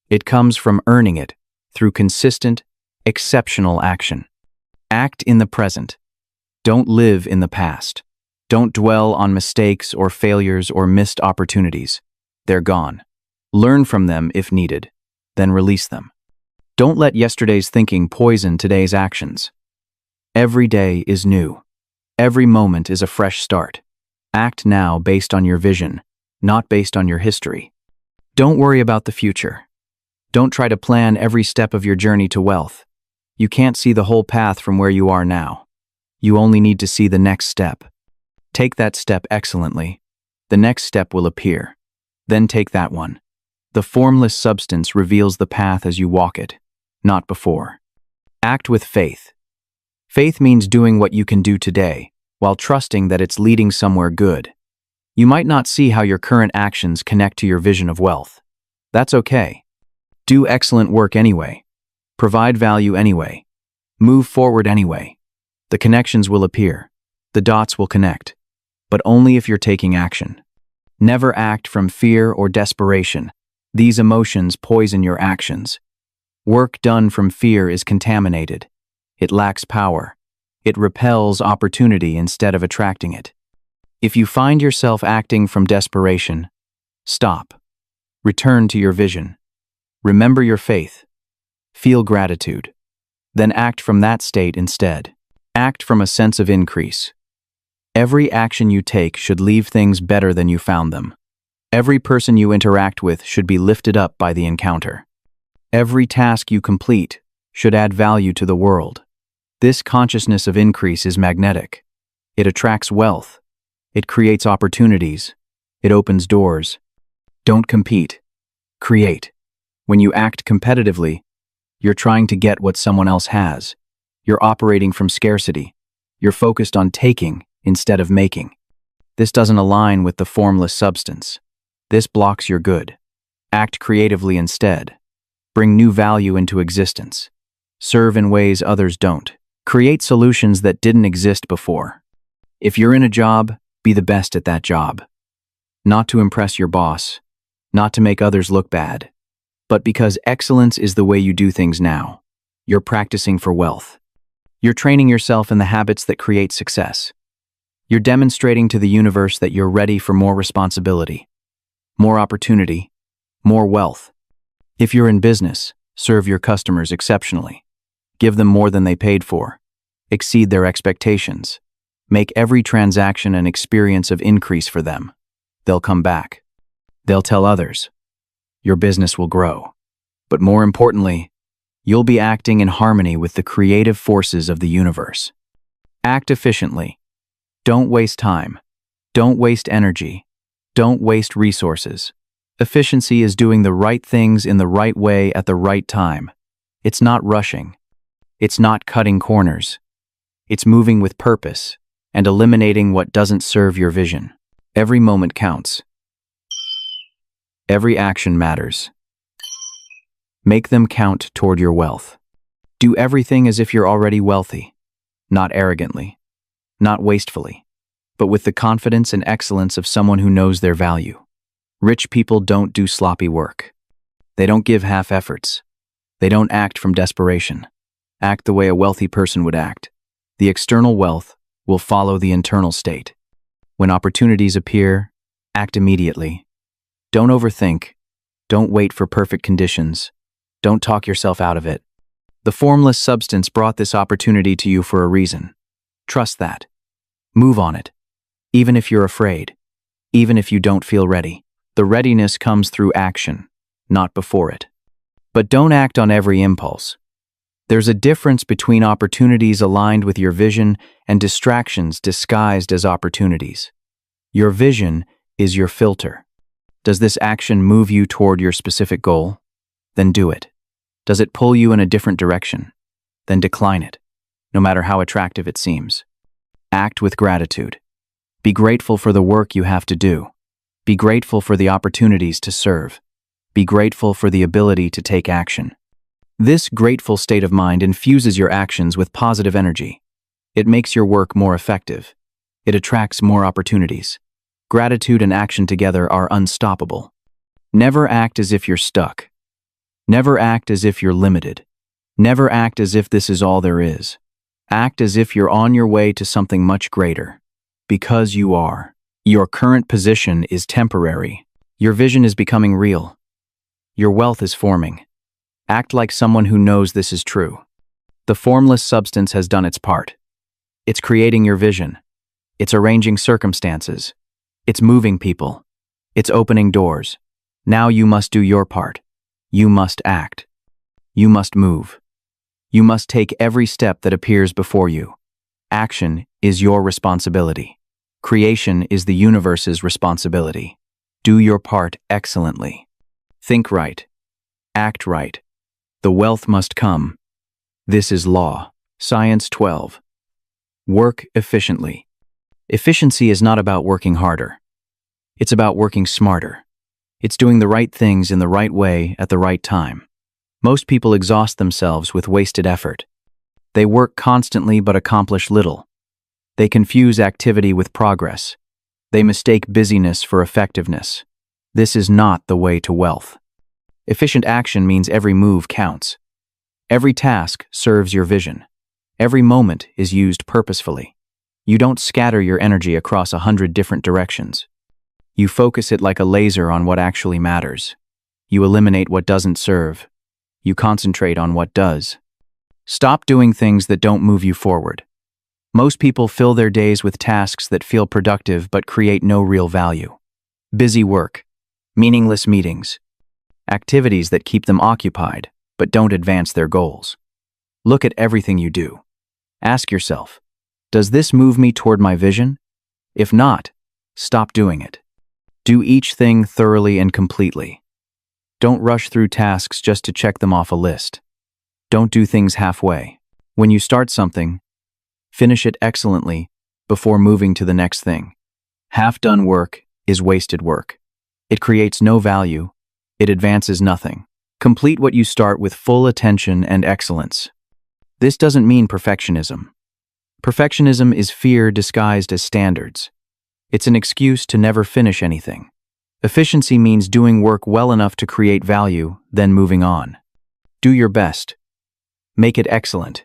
It comes from earning it through consistent, exceptional action. Act in the present. Don't live in the past. Don't dwell on mistakes or failures or missed opportunities. They're gone. Learn from them if needed, then release them. Don't let yesterday's thinking poison today's actions. Every day is new. Every moment is a fresh start. Act now based on your vision, not based on your history. Don't worry about the future. Don't try to plan every step of your journey to wealth. You can't see the whole path from where you are now. You only need to see the next step. Take that step excellently. The next step will appear. Then take that one. The formless substance reveals the path as you walk it, not before. Act with faith. Faith means doing what you can do today, while trusting that it's leading somewhere good. You might not see how your current actions connect to your vision of wealth. That's okay. Do excellent work anyway. Provide value anyway. Move forward anyway. The connections will appear. The dots will connect. But only if you're taking action. Never act from fear or desperation. These emotions poison your actions. Work done from fear is contaminated. It lacks power. It repels opportunity instead of attracting it. If you find yourself acting from desperation, stop. Return to your vision. Remember your faith. Feel gratitude. Then act from that state instead. Act from a sense of increase. Every action you take should leave things better than you found them. Every person you interact with should be lifted up by the encounter. Every task you complete should add value to the world. This consciousness of increase is magnetic. It attracts wealth. It creates opportunities. It opens doors. Don't compete. Create. When you act competitively, you're trying to get what someone else has. You're operating from scarcity. You're focused on taking instead of making. This doesn't align with the formless substance. This blocks your good. Act creatively instead. Bring new value into existence. Serve in ways others don't. Create solutions that didn't exist before. If you're in a job, be the best at that job. Not to impress your boss, not to make others look bad, but because excellence is the way you do things now. You're practicing for wealth. You're training yourself in the habits that create success. You're demonstrating to the universe that you're ready for more responsibility, more opportunity, more wealth. If you're in business, serve your customers exceptionally. Give them more than they paid for. Exceed their expectations. Make every transaction an experience of increase for them. They'll come back. They'll tell others. Your business will grow. But more importantly, you'll be acting in harmony with the creative forces of the universe. Act efficiently. Don't waste time. Don't waste energy. Don't waste resources. Efficiency is doing the right things in the right way at the right time. It's not rushing. It's not cutting corners. It's moving with purpose and eliminating what doesn't serve your vision. Every moment counts. Every action matters. Make them count toward your wealth. Do everything as if you're already wealthy, not arrogantly, not wastefully, but with the confidence and excellence of someone who knows their value. Rich people don't do sloppy work. They don't give half efforts. They don't act from desperation. Act the way a wealthy person would act. The external wealth will follow the internal state. When opportunities appear, act immediately. Don't overthink. Don't wait for perfect conditions. Don't talk yourself out of it. The formless substance brought this opportunity to you for a reason. Trust that. Move on it. Even if you're afraid. Even if you don't feel ready. The readiness comes through action, not before it. But don't act on every impulse. There's a difference between opportunities aligned with your vision and distractions disguised as opportunities. Your vision is your filter. Does this action move you toward your specific goal? Then do it. Does it pull you in a different direction? Then decline it, no matter how attractive it seems. Act with gratitude. Be grateful for the work you have to do. Be grateful for the opportunities to serve. Be grateful for the ability to take action. This grateful state of mind infuses your actions with positive energy. It makes your work more effective. It attracts more opportunities. Gratitude and action together are unstoppable. Never act as if you're stuck. Never act as if you're limited. Never act as if this is all there is. Act as if you're on your way to something much greater. Because you are. Your current position is temporary. Your vision is becoming real. Your wealth is forming. Act like someone who knows this is true. The formless substance has done its part. It's creating your vision. It's arranging circumstances. It's moving people. It's opening doors. Now you must do your part. You must act. You must move. You must take every step that appears before you. Action is your responsibility. Creation is the universe's responsibility. Do your part excellently. Think right. Act right. The wealth must come. This is law. Science 12. Work efficiently. Efficiency is not about working harder. It's about working smarter. It's doing the right things in the right way at the right time. Most people exhaust themselves with wasted effort. They work constantly but accomplish little. They confuse activity with progress. They mistake busyness for effectiveness. This is not the way to wealth. Efficient action means every move counts. Every task serves your vision. Every moment is used purposefully. You don't scatter your energy across 100 different directions. You focus it like a laser on what actually matters. You eliminate what doesn't serve. You concentrate on what does. Stop doing things that don't move you forward. Most people fill their days with tasks that feel productive but create no real value. Busy work, meaningless meetings, activities that keep them occupied but don't advance their goals. Look at everything you do. Ask yourself, does this move me toward my vision? If not, stop doing it. Do each thing thoroughly and completely. Don't rush through tasks just to check them off a list. Don't do things halfway. When you start something, finish it excellently before moving to the next thing. Half-done work is wasted work. It creates no value. It advances nothing. Complete what you start with full attention and excellence. This doesn't mean perfectionism. Perfectionism is fear disguised as standards. It's an excuse to never finish anything. Efficiency means doing work well enough to create value, then moving on. Do your best. Make it excellent.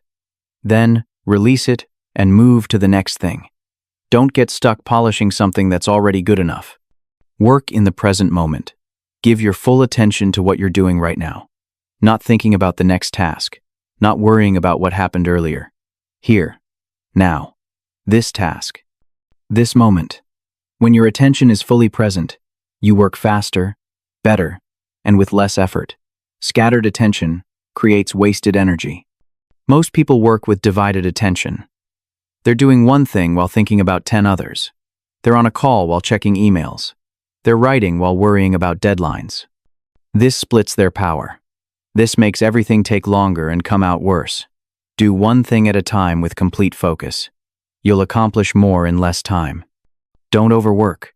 Then, release it and move to the next thing. Don't get stuck polishing something that's already good enough. Work in the present moment. Give your full attention to what you're doing right now. Not thinking about the next task. Not worrying about what happened earlier. Here. Now. This task. This moment. When your attention is fully present, you work faster, better, and with less effort. Scattered attention creates wasted energy. Most people work with divided attention. They're doing one thing while thinking about 10 others. They're on a call while checking emails. They're writing while worrying about deadlines. This splits their power. This makes everything take longer and come out worse. Do one thing at a time with complete focus. You'll accomplish more in less time. Don't overwork.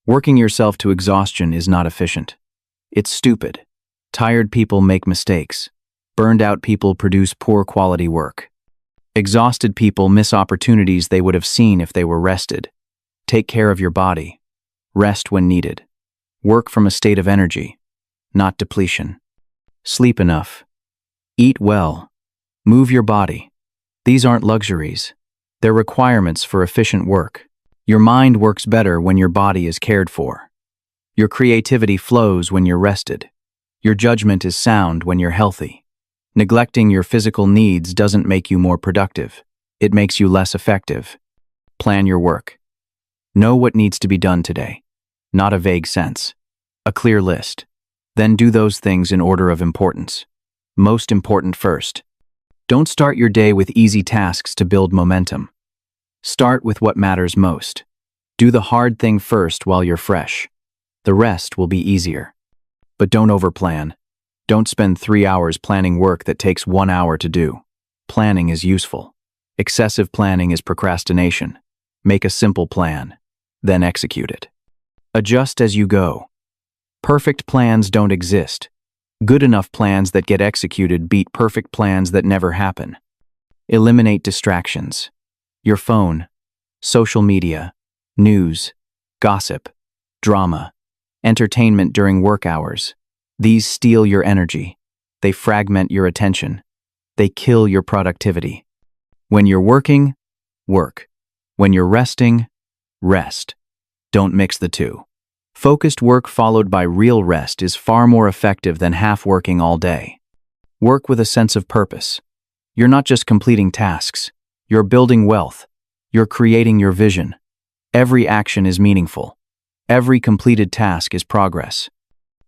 Working yourself to exhaustion is not efficient. It's stupid. Tired people make mistakes. Burned out people produce poor quality work. Exhausted people miss opportunities they would have seen if they were rested. Take care of your body. Rest when needed. Work from a state of energy, not depletion. Sleep enough. Eat well. Move your body. These aren't luxuries. They're requirements for efficient work. Your mind works better when your body is cared for. Your creativity flows when you're rested. Your judgment is sound when you're healthy. Neglecting your physical needs doesn't make you more productive. It makes you less effective. Plan your work. Know what needs to be done today. Not a vague sense. A clear list. Then do those things in order of importance. Most important first. Don't start your day with easy tasks to build momentum. Start with what matters most. Do the hard thing first while you're fresh. The rest will be easier. But don't overplan. Don't spend 3 hours planning work that takes 1 hour to do. Planning is useful. Excessive planning is procrastination. Make a simple plan, then execute it. Adjust as you go. Perfect plans don't exist. Good enough plans that get executed beat perfect plans that never happen. Eliminate distractions. Your phone, social media, news, gossip, drama, entertainment during work hours. These steal your energy. They fragment your attention. They kill your productivity. When you're working, work. When you're resting, rest. Don't mix the two. Focused work followed by real rest is far more effective than half working all day. Work with a sense of purpose. You're not just completing tasks. You're building wealth. You're creating your vision. Every action is meaningful. Every completed task is progress.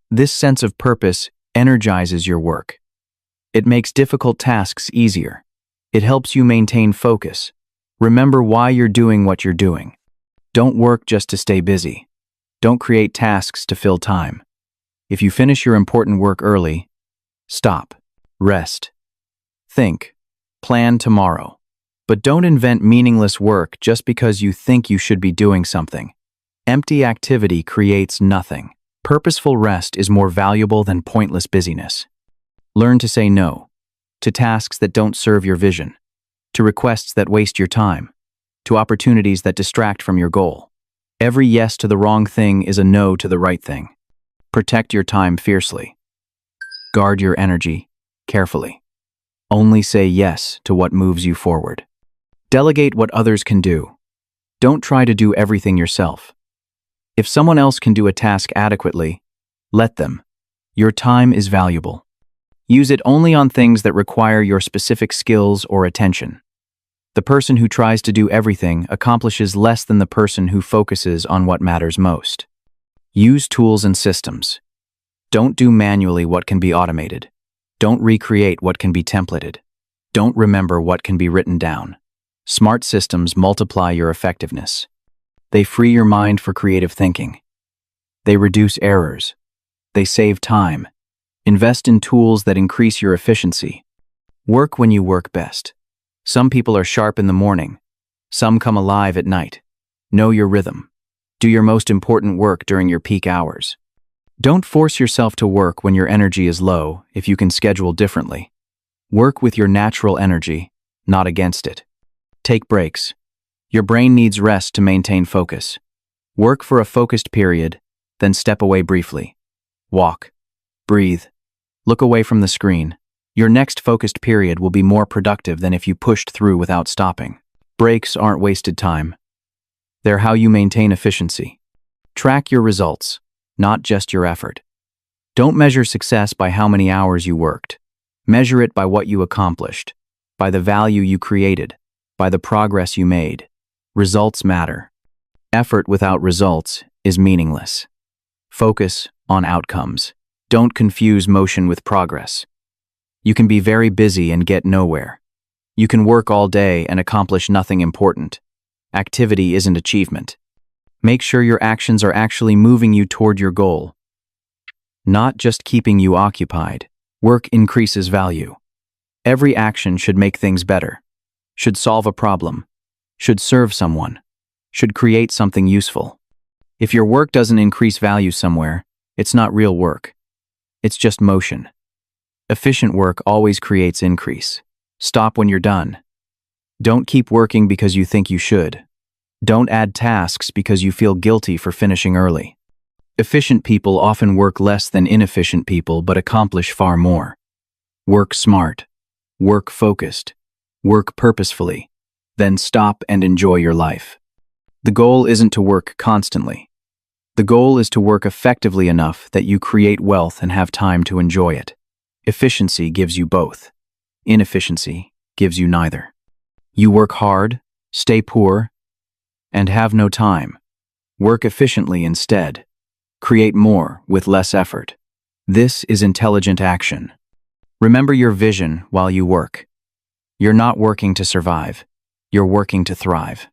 This sense of purpose energizes your work. It makes difficult tasks easier. It helps you maintain focus. Remember why you're doing what you're doing. Don't work just to stay busy. Don't create tasks to fill time. If you finish your important work early, stop, rest, think, plan tomorrow. But don't invent meaningless work just because you think you should be doing something. Empty activity creates nothing. Purposeful rest is more valuable than pointless busyness. Learn to say no to tasks that don't serve your vision, to requests that waste your time, to opportunities that distract from your goal. Every yes to the wrong thing is a no to the right thing. Protect your time fiercely. Guard your energy carefully. Only say yes to what moves you forward. Delegate what others can do. Don't try to do everything yourself. If someone else can do a task adequately, let them. Your time is valuable. Use it only on things that require your specific skills or attention. The person who tries to do everything accomplishes less than the person who focuses on what matters most. Use tools and systems. Don't do manually what can be automated. Don't recreate what can be templated. Don't remember what can be written down. Smart systems multiply your effectiveness. They free your mind for creative thinking. They reduce errors. They save time. Invest in tools that increase your efficiency. Work when you work best. Some people are sharp in the morning. Some come alive at night. Know your rhythm. Do your most important work during your peak hours. Don't force yourself to work when your energy is low if you can schedule differently. Work with your natural energy, not against it. Take breaks. Your brain needs rest to maintain focus. Work for a focused period, then step away briefly. Walk. Breathe. Look away from the screen. Your next focused period will be more productive than if you pushed through without stopping. Breaks aren't wasted time. They're how you maintain efficiency. Track your results, not just your effort. Don't measure success by how many hours you worked. Measure it by what you accomplished, by the value you created, by the progress you made. Results matter. Effort without results is meaningless. Focus on outcomes. Don't confuse motion with progress. You can be very busy and get nowhere. You can work all day and accomplish nothing important. Activity isn't achievement. Make sure your actions are actually moving you toward your goal, not just keeping you occupied. Work increases value. Every action should make things better, should solve a problem, should serve someone, should create something useful. If your work doesn't increase value somewhere, it's not real work. It's just motion. Efficient work always creates increase. Stop when you're done. Don't keep working because you think you should. Don't add tasks because you feel guilty for finishing early. Efficient people often work less than inefficient people but accomplish far more. Work smart. Work focused. Work purposefully. Then stop and enjoy your life. The goal isn't to work constantly. The goal is to work effectively enough that you create wealth and have time to enjoy it. Efficiency gives you both. Inefficiency gives you neither. You work hard, stay poor, and have no time. Work efficiently instead. Create more with less effort. This is intelligent action. Remember your vision while you work. You're not working to survive. You're working to thrive.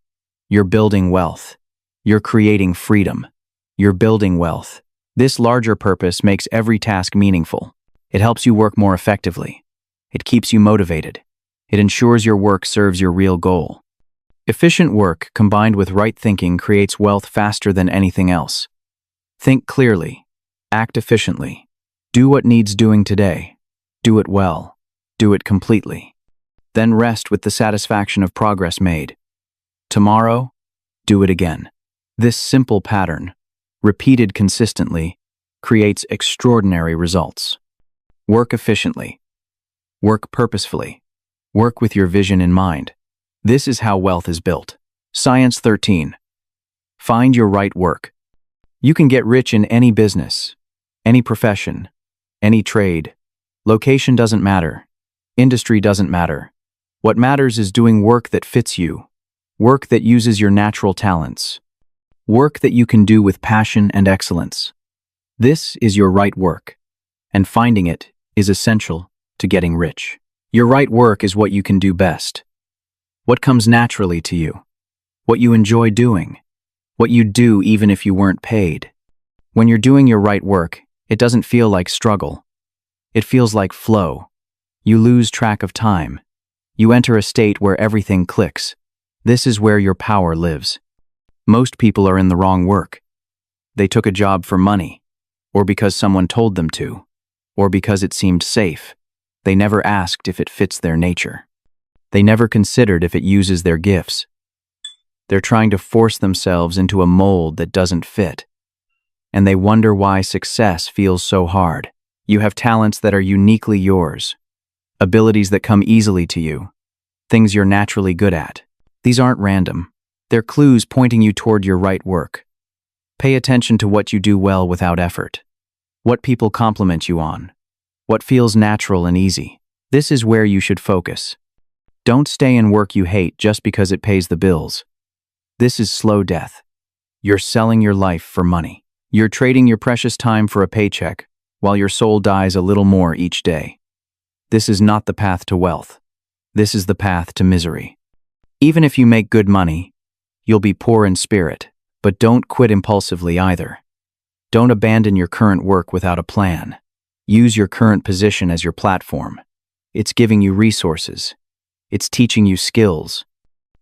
You're building wealth. You're creating freedom. You're building wealth. This larger purpose makes every task meaningful. It helps you work more effectively. It keeps you motivated. It ensures your work serves your real goal. Efficient work combined with right thinking creates wealth faster than anything else. Think clearly. Act efficiently. Do what needs doing today. Do it well. Do it completely. Then rest with the satisfaction of progress made. Tomorrow, do it again. This simple pattern, repeated consistently, creates extraordinary results. Work efficiently. Work purposefully. Work with your vision in mind. This is how wealth is built. Science 13. Find your right work. You can get rich in any business, any profession, any trade. Location doesn't matter. Industry doesn't matter. What matters is doing work that fits you. Work that uses your natural talents. Work that you can do with passion and excellence. This is your right work, and finding it is essential to getting rich. Your right work is what you can do best. What comes naturally to you. What you enjoy doing. What you'd do even if you weren't paid. When you're doing your right work, it doesn't feel like struggle. It feels like flow. You lose track of time. You enter a state where everything clicks. This is where your power lives. Most people are in the wrong work. They took a job for money, or because someone told them to, or because it seemed safe. They never asked if it fits their nature. They never considered if it uses their gifts. They're trying to force themselves into a mold that doesn't fit. And they wonder why success feels so hard. You have talents that are uniquely yours, abilities that come easily to you, things you're naturally good at. These aren't random. They're clues pointing you toward your right work. Pay attention to what you do well without effort. What people compliment you on. What feels natural and easy. This is where you should focus. Don't stay in work you hate just because it pays the bills. This is slow death. You're selling your life for money. You're trading your precious time for a paycheck, while your soul dies a little more each day. This is not the path to wealth. This is the path to misery. Even if you make good money, you'll be poor in spirit, but don't quit impulsively either. Don't abandon your current work without a plan. Use your current position as your platform. It's giving you resources. It's teaching you skills.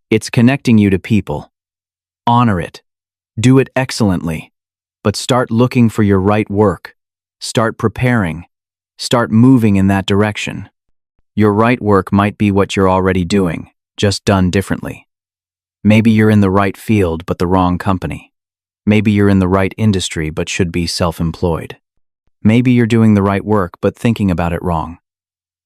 It's connecting you to people. Honor it. Do it excellently. But start looking for your right work. Start preparing. Start moving in that direction. Your right work might be what you're already doing, just done differently. Maybe you're in the right field but the wrong company. Maybe you're in the right industry but should be self-employed. Maybe you're doing the right work but thinking about it wrong.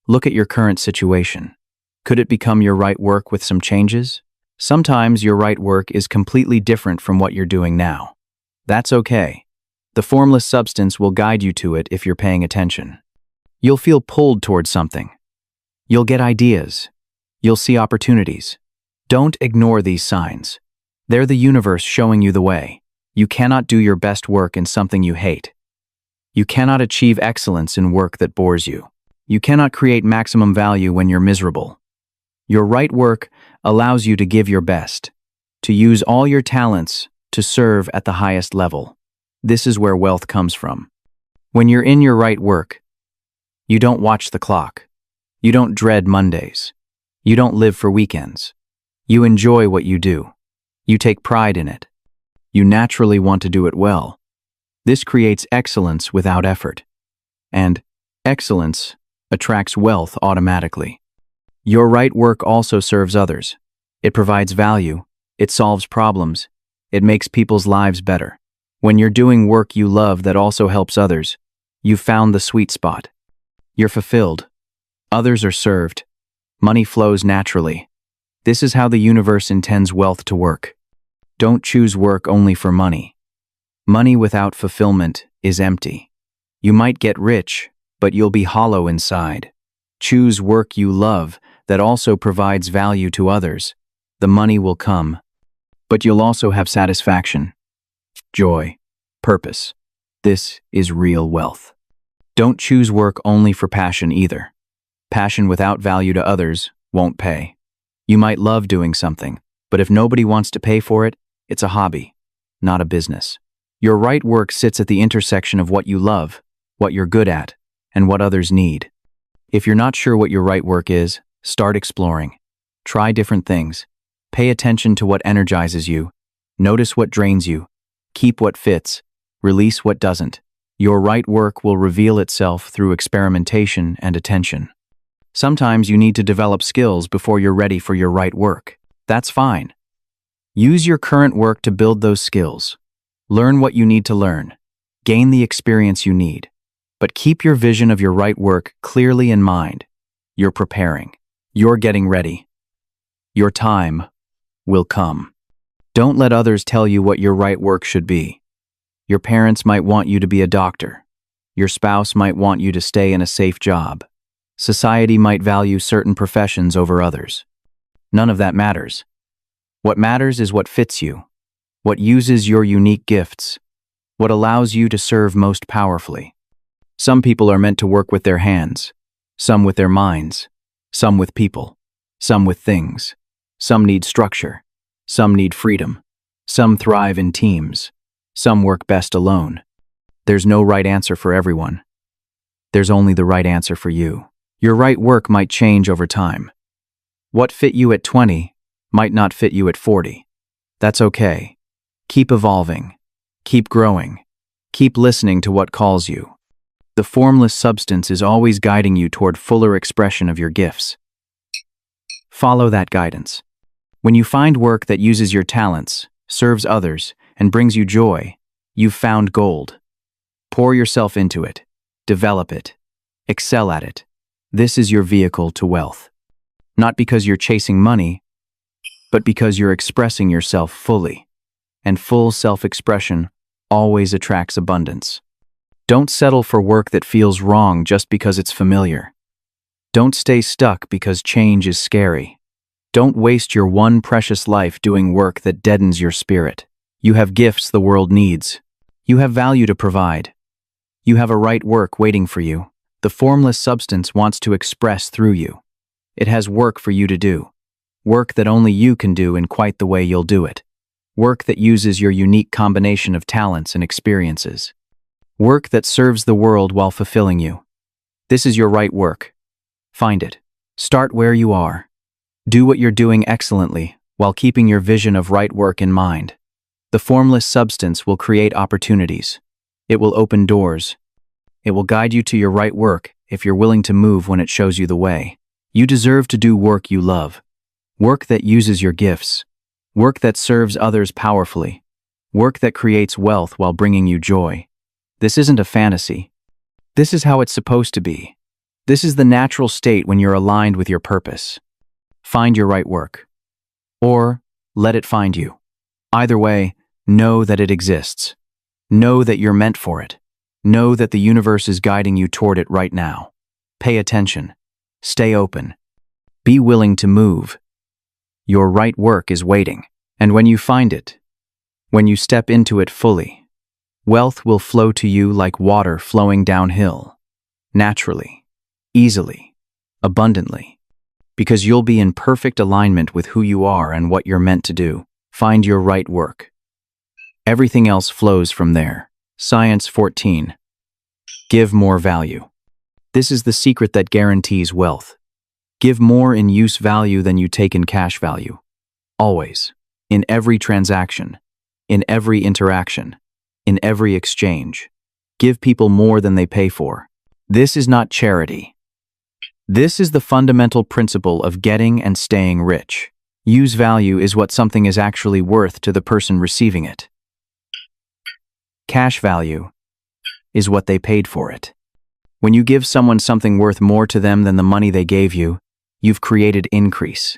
Look at your current situation. Could it become your right work with some changes? Sometimes your right work is completely different from what you're doing now. That's okay. The formless substance will guide you to it if you're paying attention. You'll feel pulled towards something. You'll get ideas. You'll see opportunities. Don't ignore these signs. They're the universe showing you the way. You cannot do your best work in something you hate. You cannot achieve excellence in work that bores you. You cannot create maximum value when you're miserable. Your right work allows you to give your best, to use all your talents to serve at the highest level. This is where wealth comes from. When you're in your right work, you don't watch the clock. You don't dread Mondays. You don't live for weekends. You enjoy what you do. You take pride in it. You naturally want to do it well. This creates excellence without effort. And excellence attracts wealth automatically. Your right work also serves others. It provides value. It solves problems. It makes people's lives better. When you're doing work you love that also helps others, you've found the sweet spot. You're fulfilled. Others are served. Money flows naturally. This is how the universe intends wealth to work. Don't choose work only for money. Money without fulfillment is empty. You might get rich, but you'll be hollow inside. Choose work you love that also provides value to others. The money will come. But you'll also have satisfaction, joy, purpose. This is real wealth. Don't choose work only for passion either. Passion without value to others won't pay. You might love doing something, but if nobody wants to pay for it, it's a hobby, not a business. Your right work sits at the intersection of what you love, what you're good at, and what others need. If you're not sure what your right work is, start exploring. Try different things. Pay attention to what energizes you. Notice what drains you. Keep what fits. Release what doesn't. Your right work will reveal itself through experimentation and attention. Sometimes you need to develop skills before you're ready for your right work. That's fine. Use your current work to build those skills. Learn what you need to learn. Gain the experience you need. But keep your vision of your right work clearly in mind. You're preparing. You're getting ready. Your time will come. Don't let others tell you what your right work should be. Your parents might want you to be a doctor. Your spouse might want you to stay in a safe job. Society might value certain professions over others. None of that matters. What matters is what fits you, what uses your unique gifts, what allows you to serve most powerfully. Some people are meant to work with their hands, some with their minds, some with people, some with things. Some need structure, some need freedom, some thrive in teams, some work best alone. There's no right answer for everyone. There's only the right answer for you. Your right work might change over time. What fit you at 20 might not fit you at 40. That's okay. Keep evolving. Keep growing. Keep listening to what calls you. The formless substance is always guiding you toward fuller expression of your gifts. Follow that guidance. When you find work that uses your talents, serves others, and brings you joy, you've found gold. Pour yourself into it. Develop it. Excel at it. This is your vehicle to wealth. Not because you're chasing money, but because you're expressing yourself fully. And full self-expression always attracts abundance. Don't settle for work that feels wrong just because it's familiar. Don't stay stuck because change is scary. Don't waste your one precious life doing work that deadens your spirit. You have gifts the world needs. You have value to provide. You have a right work waiting for you. The formless substance wants to express through you. It has work for you to do. Work that only you can do in quite the way you'll do it. Work that uses your unique combination of talents and experiences. Work that serves the world while fulfilling you. This is your right work. Find it. Start where you are. Do what you're doing excellently while keeping your vision of right work in mind. The formless substance will create opportunities. It will open doors. It will guide you to your right work if you're willing to move when it shows you the way. You deserve to do work you love. Work that uses your gifts. Work that serves others powerfully. Work that creates wealth while bringing you joy. This isn't a fantasy. This is how it's supposed to be. This is the natural state when you're aligned with your purpose. Find your right work. Or let it find you. Either way, know that it exists. Know that you're meant for it. Know that the universe is guiding you toward it right now. Pay attention. Stay open. Be willing to move. Your right work is waiting. And when you find it, when you step into it fully, wealth will flow to you like water flowing downhill. Naturally, easily, abundantly. Because you'll be in perfect alignment with who you are and what you're meant to do. Find your right work. Everything else flows from there. Science 14. Give more value. This is the secret that guarantees wealth. Give more in use value than you take in cash value. Always. In every transaction. In every interaction. In every exchange. Give people more than they pay for. This is not charity. This is the fundamental principle of getting and staying rich. Use value is what something is actually worth to the person receiving it. Cash value is what they paid for it. When you give someone something worth more to them than the money they gave you, you've created increase.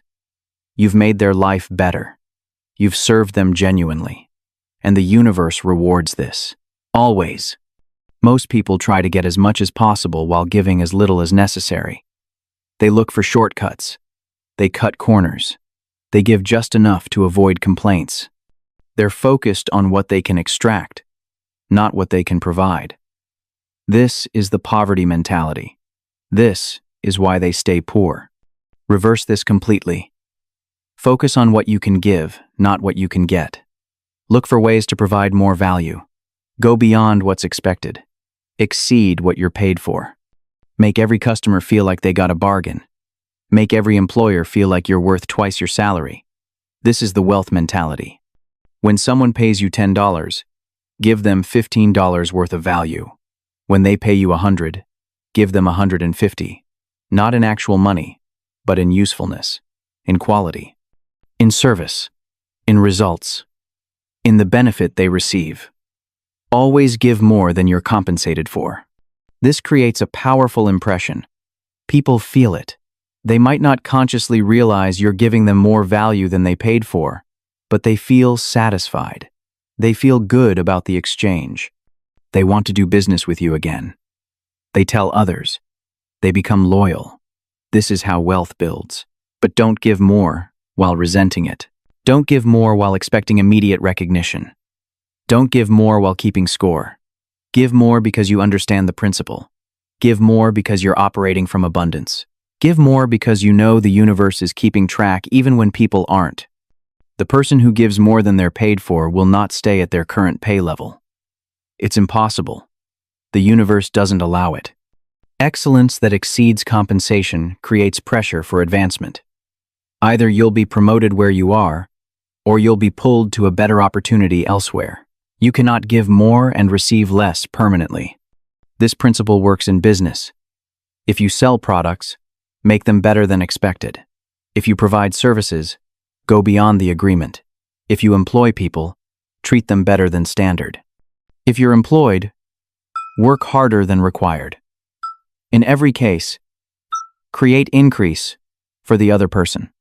You've made their life better. You've served them genuinely. And the universe rewards this. Always. Most people try to get as much as possible while giving as little as necessary. They look for shortcuts. They cut corners. They give just enough to avoid complaints. They're focused on what they can extract, not what they can provide. This is the poverty mentality. This is why they stay poor. Reverse this completely. Focus on what you can give, not what you can get. Look for ways to provide more value. Go beyond what's expected. Exceed what you're paid for. Make every customer feel like they got a bargain. Make every employer feel like you're worth twice your salary. This is the wealth mentality. When someone pays you $10, give them $15 worth of value. When they pay you $100, give them $150. Not in actual money, but in usefulness, in quality, in service, in results, in the benefit they receive. Always give more than you're compensated for. This creates a powerful impression. People feel it. They might not consciously realize you're giving them more value than they paid for, but they feel satisfied. They feel good about the exchange. They want to do business with you again. They tell others. They become loyal. This is how wealth builds. But don't give more while resenting it. Don't give more while expecting immediate recognition. Don't give more while keeping score. Give more because you understand the principle. Give more because you're operating from abundance. Give more because you know the universe is keeping track even when people aren't. The person who gives more than they're paid for will not stay at their current pay level. It's impossible. The universe doesn't allow it. Excellence that exceeds compensation creates pressure for advancement. Either you'll be promoted where you are, or you'll be pulled to a better opportunity elsewhere. You cannot give more and receive less permanently. This principle works in business. If you sell products, make them better than expected. If you provide services, go beyond the agreement. If you employ people, treat them better than standard. If you're employed, work harder than required. In every case, create increase for the other person.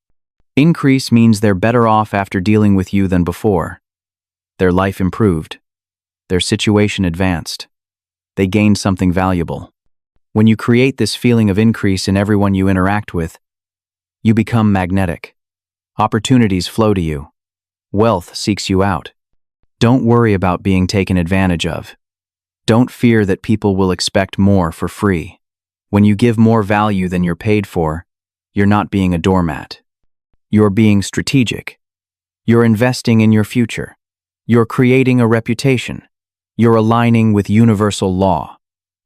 Increase means they're better off after dealing with you than before. Their life improved. Their situation advanced. They gained something valuable. When you create this feeling of increase in everyone you interact with, you become magnetic. Opportunities flow to you. Wealth seeks you out. Don't worry about being taken advantage of. Don't fear that people will expect more for free. When you give more value than you're paid for, you're not being a doormat. You're being strategic. You're investing in your future. You're creating a reputation. You're aligning with universal law.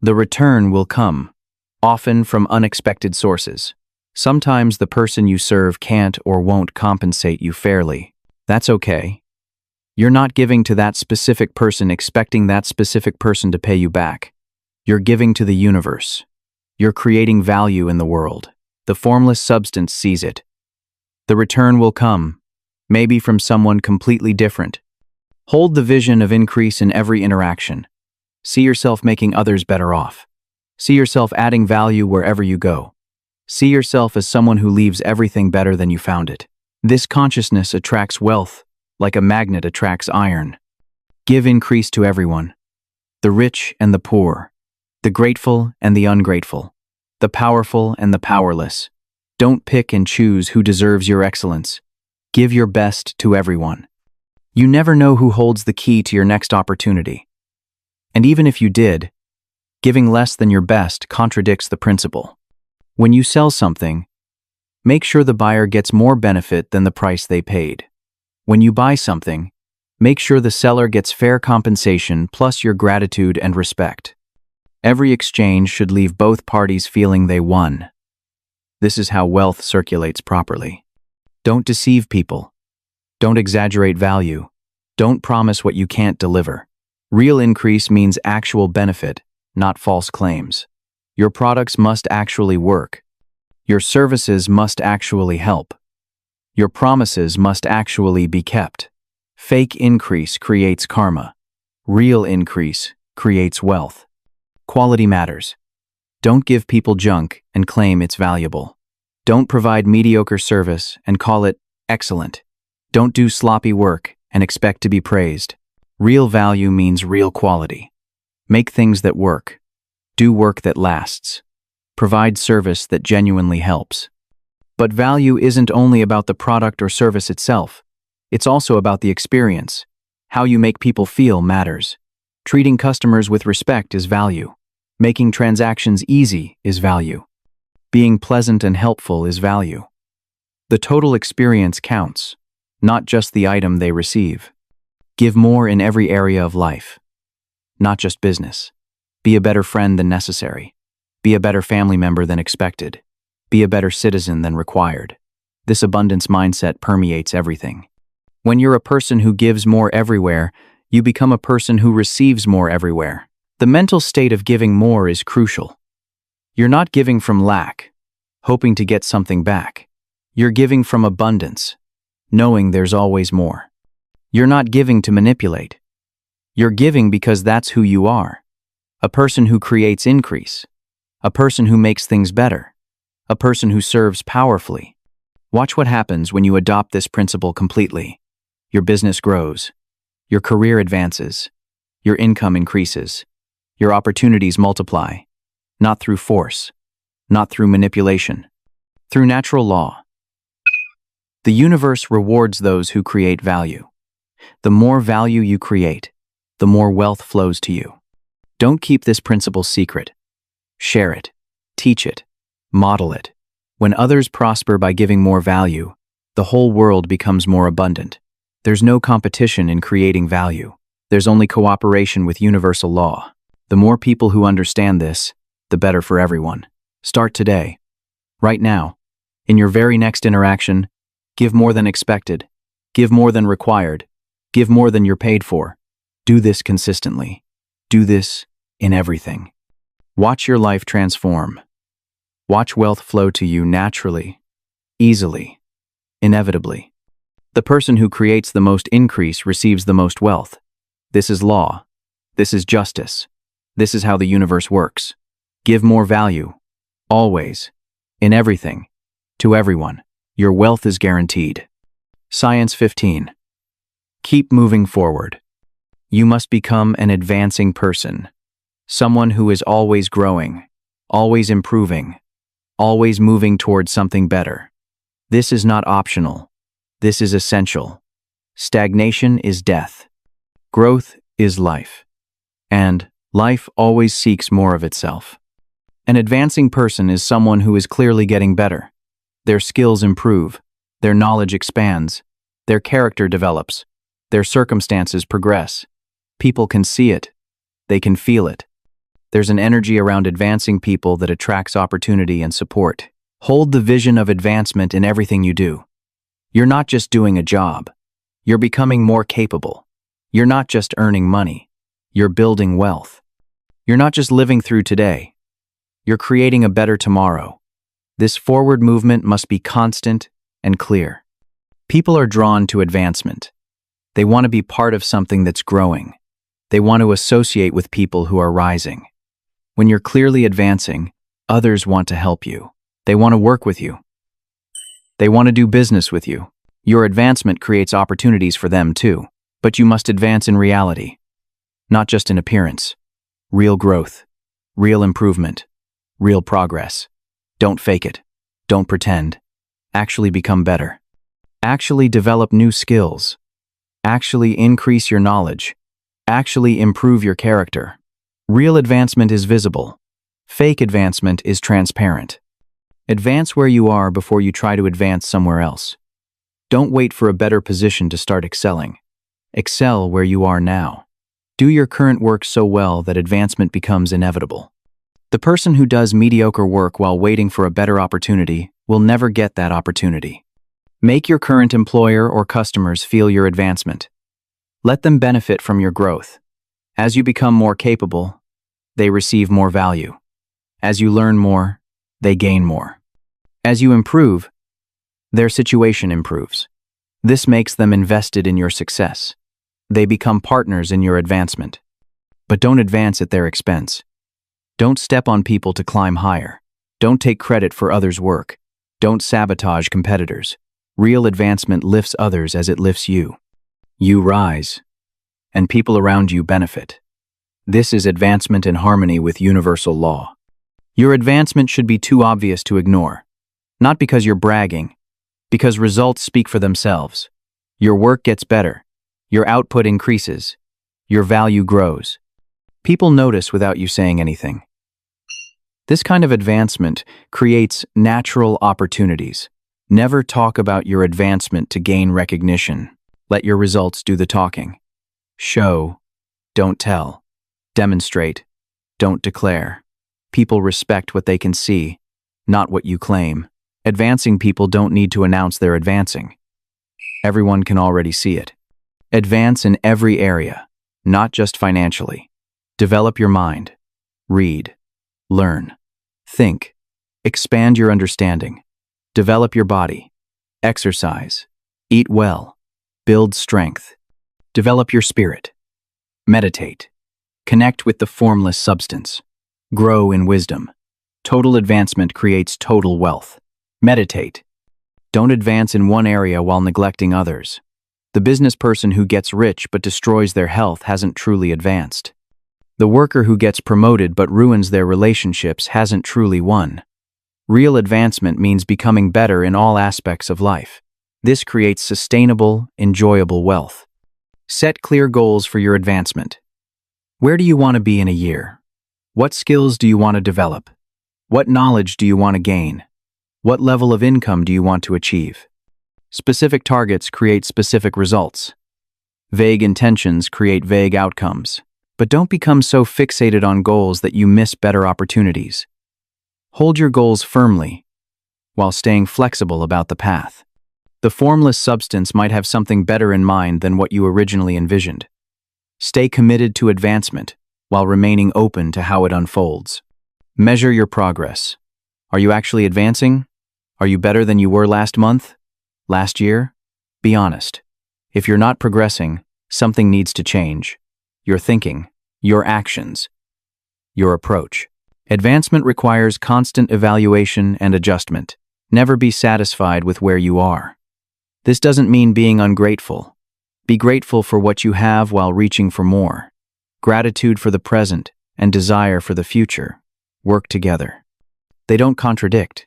The return will come, often from unexpected sources. Sometimes the person you serve can't or won't compensate you fairly. That's okay. You're not giving to that specific person expecting that specific person to pay you back. You're giving to the universe. You're creating value in the world. The formless substance sees it. The return will come, maybe from someone completely different. Hold the vision of increase in every interaction. See yourself making others better off. See yourself adding value wherever you go. See yourself as someone who leaves everything better than you found it. This consciousness attracts wealth, like a magnet attracts iron. Give increase to everyone. The rich and the poor. The grateful and the ungrateful. The powerful and the powerless. Don't pick and choose who deserves your excellence. Give your best to everyone. You never know who holds the key to your next opportunity. And even if you did, giving less than your best contradicts the principle. When you sell something, make sure the buyer gets more benefit than the price they paid. When you buy something, make sure the seller gets fair compensation plus your gratitude and respect. Every exchange should leave both parties feeling they won. This is how wealth circulates properly. Don't deceive people. Don't exaggerate value. Don't promise what you can't deliver. Real increase means actual benefit, not false claims. Your products must actually work. Your services must actually help. Your promises must actually be kept. Fake increase creates karma. Real increase creates wealth. Quality matters. Don't give people junk and claim it's valuable. Don't provide mediocre service and call it excellent. Don't do sloppy work and expect to be praised. Real value means real quality. Make things that work. Do work that lasts. Provide service that genuinely helps. But value isn't only about the product or service itself. It's also about the experience. How you make people feel matters. Treating customers with respect is value. Making transactions easy is value. Being pleasant and helpful is value. The total experience counts, not just the item they receive. Give more in every area of life, not just business. Be a better friend than necessary. Be a better family member than expected. Be a better citizen than required. This abundance mindset permeates everything. When you're a person who gives more everywhere, you become a person who receives more everywhere. The mental state of giving more is crucial. You're not giving from lack, hoping to get something back. You're giving from abundance, knowing there's always more. You're not giving to manipulate. You're giving because that's who you are. A person who creates increase. A person who makes things better. A person who serves powerfully. Watch what happens when you adopt this principle completely. Your business grows. Your career advances. Your income increases. Your opportunities multiply. Not through force. Not through manipulation. Through natural law. The universe rewards those who create value. The more value you create, the more wealth flows to you. Don't keep this principle secret. Share it. Teach it. Model it. When others prosper by giving more value, the whole world becomes more abundant. There's no competition in creating value. There's only cooperation with universal law. The more people who understand this, the better for everyone. Start today. Right now. In your very next interaction, give more than expected. Give more than required. Give more than you're paid for. Do this consistently. Do this in everything. Watch your life transform. Watch wealth flow to you naturally, easily, inevitably. The person who creates the most increase receives the most wealth. This is law. This is justice. This is how the universe works. Give more value. Always. In everything. To everyone. Your wealth is guaranteed. Science 15. Keep moving forward. You must become an advancing person. Someone who is always growing, always improving, always moving towards something better. This is not optional. This is essential. Stagnation is death. Growth is life. And life always seeks more of itself. An advancing person is someone who is clearly getting better. Their skills improve. Their knowledge expands. Their character develops. Their circumstances progress. People can see it. They can feel it. There's an energy around advancing people that attracts opportunity and support. Hold the vision of advancement in everything you do. You're not just doing a job. You're becoming more capable. You're not just earning money. You're building wealth. You're not just living through today. You're creating a better tomorrow. This forward movement must be constant and clear. People are drawn to advancement. They want to be part of something that's growing. They want to associate with people who are rising. When you're clearly advancing, others want to help you. They want to work with you. They want to do business with you. Your advancement creates opportunities for them too, but you must advance in reality, not just in appearance. Real growth, real improvement, real progress. Don't fake it. Don't pretend. Actually become better. Actually develop new skills. Actually increase your knowledge. Actually improve your character. Real advancement is visible. Fake advancement is transparent. Advance where you are before you try to advance somewhere else. Don't wait for a better position to start excelling. Excel where you are now. Do your current work so well that advancement becomes inevitable. The person who does mediocre work while waiting for a better opportunity will never get that opportunity. Make your current employer or customers feel your advancement. Let them benefit from your growth. As you become more capable, they receive more value. As you learn more, they gain more. As you improve, their situation improves. This makes them invested in your success. They become partners in your advancement. But don't advance at their expense. Don't step on people to climb higher. Don't take credit for others' work. Don't sabotage competitors. Real advancement lifts others as it lifts you. You rise, and people around you benefit. This is advancement in harmony with universal law. Your advancement should be too obvious to ignore. Not because you're bragging, because results speak for themselves. Your work gets better. Your output increases. Your value grows. People notice without you saying anything. This kind of advancement creates natural opportunities. Never talk about your advancement to gain recognition. Let your results do the talking. Show, don't tell. Demonstrate, don't declare. People respect what they can see, not what you claim. Advancing people don't need to announce they're advancing. Everyone can already see it. Advance in every area, not just financially. Develop your mind. Read. Learn. Think. Expand your understanding. Develop your body. Exercise. Eat well. Build strength. Develop your spirit. Meditate. Connect with the formless substance. Grow in wisdom. Total advancement creates total wealth. Meditate. Don't advance in one area while neglecting others. The business person who gets rich but destroys their health hasn't truly advanced. The worker who gets promoted but ruins their relationships hasn't truly won. Real advancement means becoming better in all aspects of life. This creates sustainable, enjoyable wealth. Set clear goals for your advancement. Where do you want to be in a year? What skills do you want to develop? What knowledge do you want to gain? What level of income do you want to achieve? Specific targets create specific results. Vague intentions create vague outcomes. But don't become so fixated on goals that you miss better opportunities. Hold your goals firmly, while staying flexible about the path. The formless substance might have something better in mind than what you originally envisioned. Stay committed to advancement, while remaining open to how it unfolds. Measure your progress. Are you actually advancing? Are you better than you were last month? Last year? Be honest. If you're not progressing, something needs to change. Your thinking, your actions, your approach. Advancement requires constant evaluation and adjustment. Never be satisfied with where you are. This doesn't mean being ungrateful. Be grateful for what you have while reaching for more. Gratitude for the present and desire for the future work together. They don't contradict.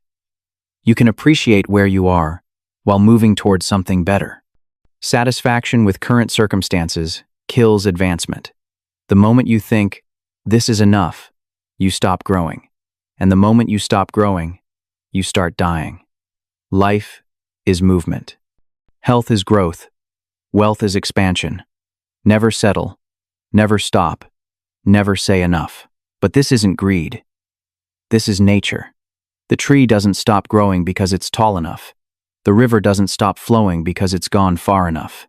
You can appreciate where you are while moving towards something better. Satisfaction with current circumstances kills advancement. The moment you think, this is enough, you stop growing. And the moment you stop growing, you start dying. Life is movement. Health is growth. Wealth is expansion. Never settle. Never stop. Never say enough. But this isn't greed. This is nature. The tree doesn't stop growing because it's tall enough. The river doesn't stop flowing because it's gone far enough.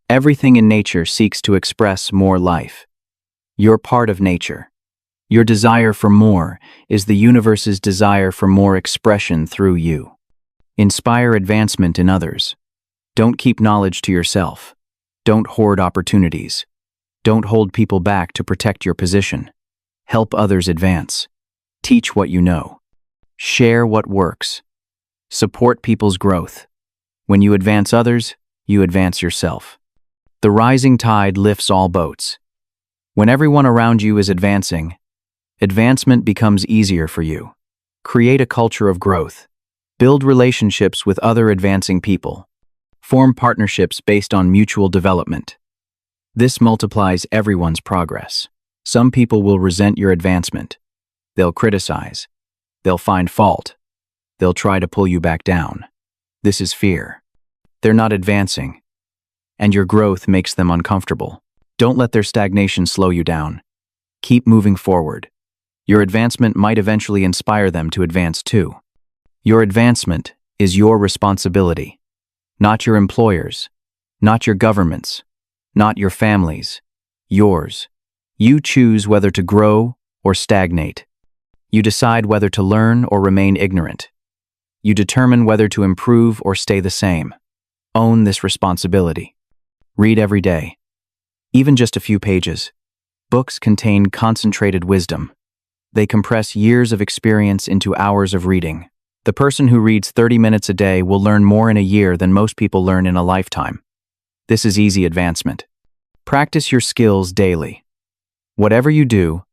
Everything in nature seeks to express more life. You're part of nature. Your desire for more is the universe's desire for more expression through you. Inspire advancement in others. Don't keep knowledge to yourself. Don't hoard opportunities. Don't hold people back to protect your position. Help others advance. Teach what you know. Share what works. Support people's growth. When you advance others, you advance yourself. The rising tide lifts all boats. When everyone around you is advancing, advancement becomes easier for you. Create a culture of growth. Build relationships with other advancing people. Form partnerships based on mutual development. This multiplies everyone's progress. Some people will resent your advancement. They'll criticize. They'll find fault. They'll try to pull you back down. This is fear. They're not advancing, and your growth makes them uncomfortable. Don't let their stagnation slow you down. Keep moving forward. Your advancement might eventually inspire them to advance too. Your advancement is your responsibility, not your employers, not your government's, not your family's, yours. You choose whether to grow or stagnate. You decide whether to learn or remain ignorant. You determine whether to improve or stay the same. Own this responsibility. Read every day. Even just a few pages. Books contain concentrated wisdom. They compress years of experience into hours of reading. The person who reads 30 minutes a day will learn more in a year than most people learn in a lifetime. This is easy advancement. Practice your skills daily. Whatever you do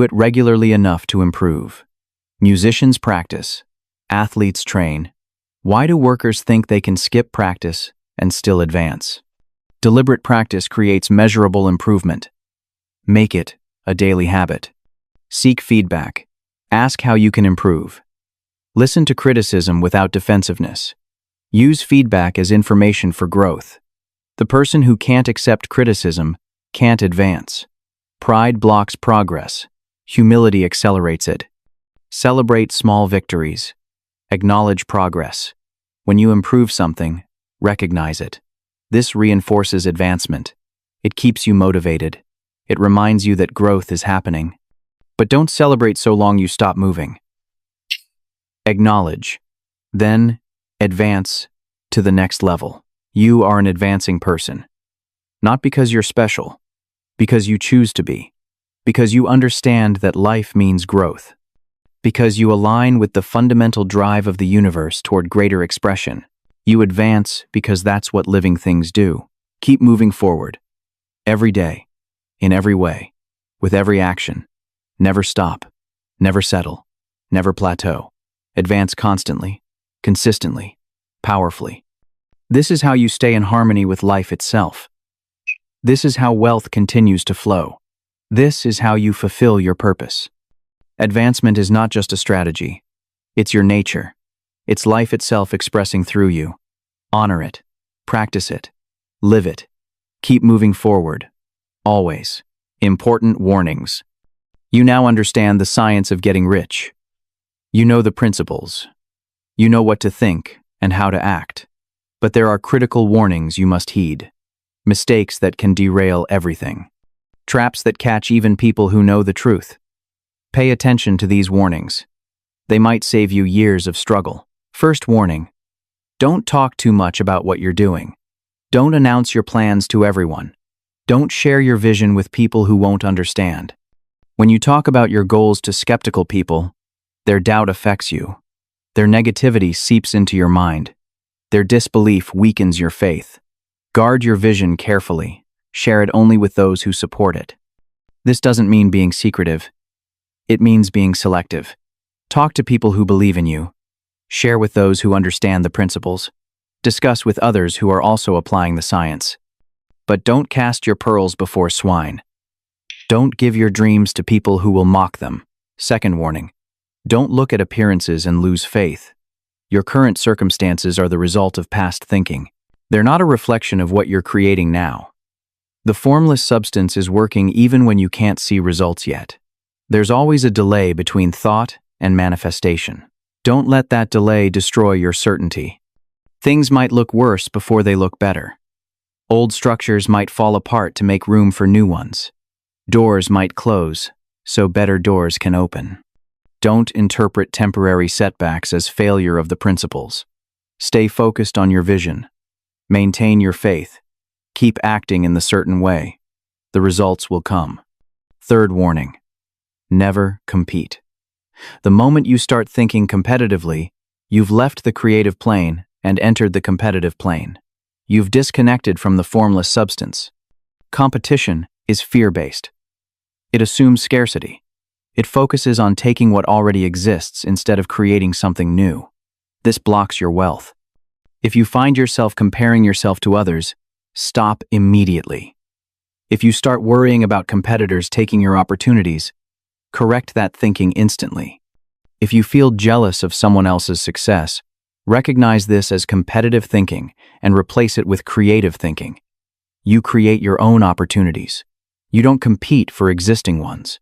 it regularly enough to improve. Musicians practice. Athletes train. Why do workers think they can skip practice and still advance? Deliberate practice creates measurable improvement. Make it a daily habit. Seek feedback. Ask how you can improve. Listen to criticism without defensiveness. Use feedback as information for growth. The person who can't accept criticism can't advance. Pride blocks progress. Humility accelerates it. Celebrate small victories. Acknowledge progress. When you improve something, recognize it. This reinforces advancement. It keeps you motivated. It reminds you that growth is happening. But don't celebrate so long you stop moving. Acknowledge. Then, advance to the next level. You are an advancing person. Not because you're special, because you choose to be. Because you understand that life means growth. Because you align with the fundamental drive of the universe toward greater expression. You advance because that's what living things do. Keep moving forward. Every day. In every way. With every action. Never stop. Never settle. Never plateau. Advance constantly. Consistently. Powerfully. This is how you stay in harmony with life itself. This is how wealth continues to flow. This is how you fulfill your purpose. Advancement is not just a strategy. It's your nature. It's life itself expressing through you. Honor it. Practice it. Live it. Keep moving forward. Always. Important warnings. You now understand the science of getting rich. You know the principles. You know what to think and how to act. But there are critical warnings you must heed. Mistakes that can derail everything. Traps that catch even people who know the truth. Pay attention to these warnings. They might save you years of struggle. First warning. Don't talk too much about what you're doing. Don't announce your plans to everyone. Don't share your vision with people who won't understand. When you talk about your goals to skeptical people, their doubt affects you. Their negativity seeps into your mind. Their disbelief weakens your faith. Guard your vision carefully. Share it only with those who support it. This doesn't mean being secretive. It means being selective. Talk to people who believe in you. Share with those who understand the principles. Discuss with others who are also applying the science. But don't cast your pearls before swine. Don't give your dreams to people who will mock them. Second warning. Don't look at appearances and lose faith. Your current circumstances are the result of past thinking. They're not a reflection of what you're creating now. The formless substance is working even when you can't see results yet. There's always a delay between thought and manifestation. Don't let that delay destroy your certainty. Things might look worse before they look better. Old structures might fall apart to make room for new ones. Doors might close, so better doors can open. Don't interpret temporary setbacks as failure of the principles. Stay focused on your vision. Maintain your faith. Keep acting in the certain way. The results will come. Third warning. Never compete. The moment you start thinking competitively, you've left the creative plane and entered the competitive plane. You've disconnected from the formless substance. Competition is fear-based. It assumes scarcity. It focuses on taking what already exists instead of creating something new. This blocks your wealth. If you find yourself comparing yourself to others, stop immediately. If you start worrying about competitors taking your opportunities, correct that thinking instantly. If you feel jealous of someone else's success, recognize this as competitive thinking and replace it with creative thinking. You create your own opportunities. You don't compete for existing ones.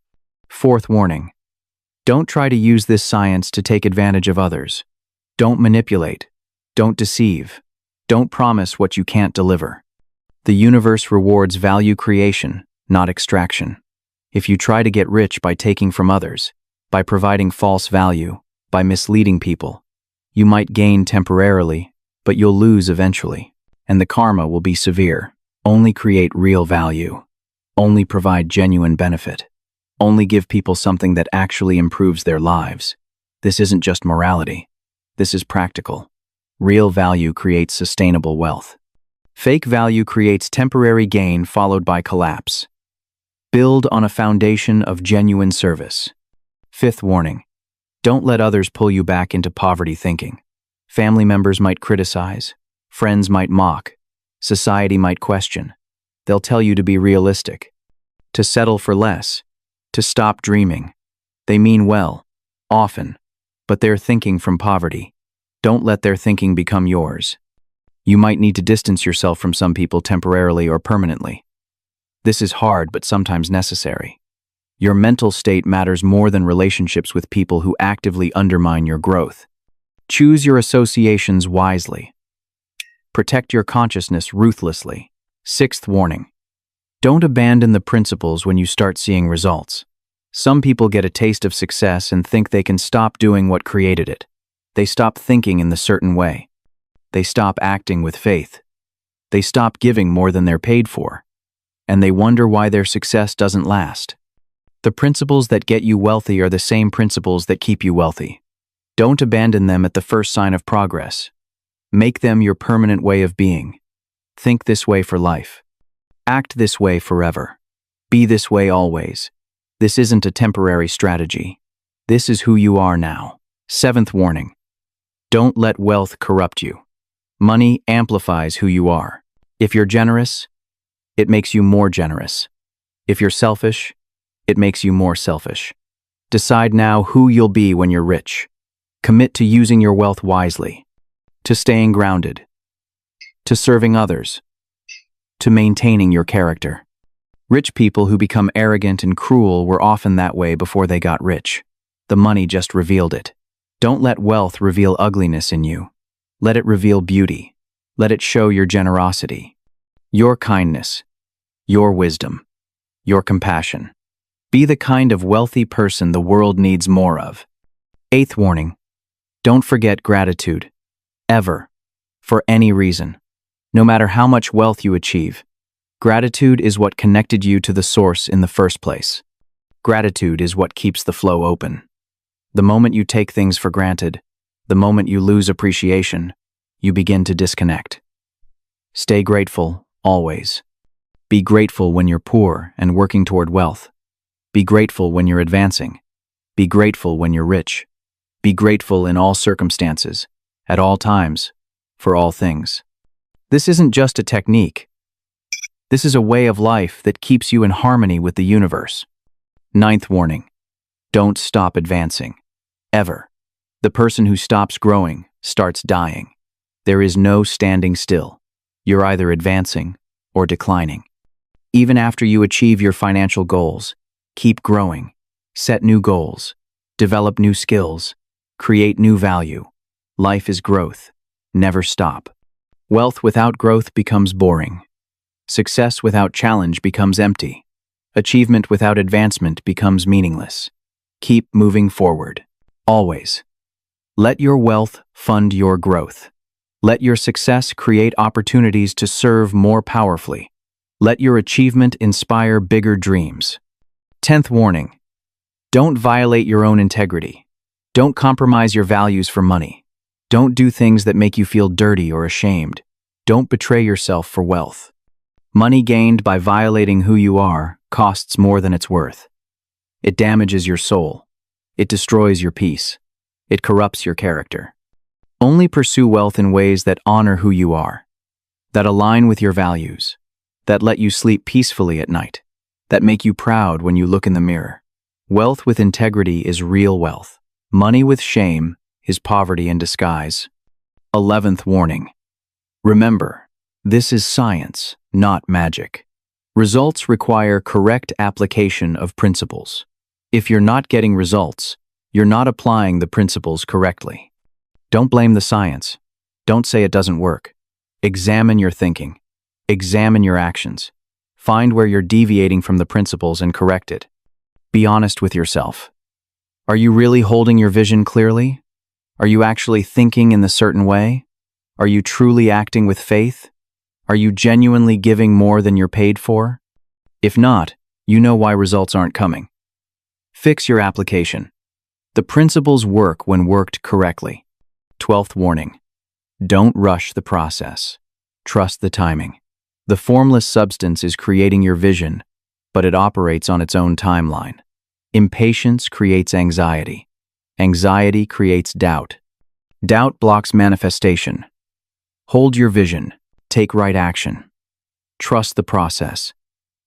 Fourth warning. Don't try to use this science to take advantage of others. Don't manipulate. Don't deceive. Don't promise what you can't deliver. The universe rewards value creation, not extraction. If you try to get rich by taking from others, by providing false value, by misleading people, you might gain temporarily, but you'll lose eventually, and the karma will be severe. Only create real value. Only provide genuine benefit. Only give people something that actually improves their lives. This isn't just morality. This is practical. Real value creates sustainable wealth. Fake value creates temporary gain followed by collapse. Build on a foundation of genuine service. Fifth warning. Don't let others pull you back into poverty thinking. Family members might criticize. Friends might mock. Society might question. They'll tell you to be realistic, to settle for less, to stop dreaming. They mean well, often, but they're thinking from poverty. Don't let their thinking become yours. You might need to distance yourself from some people temporarily or permanently. This is hard, but sometimes necessary. Your mental state matters more than relationships with people who actively undermine your growth. Choose your associations wisely. Protect your consciousness ruthlessly. Sixth warning. Don't abandon the principles when you start seeing results. Some people get a taste of success and think they can stop doing what created it. They stop thinking in the certain way. They stop acting with faith. They stop giving more than they're paid for. And they wonder why their success doesn't last. The principles that get you wealthy are the same principles that keep you wealthy. Don't abandon them at the first sign of progress. Make them your permanent way of being. Think this way for life. Act this way forever. Be this way always. This isn't a temporary strategy. This is who you are now. Seventh warning. Don't let wealth corrupt you. Money amplifies who you are. If you're generous, it makes you more generous. If you're selfish, it makes you more selfish. Decide now who you'll be when you're rich. Commit to using your wealth wisely, to staying grounded, to serving others, to maintaining your character. Rich people who become arrogant and cruel were often that way before they got rich. The money just revealed it. Don't let wealth reveal ugliness in you. Let it reveal beauty. Let it show your generosity, your kindness, your wisdom, your compassion. Be the kind of wealthy person the world needs more of. Eighth warning. Don't forget gratitude. Ever. For any reason. No matter how much wealth you achieve, gratitude is what connected you to the source in the first place. Gratitude is what keeps the flow open. The moment you take things for granted, the moment you lose appreciation, you begin to disconnect. Stay grateful, always. Be grateful when you're poor and working toward wealth. Be grateful when you're advancing. Be grateful when you're rich. Be grateful in all circumstances, at all times, for all things. This isn't just a technique. This is a way of life that keeps you in harmony with the universe. Ninth warning. Don't stop advancing. Ever. The person who stops growing starts dying. There is no standing still. You're either advancing or declining. Even after you achieve your financial goals, keep growing. Set new goals. Develop new skills. Create new value. Life is growth. Never stop. Wealth without growth becomes boring. Success without challenge becomes empty. Achievement without advancement becomes meaningless. Keep moving forward. Always. Let your wealth fund your growth. Let your success create opportunities to serve more powerfully. Let your achievement inspire bigger dreams. 10th warning. Don't violate your own integrity. Don't compromise your values for money. Don't do things that make you feel dirty or ashamed. Don't betray yourself for wealth. Money gained by violating who you are costs more than it's worth. It damages your soul. It destroys your peace. It corrupts your character. Only pursue wealth in ways that honor who you are, that align with your values, that let you sleep peacefully at night, that make you proud when you look in the mirror. Wealth with integrity is real wealth. Money with shame is poverty in disguise. 11th warning. Remember, this is science, not magic. Results require correct application of principles. If you're not getting results, you're not applying the principles correctly. Don't blame the science. Don't say it doesn't work. Examine your thinking. Examine your actions. Find where you're deviating from the principles and correct it. Be honest with yourself. Are you really holding your vision clearly? Are you actually thinking in the certain way? Are you truly acting with faith? Are you genuinely giving more than you're paid for? If not, you know why results aren't coming. Fix your application. The principles work when worked correctly. 12th warning. Don't rush the process. Trust the timing. The formless substance is creating your vision, but it operates on its own timeline. Impatience creates anxiety. Anxiety creates doubt. Doubt blocks manifestation. Hold your vision. Take right action. Trust the process.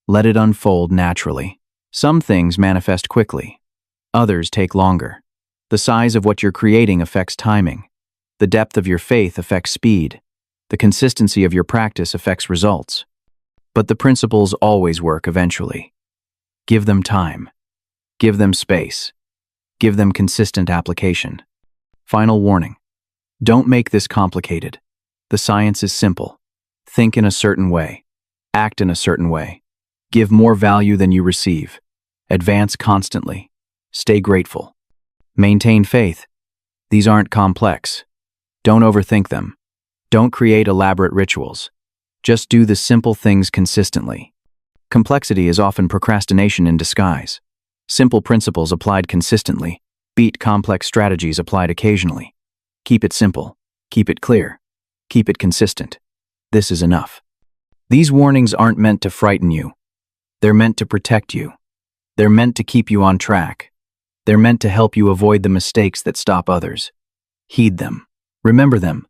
Let it unfold naturally. Some things manifest quickly. Others take longer. The size of what you're creating affects timing. The depth of your faith affects speed. The consistency of your practice affects results. But the principles always work eventually. Give them time. Give them space. Give them consistent application. Final warning. Don't make this complicated. The science is simple. Think in a certain way. Act in a certain way. Give more value than you receive. Advance constantly. Stay grateful. Maintain faith. These aren't complex. Don't overthink them. Don't create elaborate rituals. Just do the simple things consistently. Complexity is often procrastination in disguise. Simple principles applied consistently beat complex strategies applied occasionally. Keep it simple. Keep it clear. Keep it consistent. This is enough. These warnings aren't meant to frighten you. They're meant to protect you. They're meant to keep you on track. They're meant to help you avoid the mistakes that stop others. Heed them. Remember them.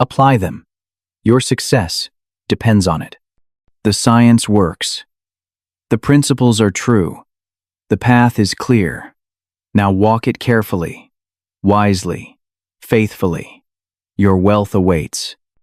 Apply them. Your success depends on it. The science works. The principles are true. The path is clear. Now walk it carefully, wisely, faithfully. Your wealth awaits.